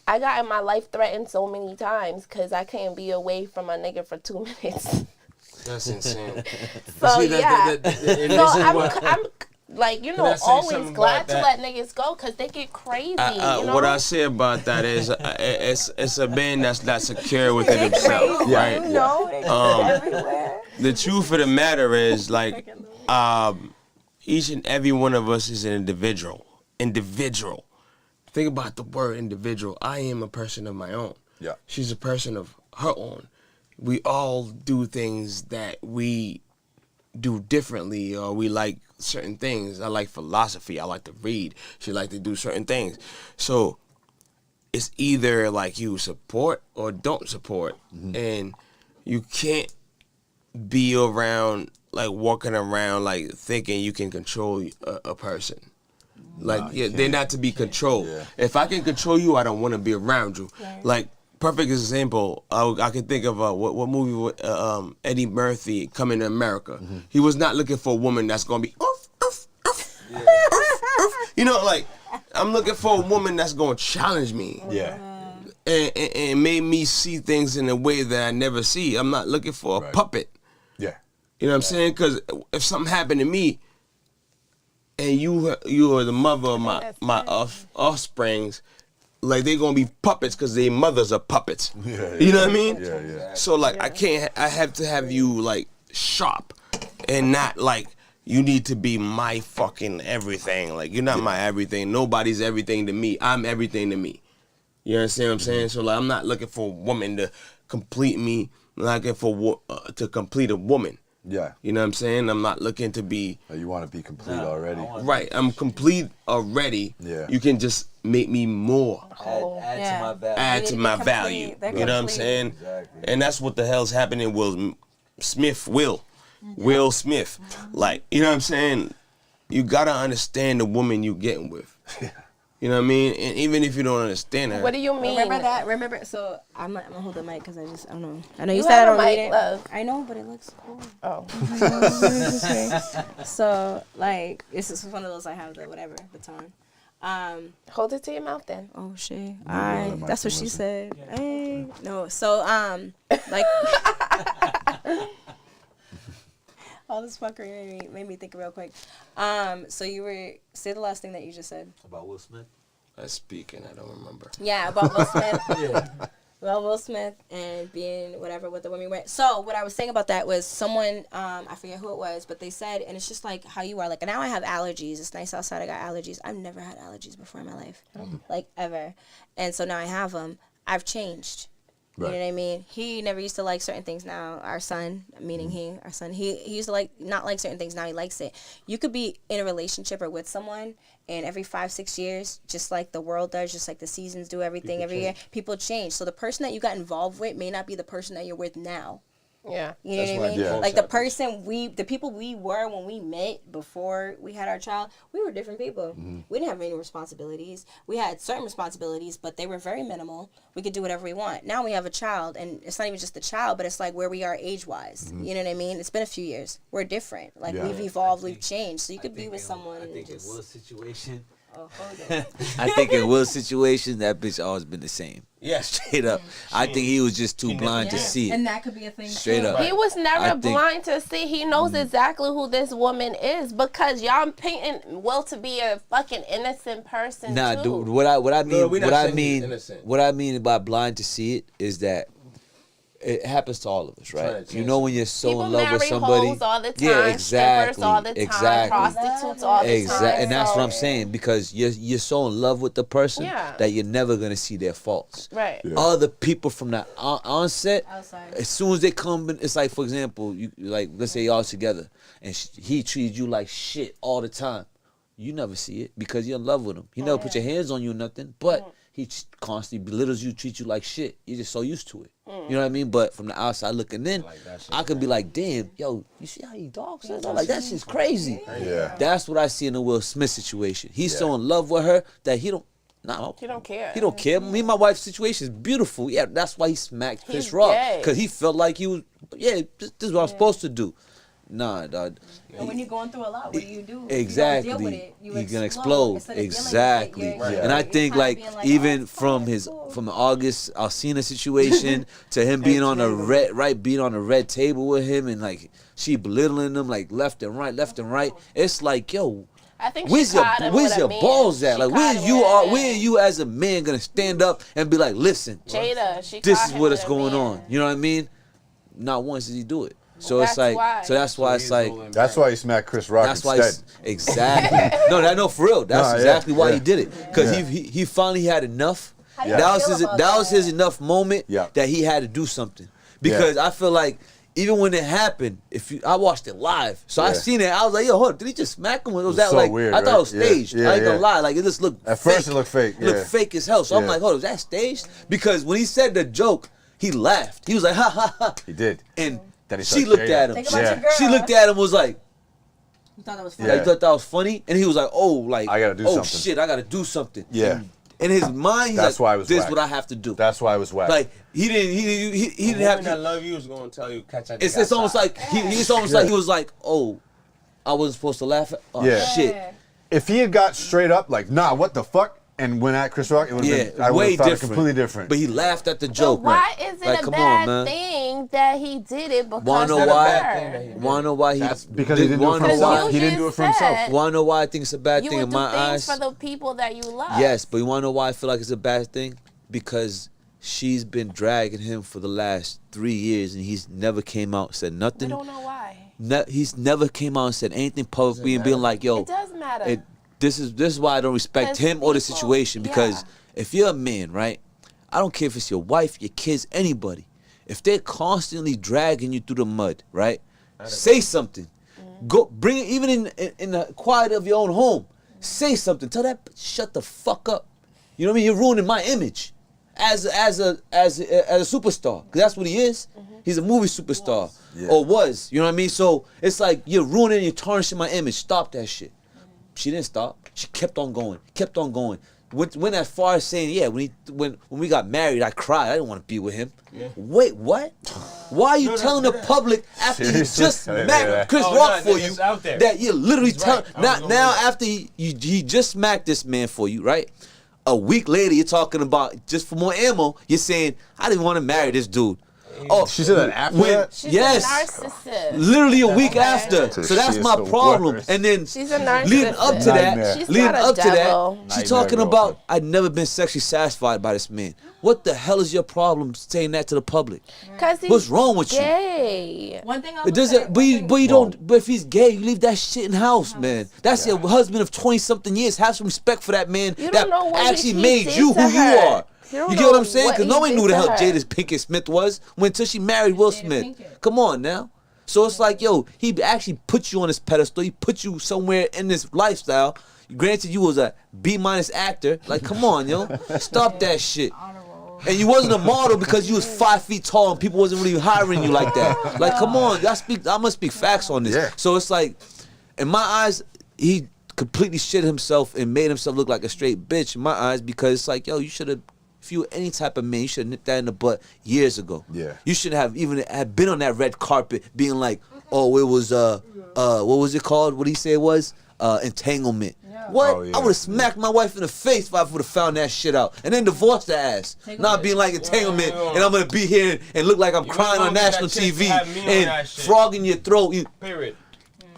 I got in my life threatened so many times because I can't be away from a nigga for 2 minutes. That's insane. So, see, yeah. I'm like, always glad to that? let niggas go because they get crazy. What I say about that is it's a man that's secure within himself, right? Everywhere. The truth of the matter is, like, each and every one of us is an individual. Think about the word individual. I am a person of my own. Yeah. She's a person of her own. We all do things that we do differently, or we like certain things. I like philosophy. I like to read. She like to do certain things. So it's either like you support or don't support. Mm-hmm. And you can't be around, like walking around like thinking you can control a person. Like, they're not to be controlled. Yeah. If I can control you, I don't want to be around you. Right. Like, perfect example, I can think of what movie with Eddie Murphy, Coming to America. Mm-hmm. He was not looking for a woman that's going to be, like, I'm looking for a woman that's going to challenge me. Yeah. And made me see things in a way that I never see. I'm not looking for a puppet. Yeah. You know what I'm saying? Because if something happened to me, and you are the mother of my offsprings, like, they gonna be puppets because their mothers are puppets. Yeah, you know what I mean? Yeah. So, like, I have to have you, like, sharp and not like you need to be my fucking everything. Like, you're not my everything. Nobody's everything to me. I'm everything to me. You understand what I'm saying? So, like, I'm not looking for a woman to complete me. I'm not looking for to complete a woman. Yeah. You know what I'm saying? I'm not looking to be... You want to be complete already. Right. I'm complete already. Yeah. You can just make me more. Add to my value. Add to my value. You know what I'm saying? Exactly. And that's what the hell's happening with Will Smith. Like, you know what I'm saying? You got to understand the woman you getting with. You know what I mean? And even if you don't understand her. What do you mean? Remember that? So I'm going to hold the mic because I don't know. I know you said I don't need it. Love. I know, but it looks cool. Oh. So, like, this is one of those I have the baton. Hold it to your mouth then. Oh, shit. All right. That's what she said. Yeah. Hey. No. So, like... all this fuckery made me think real quick. So say the last thing that you just said. About Will Smith? Speaking, I don't remember. Yeah, about Will Smith. Well, Will Smith and being whatever with the women went. So what I was saying about that was someone, I forget who it was, but they said, and it's just like how you are. Like, now I have allergies. It's nice outside. I got allergies. I've never had allergies before in my life, like ever. And so now I have them. I've changed. You know what I mean? He never used to like certain things. Now our son, meaning our son, he used to not like certain things. Now he likes it. You could be in a relationship or with someone, and every 5-6 years, just like the world does, just like the seasons do, everything every year, people change. So the person that you got involved with may not be the person that you're with now. Yeah. You know what I mean? Yeah. Like the people we were when we met before we had our child, we were different people. We didn't have any responsibilities. We had certain responsibilities, but they were very minimal. We could do whatever we want. Now we have a child, and it's not even just the child, but it's like where we are age-wise. You know what I mean? It's been a few years. We're different. Like we've evolved, we've changed. So you could be with someone. I think in Will's situation. Oh, hold on. I think in Will's situation, that bitch always been the same. Yeah. Straight up. I think he was just too blind to see it. And that could be a thing. Straight too. up. He was I never think- blind to see. He knows exactly who this woman is because y'all painting Will to be a fucking innocent person Nah, too. dude, what I mean, No, we're not saying he's innocent. what I mean by blind to see it is that it happens to all of us, Trying right? to You know when you're so People in love with marry somebody, hoes all the time, yeah, exactly, strippers all the time, exactly. prostitutes all the time. And that's so- what I'm saying, because you're so in love with the person Yeah. that you're never gonna see their faults. Right. Other people from the onset, Outside. as soon as they come in, it's like, for example, you like, let's say y'all together, and he treated you like shit all the time. You never see it because you're in love with him. He never put your hands on you or nothing, but he constantly belittles you, treats you like shit. You're just so used to it. You know what I mean? But from the outside looking in, I could be like, damn, yo, you see how he dogs us? I'm like, that shit's crazy. Yeah. That's what I see in the Will Smith situation. He's so in love with her that he don't care. He don't care. Me and my wife's situation is beautiful. Yeah, that's why he smacked Chris He's Rock. gay. Because he felt like he was, this is what I'm supposed to do. Nah, dog. And when you're going through a lot, what do you do? Exactly. You don't deal with it. You're gonna explode. Instead of dealing with it, Exactly. you're- And I you're think kinda like being like, even oh, from fuck, his cool. from the August Alsina situation to him being on the red table with him and like she belittling him like left and right. It's like, yo, I think where's she your caught him where's with a your man. balls at? She Like caught him with a man. where are you as a man gonna stand up and be like, listen, Jada, she this caught is him what with is a going man. on. You know what I mean? Not once did he do it. So That's it's like why. that's why it's like That's why he smacked Chris Rock that's why instead. exactly. No, for real. That's No, yeah, exactly why yeah. he did it. Because Yeah. he finally had enough. do you That was feel his about that was that? his enough moment Yeah. that he had to do something. Because I feel like even when it happened, I watched it live, so I Yeah. seen it. I was like, yo, hold on, did he just smack him? Or was that so like weird, I thought right? it was Yeah. staged. Yeah, I ain't gonna yeah. lie, like it just looked At fake. first it looked fake. It looked Yeah. fake as hell. So I'm Yeah. like, hold on, was that staged? Because when he said the joke, he laughed. He was like, ha ha ha. He did. And Then he she started looked shading. at him. Think about Yeah. your girl. She looked at him was like, You thought that was funny. Yeah. I thought that was funny, and he was like, "Oh, like I gotta do oh something." shit, I gotta do something." Yeah. In his mind, he's That's like, why it was "This is whack. what I have to do." That's why it was whack. Like he didn't have that to. love you is gonna tell you catch that. It's almost like he's almost like he was like, "Oh, I wasn't supposed to laugh at. Oh Yeah. shit." if he had got straight up like, nah, what the fuck, and went at Chris Rock, it would have been, I would way have thought it different. completely different. But he laughed at the But joke. why is it Like, a come on, bad man. thing that he did it because Wanna know of why? her? Wanna know why he? That's because he didn't do it wanna for know himself. why- He didn't do it for himself. said Wanna know why I think it's a bad You thing would in do my things eyes? for the people that you love. Yes, but you want to know why I feel like it's a bad thing? Because she's been dragging him for the last 3 years, and he's never came out and said We nothing. don't know why. He's never came out and said anything publicly and being like, "Yo, It does matter. this is why I don't respect 'Cause him or the people- situation." Because yeah. if you're a man, right? I don't care if it's your wife, your kids, anybody. If they're constantly dragging you through the mud, right? Say something. Go bring it even in the quiet of your own home. Say something. Tell that bitch, shut the fuck up. You know what I mean? You're ruining my image as a superstar, because that's what he is. He's a movie superstar, or was. You know what I mean? So it's like you're ruining, you're tarnishing my image. Stop that shit. She didn't stop. She kept on going. Kept on going. Went as far as saying, yeah, when we got married, I cried. I didn't want to be with him. Wait, what? Why are you telling the public after you Seriously? just I didn't married hear that. Chris Oh, Rock no, for you it's out there. that you're literally telling right. now after he just smacked this man for you, right? A week later, you're talking about, just for more ammo, you're saying, I didn't want to marry this dude. Oh, She said that after that? She's yes. a narcissist. Literally a week after. So So that's she is my the problem. worst. And then She's a narcissist. leading up to Nightmare. that, She's leading not a up to devil. that, she's Nightmare talking girlfriend. about, I'd never been sexually satisfied by this man. What the hell is your problem saying that to the public? Cause he's What's wrong with you? gay. One thing I It would doesn't, say, but you don't. But if he's gay, you leave that shit in house, man. That's your husband of 20-something years. Have some respect for that man You that don't know what actually he made did you to who you her. are. don't You get what know I'm saying? Because he nobody did knew the to hell her. Jada Pinkett Smith was until she married Will Smith. Come on now. So it's like, yo, he actually put you on this pedestal. He put you somewhere in this lifestyle. Granted, you was a B- actor. Like, come on, yo. Stop that shit. And you wasn't a model because you was 5 feet tall and people wasn't really hiring you like that. Like, come on. I must speak facts on this. Yeah. So it's like, in my eyes, he completely shit himself and made himself look like a straight bitch in my eyes because it's like, yo, you should have, if you were any type of man, you should have nipped that in the butt years ago. Yeah. You should have even have been on that red carpet being like, oh, it was, what was it called? What did he say it was? Entanglement. What? Oh, yeah. I would have smacked my wife in the face if I would have found that shit out. And then divorced her ass. Not being like entanglement and I'm going to be here and look like I'm crying on national TV and frogging your throat. Period.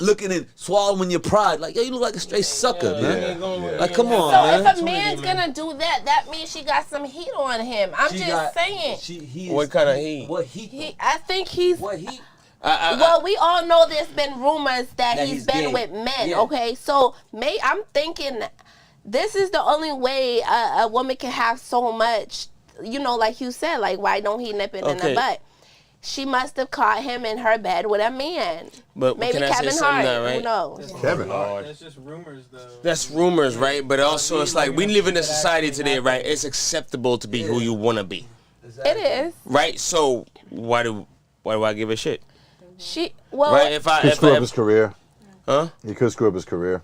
Looking and swallowing your pride. Like, yo, you look like a straight sucker, man. Like, come on, So man. if a man's gonna do that, that means she got some heat on him. I'm just saying. What kind of heat? What heat? I think he's. What heat? Well, we all know there's been rumors that he's been gay. with men. Yeah. Okay, so I'm thinking this is the only way a woman can have so much. You know, like you said, like why don't he nip it in the butt? She must have caught him in her bed with a man. But maybe can I say Kevin something Hart. now, right? Who knows? Kevin Hart. That's just rumors, though. That's rumors, right? But also, it's like we live in a society today, right? It's acceptable to be who you want to be, It is. right? So why do I give a shit? Right? If I Could screw up his career. Huh? He could screw up his career.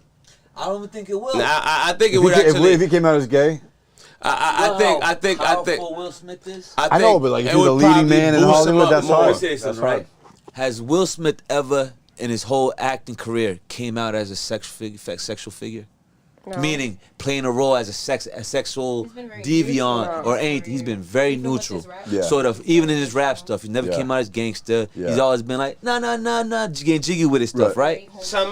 I don't even think it will. I think it would actually. If he came out as gay. I think. Will Smith is? I know, but like if he's a leading man in Hollywood, that's hard. That's right. Has Will Smith ever, in his whole acting career, came out as a sexual figure? No. Meaning playing a role as a sexual deviant or anything. He's been very neutral. Yeah. Sort of, even in his rap stuff. He never came out as gangster. Yeah. He's always been like, nah, getting jiggy with his stuff, right? So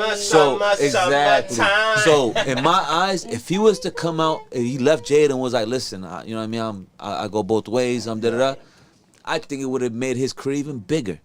Exactly. So in my eyes, if he was to come out and he left Jada and was like, listen, you know what I mean? I go both ways. I'm da-da-da. I think it would have made his career even bigger.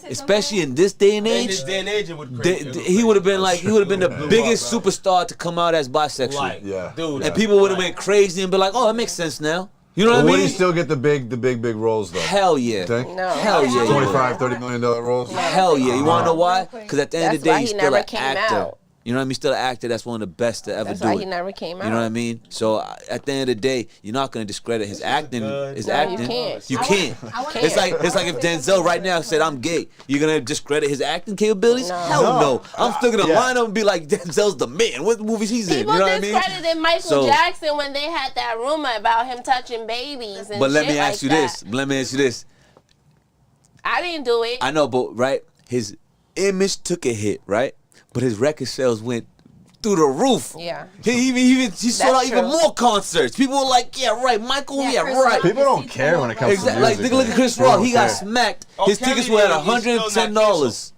Especially in this day and age, he would have been the biggest superstar to come out as bisexual. Dude, And people would have went crazy and be like, "Oh, that makes sense now." You know what I mean? Would he still get the big roles though? Hell yeah. No. Hell yeah. $25-30 million roles. Hell yeah. You wanna know why? Because at the end of the day, he's still an came actor. out. You know what I mean? Still an actor. That's one of the best to ever That's do why it. he never came out. You know what I mean? So at the end of the day, you're not gonna discredit his acting. His acting. You can't. You can't. It's like if Denzel right now said I'm gay, you're gonna discredit his acting capabilities? No. Hell no. I'm still gonna line up and be like, Denzel's the man. What movies he's in? You People know what I mean? discredited Michael Jackson when they had that rumor about him touching babies and But let shit me ask like you that. this. Let me ask you this. I didn't do it. I know, but right, his image took a hit, right? But his record sales went through the roof. Yeah. He sold out That's even true. more concerts. People were like, yeah, right, Michael, yeah, right. People don't care when it comes to Exactly. music. Like, look at Chris People Rock. don't He got care. smacked. Oh, His Kelly tickets were at Dillon, he's still not $110.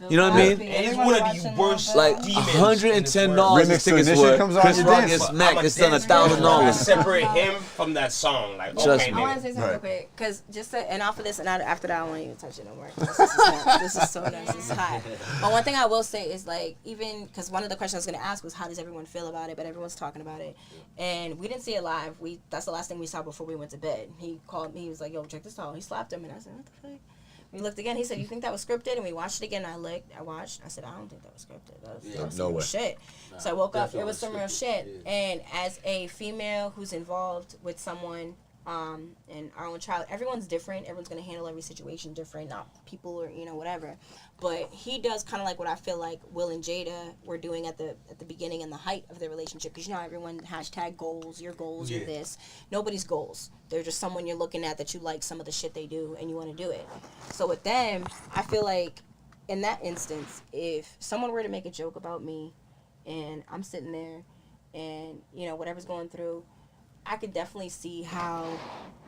You know what I mean? And he's one of the worst Like demons $110 in his Remix to tickets Ignition were. comes on, Chris you Rock dance. gets I'm smacked. a It's done dance man. I $1,000. separate him from that song. Like, Trust okay, me. I want to nigga. say something real quick, because and off of this, and after that, I won't even touch it no more. This is so nice. It's hot. But one thing I will say is, like, even, because one of the questions I was going to ask was, how does everyone feel about it? But everyone's talking about it. And we didn't see it live. That's the last thing we saw before we went to bed. He called me. He was like, yo, check this out. He slapped him. And I said, what the fuck? We looked again. He said, you think that was scripted? And we watched it again. I watched. I said, I don't think that was scripted. That was no some way. shit. So I woke up. It was some real shit. And as a female who's involved with someone and our own child, everyone's different. Everyone's going to handle every situation different. Not people or, whatever. But he does kind of like what I feel like Will and Jada were doing at the beginning and the height of their relationship. Because, everyone hashtag goals. Your goals are this. Nobody's goals. They're just someone you're looking at that you like some of the shit they do and you want to do it. So with them, I feel like in that instance, if someone were to make a joke about me and I'm sitting there and, whatever's going through, I could definitely see how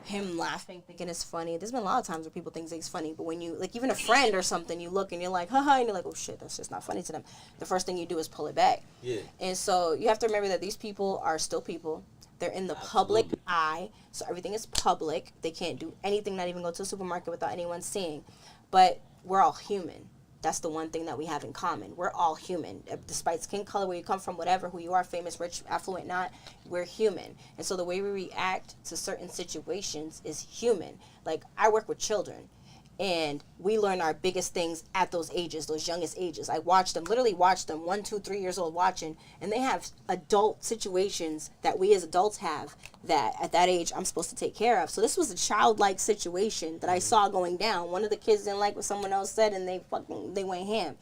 him laughing, thinking it's funny. There's been a lot of times where people think it's funny, but when you, like, even a friend or something, you look and you're like, haha, and you're like, oh shit, that's just not funny to them. The first thing you do is pull it back. Yeah. And so you have to remember that these people are still people. They're in the public eye, so everything is public. They can't do anything, not even go to the supermarket without anyone seeing. But we're all human. that's the one thing that we have in common. We're all human. Despite skin color, where you come from, whatever, who you are, famous, rich, affluent, not, we're human. And so the way we react to certain situations is human. Like, I work with children. And we learn our biggest things at those ages, those youngest ages. I watched them, literally watched them, 1, 2, 3 years old watching, and they have adult situations that we as adults have that at that age I'm supposed to take care of. So this was a childlike situation that I saw going down. One of the kids didn't like what someone else said, and they went ham.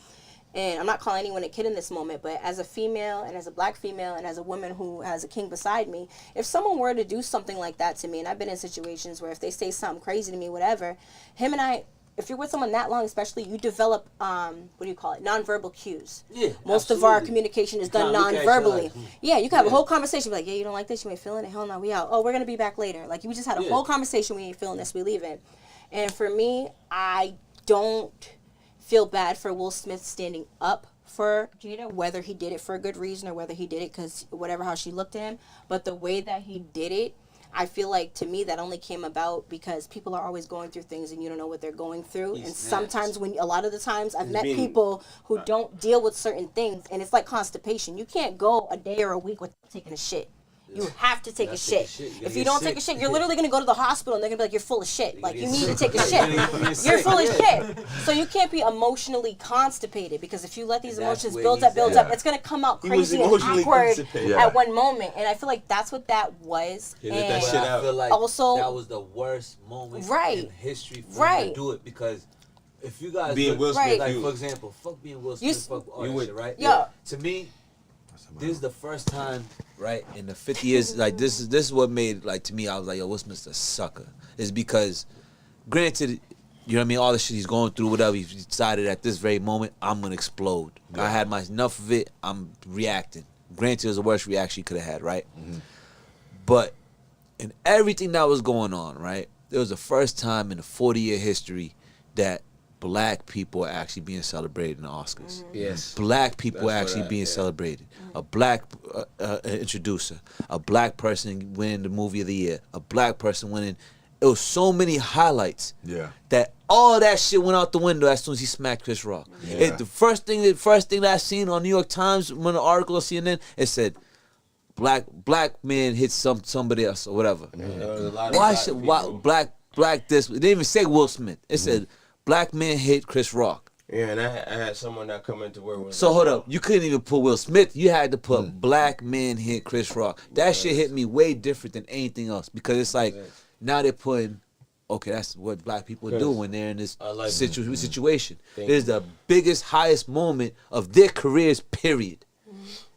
And I'm not calling anyone a kid in this moment, but as a female and as a black female and as a woman who has a king beside me, if someone were to do something like that to me, and I've been in situations where if they say something crazy to me, whatever, him and I, if you're with someone that long, especially, you develop, nonverbal cues. Yeah, Most of our communication is done non-verbally. Yeah, you can have a whole conversation, be like, yeah, you don't like this, you ain't feeling it, hell no, we out. Oh, we're going to be back later. Like, we just had a whole conversation, we ain't feeling this, we leaving. And for me, I don't feel bad for Will Smith standing up for Jada, whether he did it for a good reason or whether he did it because whatever how she looked at him. But the way that he did it, I feel like to me that only came about because people are always going through things and you don't know what they're going through. And sometimes a lot of the times I've met people who don't deal with certain things, and it's like constipation. You can't go a day or a week without taking a shit. You have to take a shit. If you don't take a shit, you're literally going to go to the hospital and they're going to be like, you're full of shit. Like, you need to take a shit. You're full of shit. So you can't be emotionally constipated because if you let these emotions build up, it's going to come out crazy and awkward at one moment. And I feel like that's what that was. And I feel like also, that was the worst moment in history for him to do it because if you guys being Will Smith, like for example, fuck being Will Smith, fuck all that shit, right? Yeah. To me, this is the first time, right, in the 50 years, like this is what made, like, to me, I was like, yo, Will Smith's a sucker. Is because, granted, you know what I mean, all the shit he's going through, whatever, he decided at this very moment, I'm gonna explode. I had enough of it, I'm reacting. Granted, it was the worst reaction he could have had, right? But in everything that was going on, right, it was the first time in the 40-year history that black people are actually being celebrated in the Oscars. Yes. Black people are actually being celebrated. A black introducer, a black person winning the movie of the year, a black person winning. It was so many highlights that all that shit went out the window as soon as he smacked Chris Rock. The first thing that I seen on New York Times when the article on CNN, it said black man hit somebody else or whatever. Why black this? It didn't even say Will Smith. It said black man hit Chris Rock. Yeah, and I had someone that come into work with. So hold up, you couldn't even put Will Smith. You had to put black man hit Chris Rock. That shit hit me way different than anything else because it's like now they're putting, okay, that's what black people do when they're in this situation. It's the biggest, highest moment of their careers, period.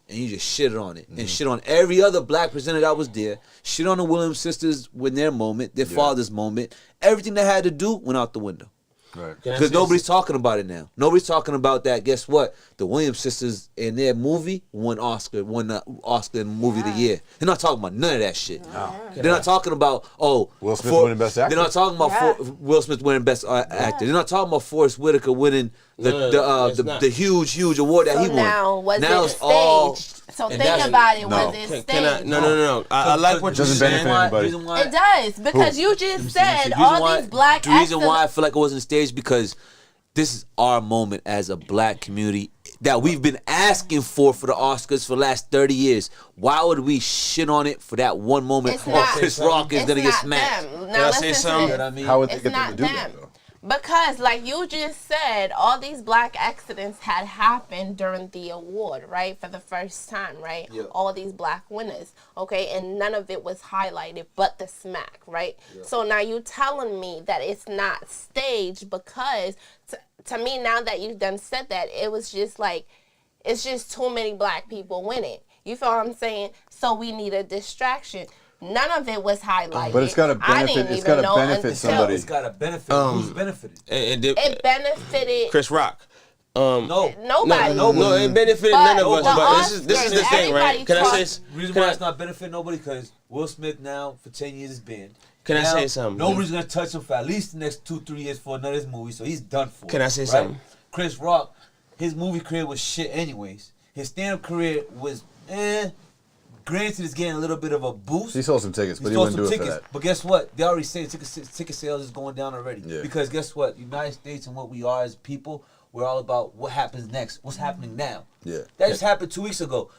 And you just shit on it. And shit on every other black presenter that was there. Shit on the Williams sisters when their moment, their father's moment. Everything they had to do went out the window. Because nobody's talking about it now. Nobody's talking about that. Guess what? The Williams sisters in their movie won the Oscar in movie of the year. They're not talking about none of that shit. They're not talking about Will Smith winning best actor. They're not talking about Will Smith winning best actor. They're not talking about Forrest Whitaker winning the huge award that he won. Now it's all. So think about it. Was it staged? No. I like what you're saying. It does because you just said all these black actors. The reason why I feel like it wasn't staged because this is our moment as a black community that we've been asking for the Oscars for the last 30 years. Why would we shit on it for that one moment? Chris Rock is gonna get smacked. Now can I say something? How would they get them to do that though? Because, like you just said, all these black accidents had happened during the award, right? For the first time, right? Yep. All these black winners, okay? And none of it was highlighted but the smack, right? Yep. So now you telling me that it's not staged because, to me, now that you've done said that, it was just like, it's just too many black people winning. You feel what I'm saying? So we need a distraction. None of it was highlighted. But it's got to benefit. It's got to benefit somebody. It's got to benefit. Who's benefited? It benefited Chris Rock. Nobody. No, it benefited none of us. But this is the thing, right? Can I say? The reason why it's not benefiting nobody because Will Smith now for 10 years is banned. Can I say something? Nobody's gonna touch him for at least the next 2-3 years for another movie, so he's done for. Can I say something? Chris Rock, his movie career was shit anyways. His stand-up career was Granted, it's getting a little bit of a boost. He sold some tickets, but he wouldn't do it for that. But guess what? They already said ticket sales is going down already. Yeah. Because guess what? United States and what we are as people, we're all about what happens next, what's happening now. Yeah. That just happened 2 weeks ago.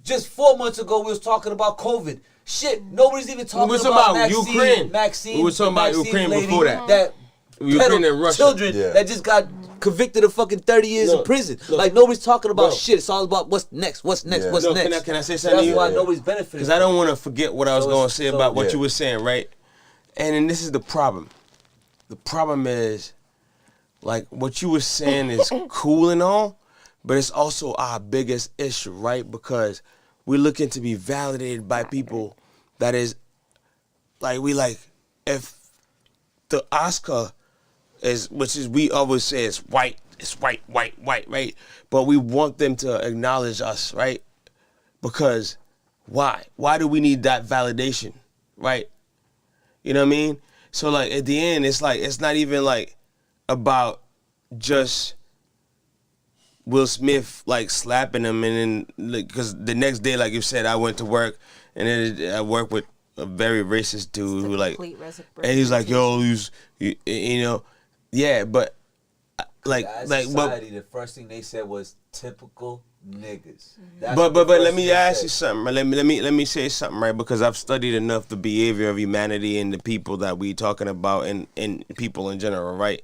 Just 4 months ago, we was talking about COVID. Shit, nobody's even talking about Ukraine. Maxine. We were talking about Ukraine lady before that. That Ukraine and Russia. children that just got convicted of fucking 30 years in prison. Like, nobody's talking about shit. It's all about what's next, what's next, what's next. Can I say something to you? That's why nobody's benefiting. Because I don't want to forget what I was going to say about what you were saying, right? And then this is the problem. The problem is, like, what you were saying is cool and all, but it's also our biggest issue, right? Because we're looking to be validated by people that is, like, if the Oscar is, which is, we always say it's white, right? But we want them to acknowledge us, right? Because why? Why do we need that validation, right? You know what I mean? So, like, at the end, it's like, it's not even, like, about just Will Smith, like, slapping him, and then, because the next day, like you said, I went to work, and then I worked with a very racist dude who, like, and he's like, yo, you know, yeah, but, like, society, the first thing they said was typical niggas. But let me ask you something. Right? Let me say something, right? Because I've studied enough the behavior of humanity and the people that we talking about, and people in general, right?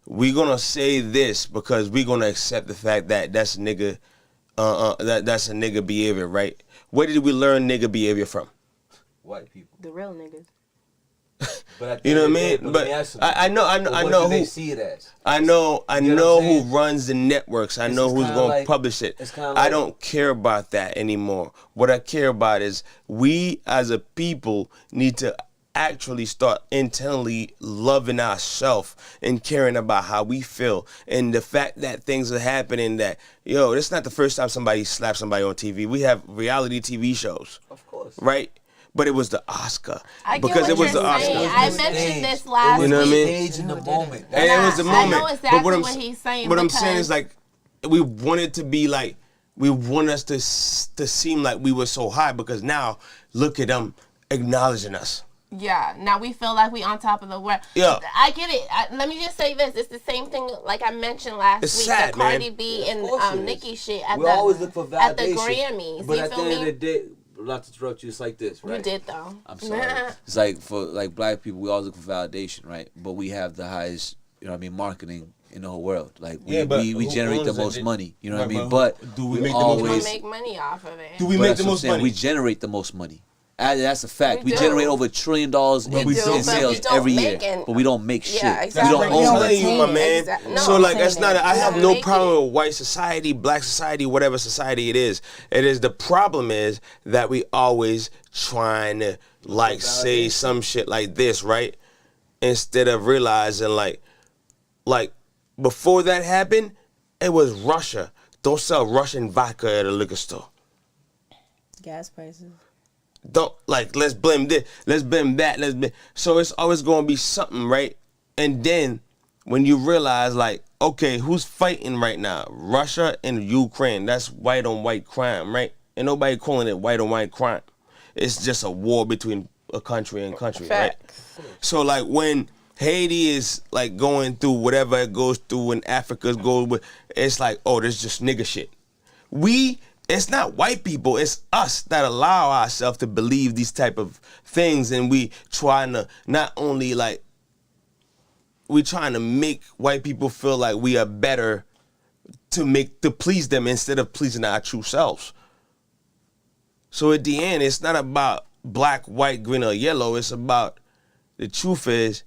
We're gonna say this because we're gonna accept the fact that that's nigga, that's a nigga behavior, right? Where did we learn nigga behavior from? White people. The real niggas. But you know what I mean? But I know who they see it as. I know who runs the networks. I know who's going to publish it. I don't care about that anymore. What I care about is we as a people need to actually start internally loving ourselves and caring about how we feel. And the fact that things are happening that, yo, this is not the first time somebody slapped somebody on TV. We have reality TV shows. Of course. Right? But it was the Oscar. Because it was the Oscar. I mentioned this last week. You know what I mean? Age in the moment. And it was the moment. I know exactly but what he's saying. What I'm saying is, like, we want it to be like, we want us to seem like we were so high, because now look at them acknowledging us. Yeah, now we feel like we on top of the world. Yeah. I get it. Let me just say this. It's the same thing like I mentioned last week. Sad, the Cardi man. B and Nicki shit at We always look for validation. at the Grammys. But you at the feel end of me? the day, not to interrupt you, it's like this, right? You did, though. I'm sorry. It's like, for like black people, we always look for validation, right? But we have the highest, you know what I mean, marketing in the whole world. Like, we generate the most money, you know what I mean? But do we we make the always most money? make money off of it. Do we make the what I'm most saying, money? we generate the most money. That's a fact. We We do. generate over $1 trillion in sales every year, but we don't make shit. Yeah, exactly. We don't I'm own telling you, my man. Exactly. No, So, I'm like, saying that's not. that. I have We no don't problem make with white society, black society, whatever society it is. It is the problem is that we always trying to, like, say some shit like this, right? Instead of realizing, like before that happened, it was Russia. Don't sell Russian vodka at a liquor store. Gas prices. Don't, like, let's blame this, let's blame that, so it's always gonna be something, right? And then when you realize, like, okay, who's fighting right now? Russia and Ukraine. That's white on white crime, right? And nobody calling it white on white crime. It's just a war between a country and country, right? So, like, when Haiti is, like, going through whatever it goes through, and Africa's goes with, it's like, oh, this is just nigga shit. It's not white people, it's us that allow ourselves to believe these type of things, and we trying to not only, like, we trying to make white people feel like we are better to please them instead of pleasing our true selves. So at the end, it's not about black, white, green, or yellow. It's about, the truth is,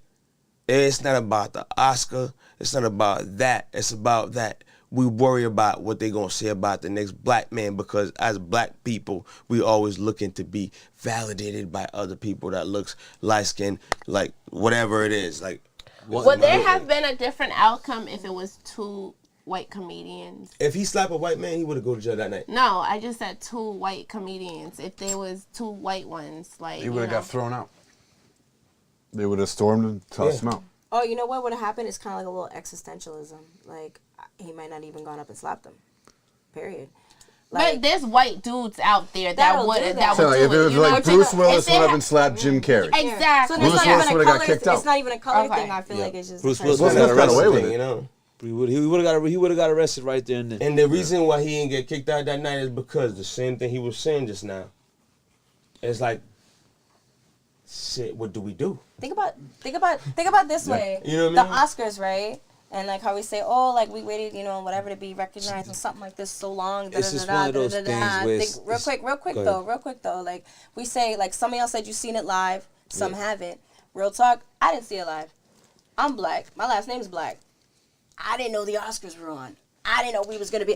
it's not about the Oscar. It's not about that. It's about that we worry about what they're going to say about the next black man, because as black people, we always looking to be validated by other people that looks light-skinned, like, whatever it is. Like, would there have been a different outcome if it was two white comedians? if he slapped a white man, he would have gone to jail that night. No, I just said two white comedians. If there was two white ones, like, He would have got thrown out. They would have stormed and tossed him out. Oh, you know what would have happened? It's kind of like a little existentialism. Like, he might not even gone up and slapped them. Period. Like, but there's white dudes out there that That'll would do that that. So, would like, if do it it. was You know like what I'm saying? Bruce Willis If they went up had- and slapped Jim Carrey. Exactly. So Bruce it's not Willis even a would've got color. kicked out. It's not even a color Okay. thing. I feel like it's just Bruce a Willis Will personal- Smith got away with it. You know? He would have got arrested right there and then. And the reason why he didn't get kicked out that night is because the same thing he was saying just now. It's like, shit, what do we do? Think about this way. You know what I mean? The Oscars, right? And like how we say, oh, like we waited, you know, whatever to be recognized on something like this so long. It's just one of those things where real quick though. Like we say, like some of y'all said you seen it live, some haven't. Real talk, I didn't see it live. I'm black. My last name's Black. I didn't know the Oscars were on. I didn't know we was gonna be.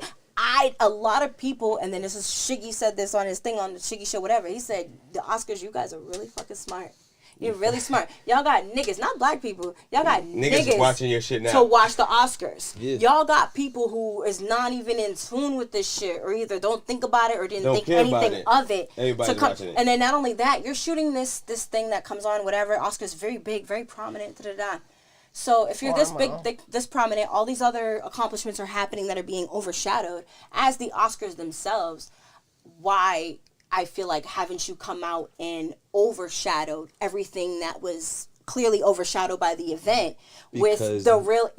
A lot of people, and then this is Shiggy said this on his thing on the Shiggy show, whatever. He said the Oscars, you guys are really fucking smart. You're really smart. Y'all got niggas, not black people. Y'all got niggas watching your shit now to watch the Oscars. Yeah. Y'all got people who is not even in tune with this shit, or either don't think about it or didn't think anything of it. Everybody's watching it. And then not only that, you're shooting this thing that comes on, whatever. Oscars very big, very prominent. So if you're this big, this prominent, all these other accomplishments are happening that are being overshadowed as the Oscars themselves. Why? I feel like haven't you come out and overshadowed everything that was clearly overshadowed by the event with the real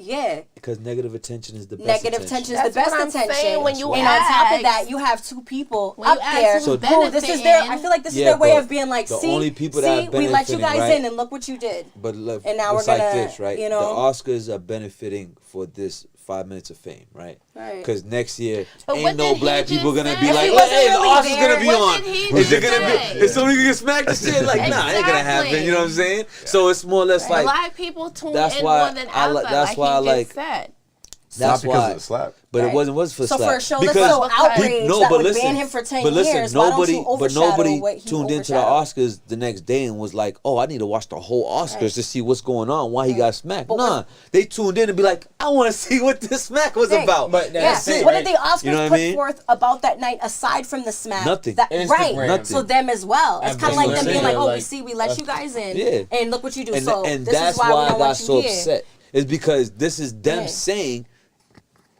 because negative attention is the best negative attention is the best attention. When you and on top of that, you have two people up there who this is their. I feel like this is their way of being like, the see, only people that are we let you guys right? in and look what you did. But look, and now we're it's gonna, like this, right? you know, the Oscars are benefiting for this 5 minutes of fame, right? Right. Because next year, But ain't no black people gonna be say? like, He wasn't hey, the really Oscars there. gonna be What on. did he Is it just gonna say? be? Is somebody gonna get smacked and shit? Like, nah, it ain't gonna happen. Exactly. You know what I'm saying? So it's more or less like. Black people tune that's in why more than I ever. like- that's like why I he like- just said. That's Not because why. of the slap. But Right. it wasn't for So slap. for a show because that's so outraged no, that but would listen, ban him for 10 but listen, years, why don't you overshadow nobody what he tuned into the overshadowed? Oscars the next day and was like, oh, I need to watch the whole Oscars Right. to see what's going on, why he got smacked. But Nah, they tuned in and be like, I want to see what this smack was Right. about. But that's it, What right? did the Oscars You know what I put mean? forth about that night aside from the smack? Nothing. Right. Instagram. So them as well. It's kind of like them being like, oh, we Like, see, we let you guys in, Yeah. and look what you do. And, so and this that's is why we I don't got want you so here. upset. It's because this is them Yeah. saying,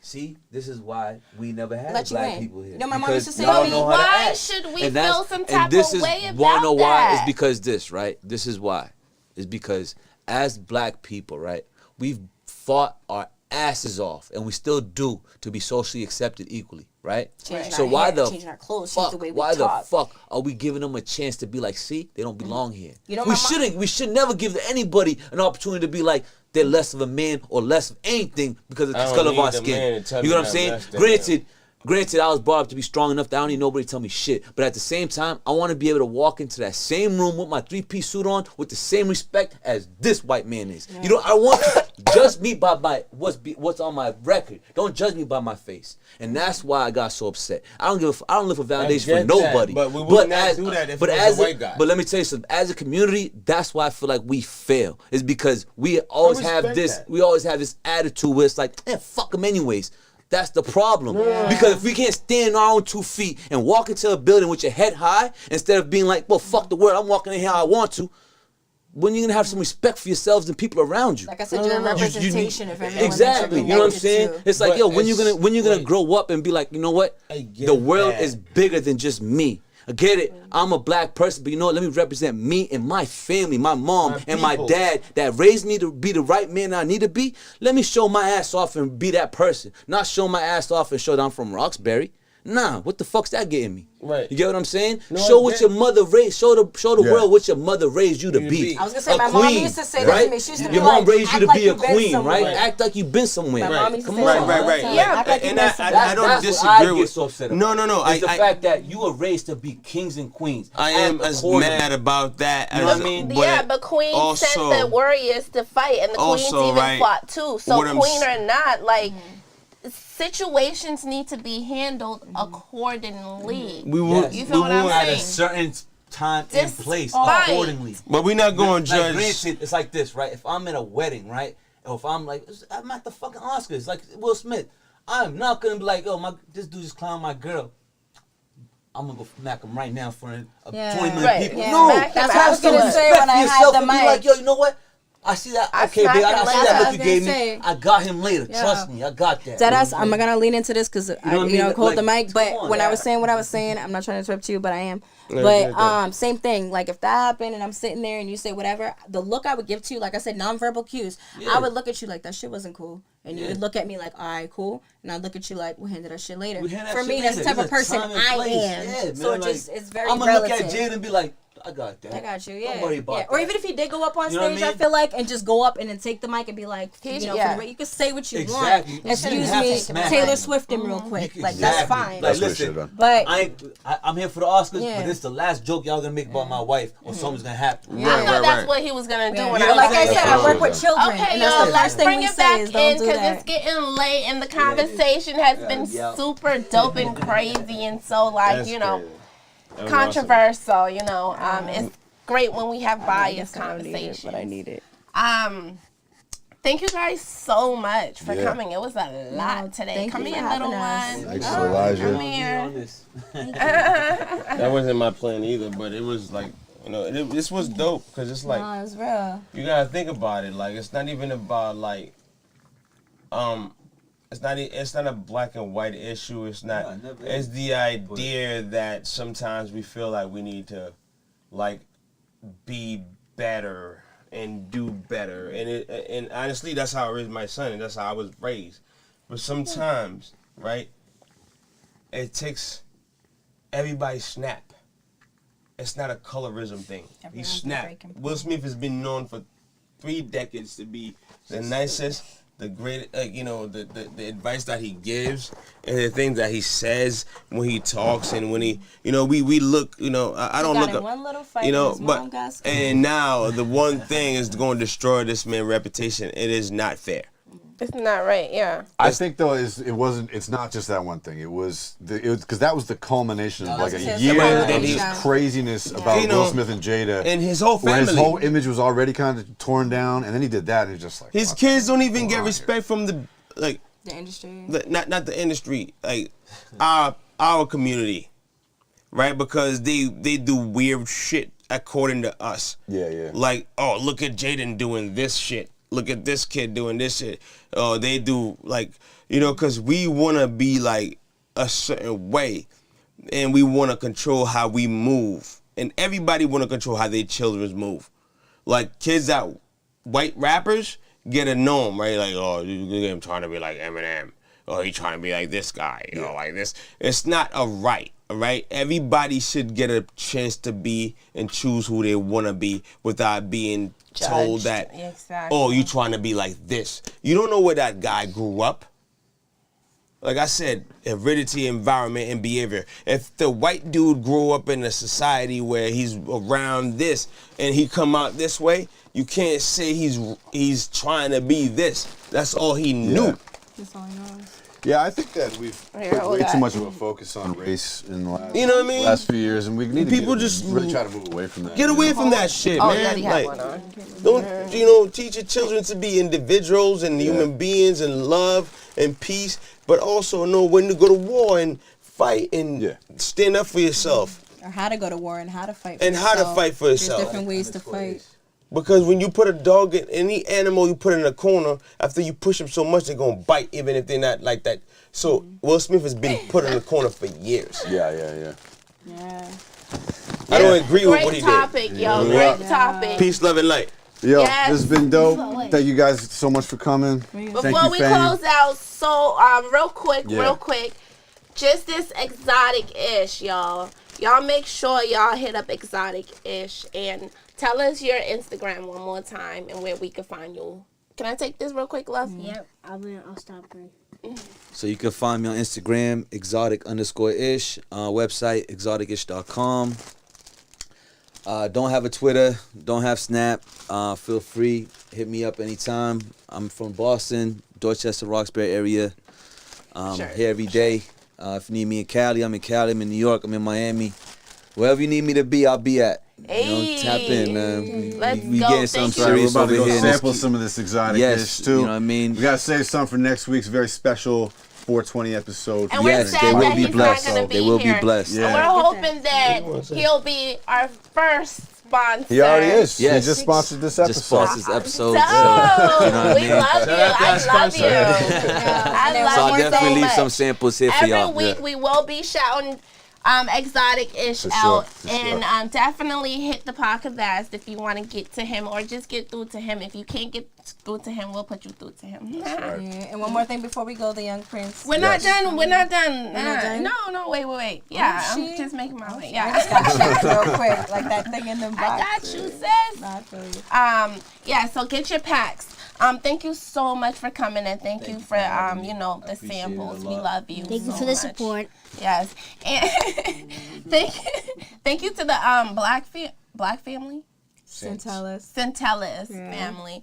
see, this is why we never had Let you black in. people here. You know, my mom Because used to say y'all to me, know how to why act. should we And that's- feel some and type this of is, way wanna about know why? that? It's because this, right? This is why. It's because as black people, right, we've fought our asses off, and we still do, to be socially accepted equally, right? Changing So our why hair, the changing our clothes, changing fuck? the way we Why the talk. fuck are we giving them a chance to be like, see, they don't belong here? You know, we my mom- shouldn't. We should never give anybody an opportunity to be like they're less of a man or less of anything because of the I don't color of need our the man skin. to tell You me know what I'm I'm saying? less than Granted, I was brought up to be strong enough that I don't need nobody to tell me shit. But at the same time, I want to be able to walk into that same room with my 3-piece suit on with the same respect as this white man is. You know, I want you to judge me by my what's on my record. Don't judge me by my face. And that's why I got so upset. I don't look for validation get for nobody. that, but we would not do that if it was a white guy. But let me tell you something. As a community, that's why I feel like we fail. It's because we always have respect this. that. We always have this attitude where it's like, fuck them anyways. That's the problem. Because if we can't stand on our own 2 feet and walk into a building with your head high instead of being like, well, fuck the world, I'm walking in here how I want to, when you're gonna have some respect for yourselves and people around you. Like I said, you're a representation of everyone. Exactly. You know what I'm saying? It's like, But yo, when you're gonna wait. grow up and be like, you know what? I get The world that. is bigger than just me. I get it. I'm a black person, but you know what? Let me represent me and my family, my mom My and my people. dad that raised me to be the right man I need to be. Let me show my ass off and be that person. Not show my ass off and show that I'm from Roxbury. Nah, what the fuck's that getting me? Right. You get what I'm saying? No, show I what get your it. mother raised. Show the Yeah. world what your mother raised you to be. I was gonna say, A my mom queen, used to say that right? to me. She used to be Your mom like, raised you act to like be a you've been queen, right? somewhere. Act like you've been somewhere. My mom used to Come say on. that all the Right. time. Yeah, Act like you've and been I somewhere. don't That's disagree what I get with. so upset No, about. no, no. It's the fact that you were raised to be kings and queens. I am Act as accordingly. mad about that. You know what I mean? But Queen sent the warriors to fight, and the Queens also, even right, fought too. So what I'm Queen s- or not, like situations need to be handled accordingly. You feel what I'm at a saying? certain time and This place fight. accordingly. But we're not going to Like, judge. granted, it's like this, right? If I'm at a wedding, right? Or if I'm like, I'm at the fucking Oscars, like Will Smith, I'm not gonna be like, oh, this dude just clowned my girl. I'm gonna go smack him right now in front of 20 million Right. people. Yeah. No, Smack him That's what I was afterwards. gonna say respect when I for yourself had the and be mic. like, yo, you know what? I see that. I Okay, smack babe, him I see later. that I look was you gonna gave say. me. I got him later. Yeah. Trust me, I got that. Deadass, I'm gonna lean into this because know what I mean? hold the Like, mic. But come on, when I yeah. was saying what I was saying, I'm not trying to interrupt you, but I am. No, But you're good. same thing. Like if that happened and I'm sitting there and you say whatever, the look I would give to you, like I said, nonverbal cues. Yeah. I would look at you like that shit wasn't cool, and you Yeah. would look at me like, all right, cool, and I'd look at you like, we'll handle that shit later. We handle that For shit me, that's the later. type of There's a person time and I place. am. Yeah, So man, like, it's very I'm gonna relative. look at Jada and be like, I got that. I got you, yeah. Don't worry about yeah. that. Or even if he did go up on You know what I stage, I mean? feel like, and just go up and then take the mic and be like, He's- you know, yeah. for the, you can say what you Exactly. want. You shouldn't Excuse have to me, smack Taylor him. Swift him real quick. Like, that's Exactly. fine. Like, That's what it listen, should've done. But I'm here for the Oscars, Yeah. but this is the last joke y'all gonna make about my wife, or something's gonna happen. Yeah. I thought that's right. what he was gonna do. Yeah. When You I know was what I'm like I saying? said, I work with children. Okay, and that's y'all, the let's first thing bring we it say back is in don't do because that. it's getting late and the conversation has been yeah. super dope and crazy and so like, That's you know, crazy. That was controversial, you know. It's great when we have biased I don't need it, conversations. but I need it. Thank you guys so much for Yeah. coming. It was a lot No, today. thank Come you here, for little having us. one. Thanks, Elijah. Come here. awesome. That wasn't my plan either, but it was like, you know, this was dope because it's like, No, it's real. you gotta think about it. Like, it's not even about like, it's not a black and white issue. It's not. No, it never It's is. the idea that sometimes we feel like we need to, like, be better and do better. And honestly, that's how I raised my son, and that's how I was raised. But sometimes, right, it takes everybody snap. It's not a colorism thing. He Everyone's snapped. breaking point. Will Smith has been known for 3 decades to be the nicest, the great, you know, the advice that he gives and the things that he says when he talks and when he, you know, we look, you know, I don't Got look in up, one little fight you know, and his mom but got scared. and now the one thing is going to destroy this man's reputation. It is not fair. It's not right, yeah. I think though it's not just that one thing. It was because that was the culmination of like a That's year his of whole just thing. craziness about You know, Will Smith and Jada, And his whole where family. his whole image was already kind of torn down, and then he did that, and it's just like His fuck. kids don't even get on here. respect from the like The industry. not the industry, like our community, right? Because they do weird shit according to us. Yeah. Like, oh, look at Jaden doing this shit. Look at this kid doing this shit. Oh, they do like, you know, because we want to be like a certain way, and we want to control how we move, and everybody want to control how their children move. Like kids that white rappers get a gnome, right? Like, oh, you get him trying to be like Eminem. Oh, he trying to be like this guy, you know, like this. It's not a right, all right? Everybody should get a chance to be and choose who they want to be without being told Judged. that, Exactly. oh, you trying to be like this. You don't know where that guy grew up. Like I said, heredity, environment, and behavior. If the white dude grew up in a society where he's around this and he come out this way, you can't say he's trying to be this. That's all he knew. That's all I know. Yeah, I think that we've Here, put hold way that. too much of a focus on race in the last, You know what I mean? last few years, and we need People to just really try to move away from that. Get away from that shit, Oh, man. yeah, he had Like, one on. don't, you know, teach your children to be individuals and human beings and love and peace, but also know when to go to war and fight and stand up for yourself. Or how to go to war and how to fight for And how to yourself. fight for yourself. There's different ways to fight. Because when you put a dog in any animal you put in a corner, after you push them so much, they're gonna bite, even if they're not like that. So Will Smith has been put in the corner for years. Yeah. Yeah. I don't agree with what Great he topic, did. yo. Yeah. Great topic. Peace, love, and light. Yo, Yes. this has been dope. Thank you guys so much for coming. Thank Before you, we Fanny. close out, so real quick, Yeah. just this exotic-ish, y'all. Y'all make sure y'all hit up exotic-ish and tell us your Instagram one more time and where we can find you. Can I take this real quick, love? Yep, I'll stop her. So you can find me on Instagram, exotic_ish, website, exoticish.com. Don't have a Twitter, don't have Snap. Feel free, hit me up anytime. I'm from Boston, Dorchester, Roxbury area. Here every day. If you need me in Cali, I'm in Cali. I'm in New York, I'm in Miami. Wherever you need me to be, I'll be at. You know, tap in, man. Let's we go. getting some Thank you. We're serious about to over go here. sample some of this exotic Yes, dish too. you know what I mean? We gotta save some for next week's very special 420 episode. And we're Yes, sad they will that be he's blessed. not gonna be They will be here. blessed. Yeah. And we're hoping that he'll be our first sponsor. He already is. Yes. He just sponsored this episode. Just sponsors this episode. So, So, you know what I we mean? love you. I love you. I So love I'll you so definitely leave much. some samples here for Every y'all. week we will be shouting Exotic-ish For sure, out. for sure. And definitely hit the Podcvst if you want to get to him or just get through to him. If you can't get through to him, we'll put you through to him. Yeah, and one more thing before we go, the young prince. We're not done. We're not done. not done? No, wait. Yeah, I'm shit. just making my way. I Yeah. just got checked real quick, like that thing in the box. I got you, sis. Nah, I feel you. Yeah, so get your packs. Thank you so much for coming and thank you for the appreciate it samples. a We lot. love you. Thank you so for the much. support. Yes. And thank you to the black family. Centellus. Centellus family.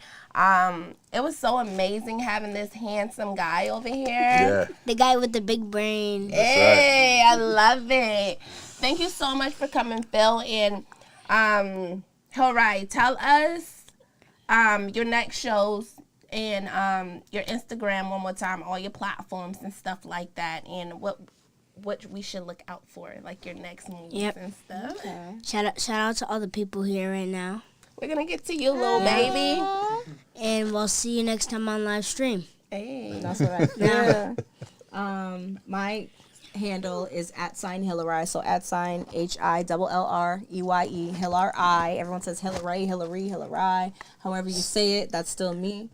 It was so amazing having this handsome guy over here. Yeah. The guy with the big brain. Hey, I love it. Thank you so much for coming, Phil. And Hillreye, tell us your next shows and your Instagram one more time, all your platforms and stuff like that, and what we should look out for, like your next moves and stuff. Shout out to all the people here right now. We're gonna get to you, little baby. And we'll see you next time on live stream. Hey, That's what I feel. My handle is @Hillreye, so @HILLREYE, Hillreye. Everyone says Hillary, Hillreye. However you say it, that's still me.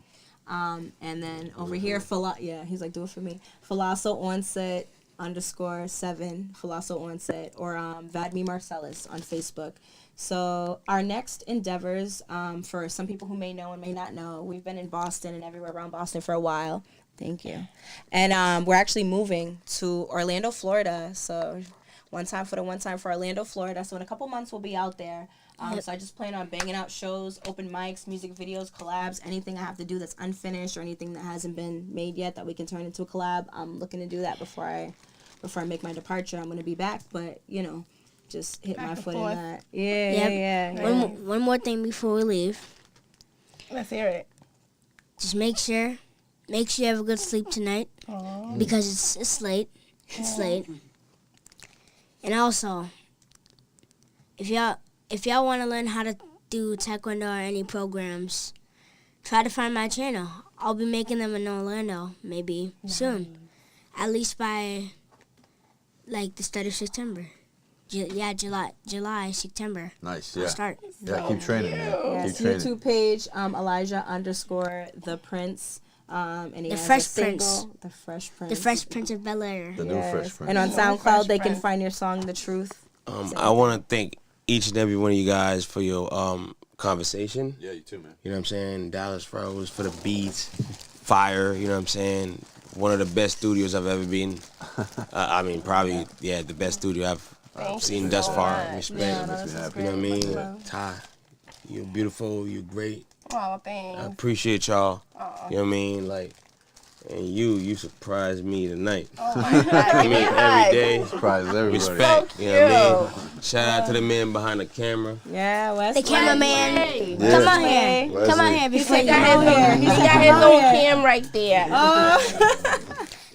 And then over here, he's like, do it for me. Falasso Onset _7, Falasso Onset, or Vadmi Marcellus on Facebook. So our next endeavors, for some people who may know and may not know, we've been in Boston and everywhere around Boston for a while. Thank you. And we're actually moving to Orlando, Florida. So one time for Orlando, Florida. So in a couple months, we'll be out there. So I just plan on banging out shows, open mics, music videos, collabs, anything I have to do that's unfinished or anything that hasn't been made yet that we can turn into a collab. I'm looking to do that before I make my departure. I'm going to be back, but, just hit my foot in that. Yeah. One more thing before we leave. let's hear it. Just make sure you have a good sleep tonight. Because it's late. It's late. And also, if y'all want to learn how to do taekwondo or any programs, try to find my channel. I'll be making them in Orlando maybe soon. At least by the start of September. July, September. Nice. I'll Yeah. start. Yeah. Keep training, man. Yes, Keep training. YouTube page, Elijah_the Prince. And he The has Fresh a single, Prince. The Fresh Prince. The Fresh Prince of Bel-Air. The new Fresh Prince. And on SoundCloud, Fresh they can Prince. find your song, The Truth. I want to thank each and every one of you guys for your conversation. Yeah, you too, man. You know what I'm saying? Dallas Froze for the beats, fire. You know what I'm saying? One of the best studios I've ever been. I mean, probably the best studio I've seen thus far. Respect. Yeah, no, this is You know great. what I mean? Love. Ty, you're beautiful. You're great. Oh, I thanks. appreciate y'all. You know what I mean? And you surprised me tonight. Oh my God. I mean, every day. Surprises everybody. Respect. You know what I mean? Shout out to the man behind the camera. Yeah, Wesley. The cameraman. Hey. Yeah. Come on here. Leslie. Come on here before He you got go. his own cam right there.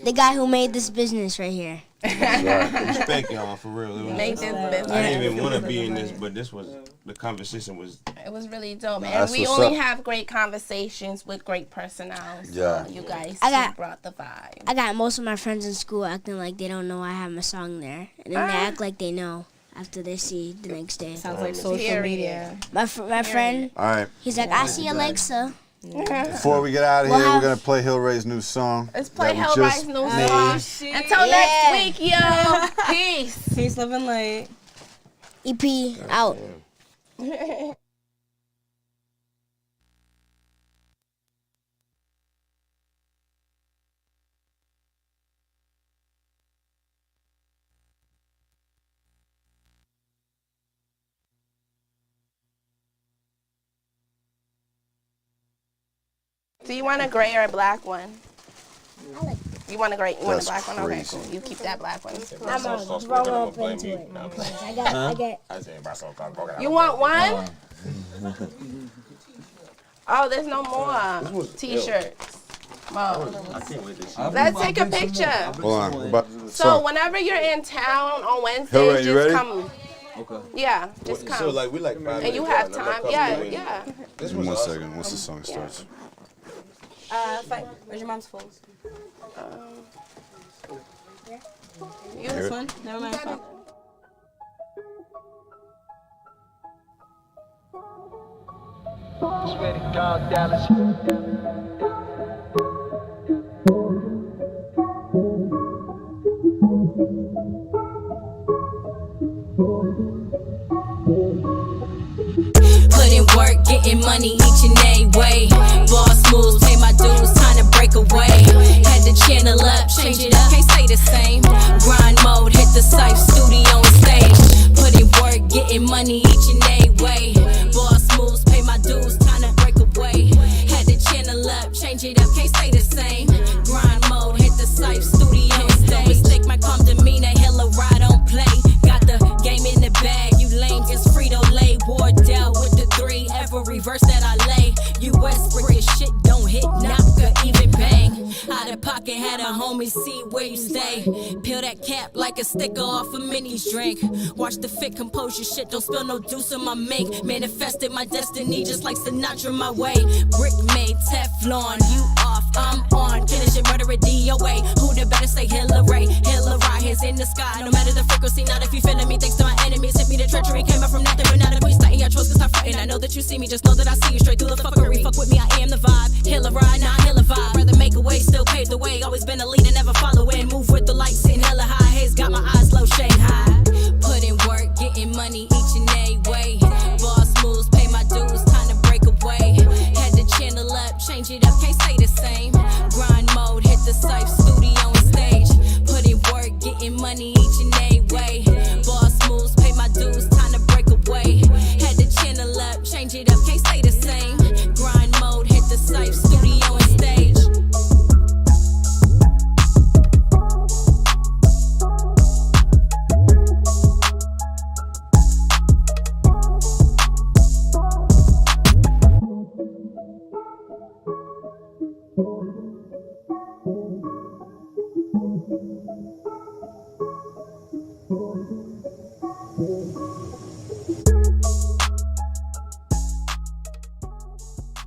The guy who made this business right here. Respect y'all for real. Make this business. I didn't even want to be in this, but the conversation was. It was really dope, and That's we what's only up. have great conversations with great personnel. So Yeah. you guys I brought the vibe. I got most of my friends in school acting like they don't know I have my song there. And then they act like they know after they see the next day. Sounds like social Period. media. My friend, All right. he's like, I see Alexa. Before we get out of We'll here, we're have- gonna play Hillraye's new song. Let's play that we Hillraye's just new made. song. Until next week, yo. Peace. Peace, living late. EP out. Do you want a gray or a black one? You want a gray? You want a That's black one? Okay, crazy. cool. You keep that black one. I'm gonna throw up into it. I got. You want one? Oh, there's no more t-shirts. Mom. I can't wait to see. Let's take a picture. Hold on. we're about to do the So song. whenever you're in town on Wednesdays, Hillreye, you just ready? come. Okay. Yeah, just come. So like we like 5 And you minutes have out, and I'm time. not Yeah, coming yeah. This One was awesome. second. Once the song starts. Fight. Where's your mom's phone? You Here. This one? Never mind. Fight. Swear to God, Dallas. Put in work, getting money each and every way. Boss moves, pay my dues, time to break away. Had to channel up, change it up, can't stay the same. Grind mode, hit the site, studio and stage. Put in work, getting money each and every way. Boss moves, pay my dues, time to break away. Had to channel up, change it up, can't stay the same. Grind mode, hit the site, studio and stage. Don't mistake my calm demeanor, Hillreye don't play. Got the game in the bag, you lame, it's Frito-Lay. Wardell with the 3, every verse that I lay. US brick shit don't hit, knock or even bang. Out of pocket, had a homie see where you stay. Peel that cap like a sticker off a Minnie's drink. Watch the fit, compose your shit, don't spill no juice on my make. Manifested my destiny just like Sinatra my way. Brick made, Teflon, you off, I'm on. Finish it, murder it, DOA. Who the better say Hillreye? Hillreye, hands in the sky. No matter the frequency, not if you feeling me. Thanks to my enemies, hit me the treachery. Came up from nothing, but now the police starting your trust, cause I'm fighting. I know that you see me, just know that I see you straight through the fuckery. Fuck with me, I am the vibe. Hillreye, not Hilla vibe. Rather make a way, still pave the way. Always been a leader, never following. Move with the light, sitting hella high. Haze got my eyes low, shade high. Put in work, getting money each and every way. Boss moves, pay my dues, time to break away. Had to channel up, change it up, can't stay the same. Grind mode, hit the site, studio and stage. Put in work, getting money each and every way. Boss moves, pay my dues, time to break away. Had to channel up, change it up, can't stay the same. Grind mode, hit the site, studio and stage.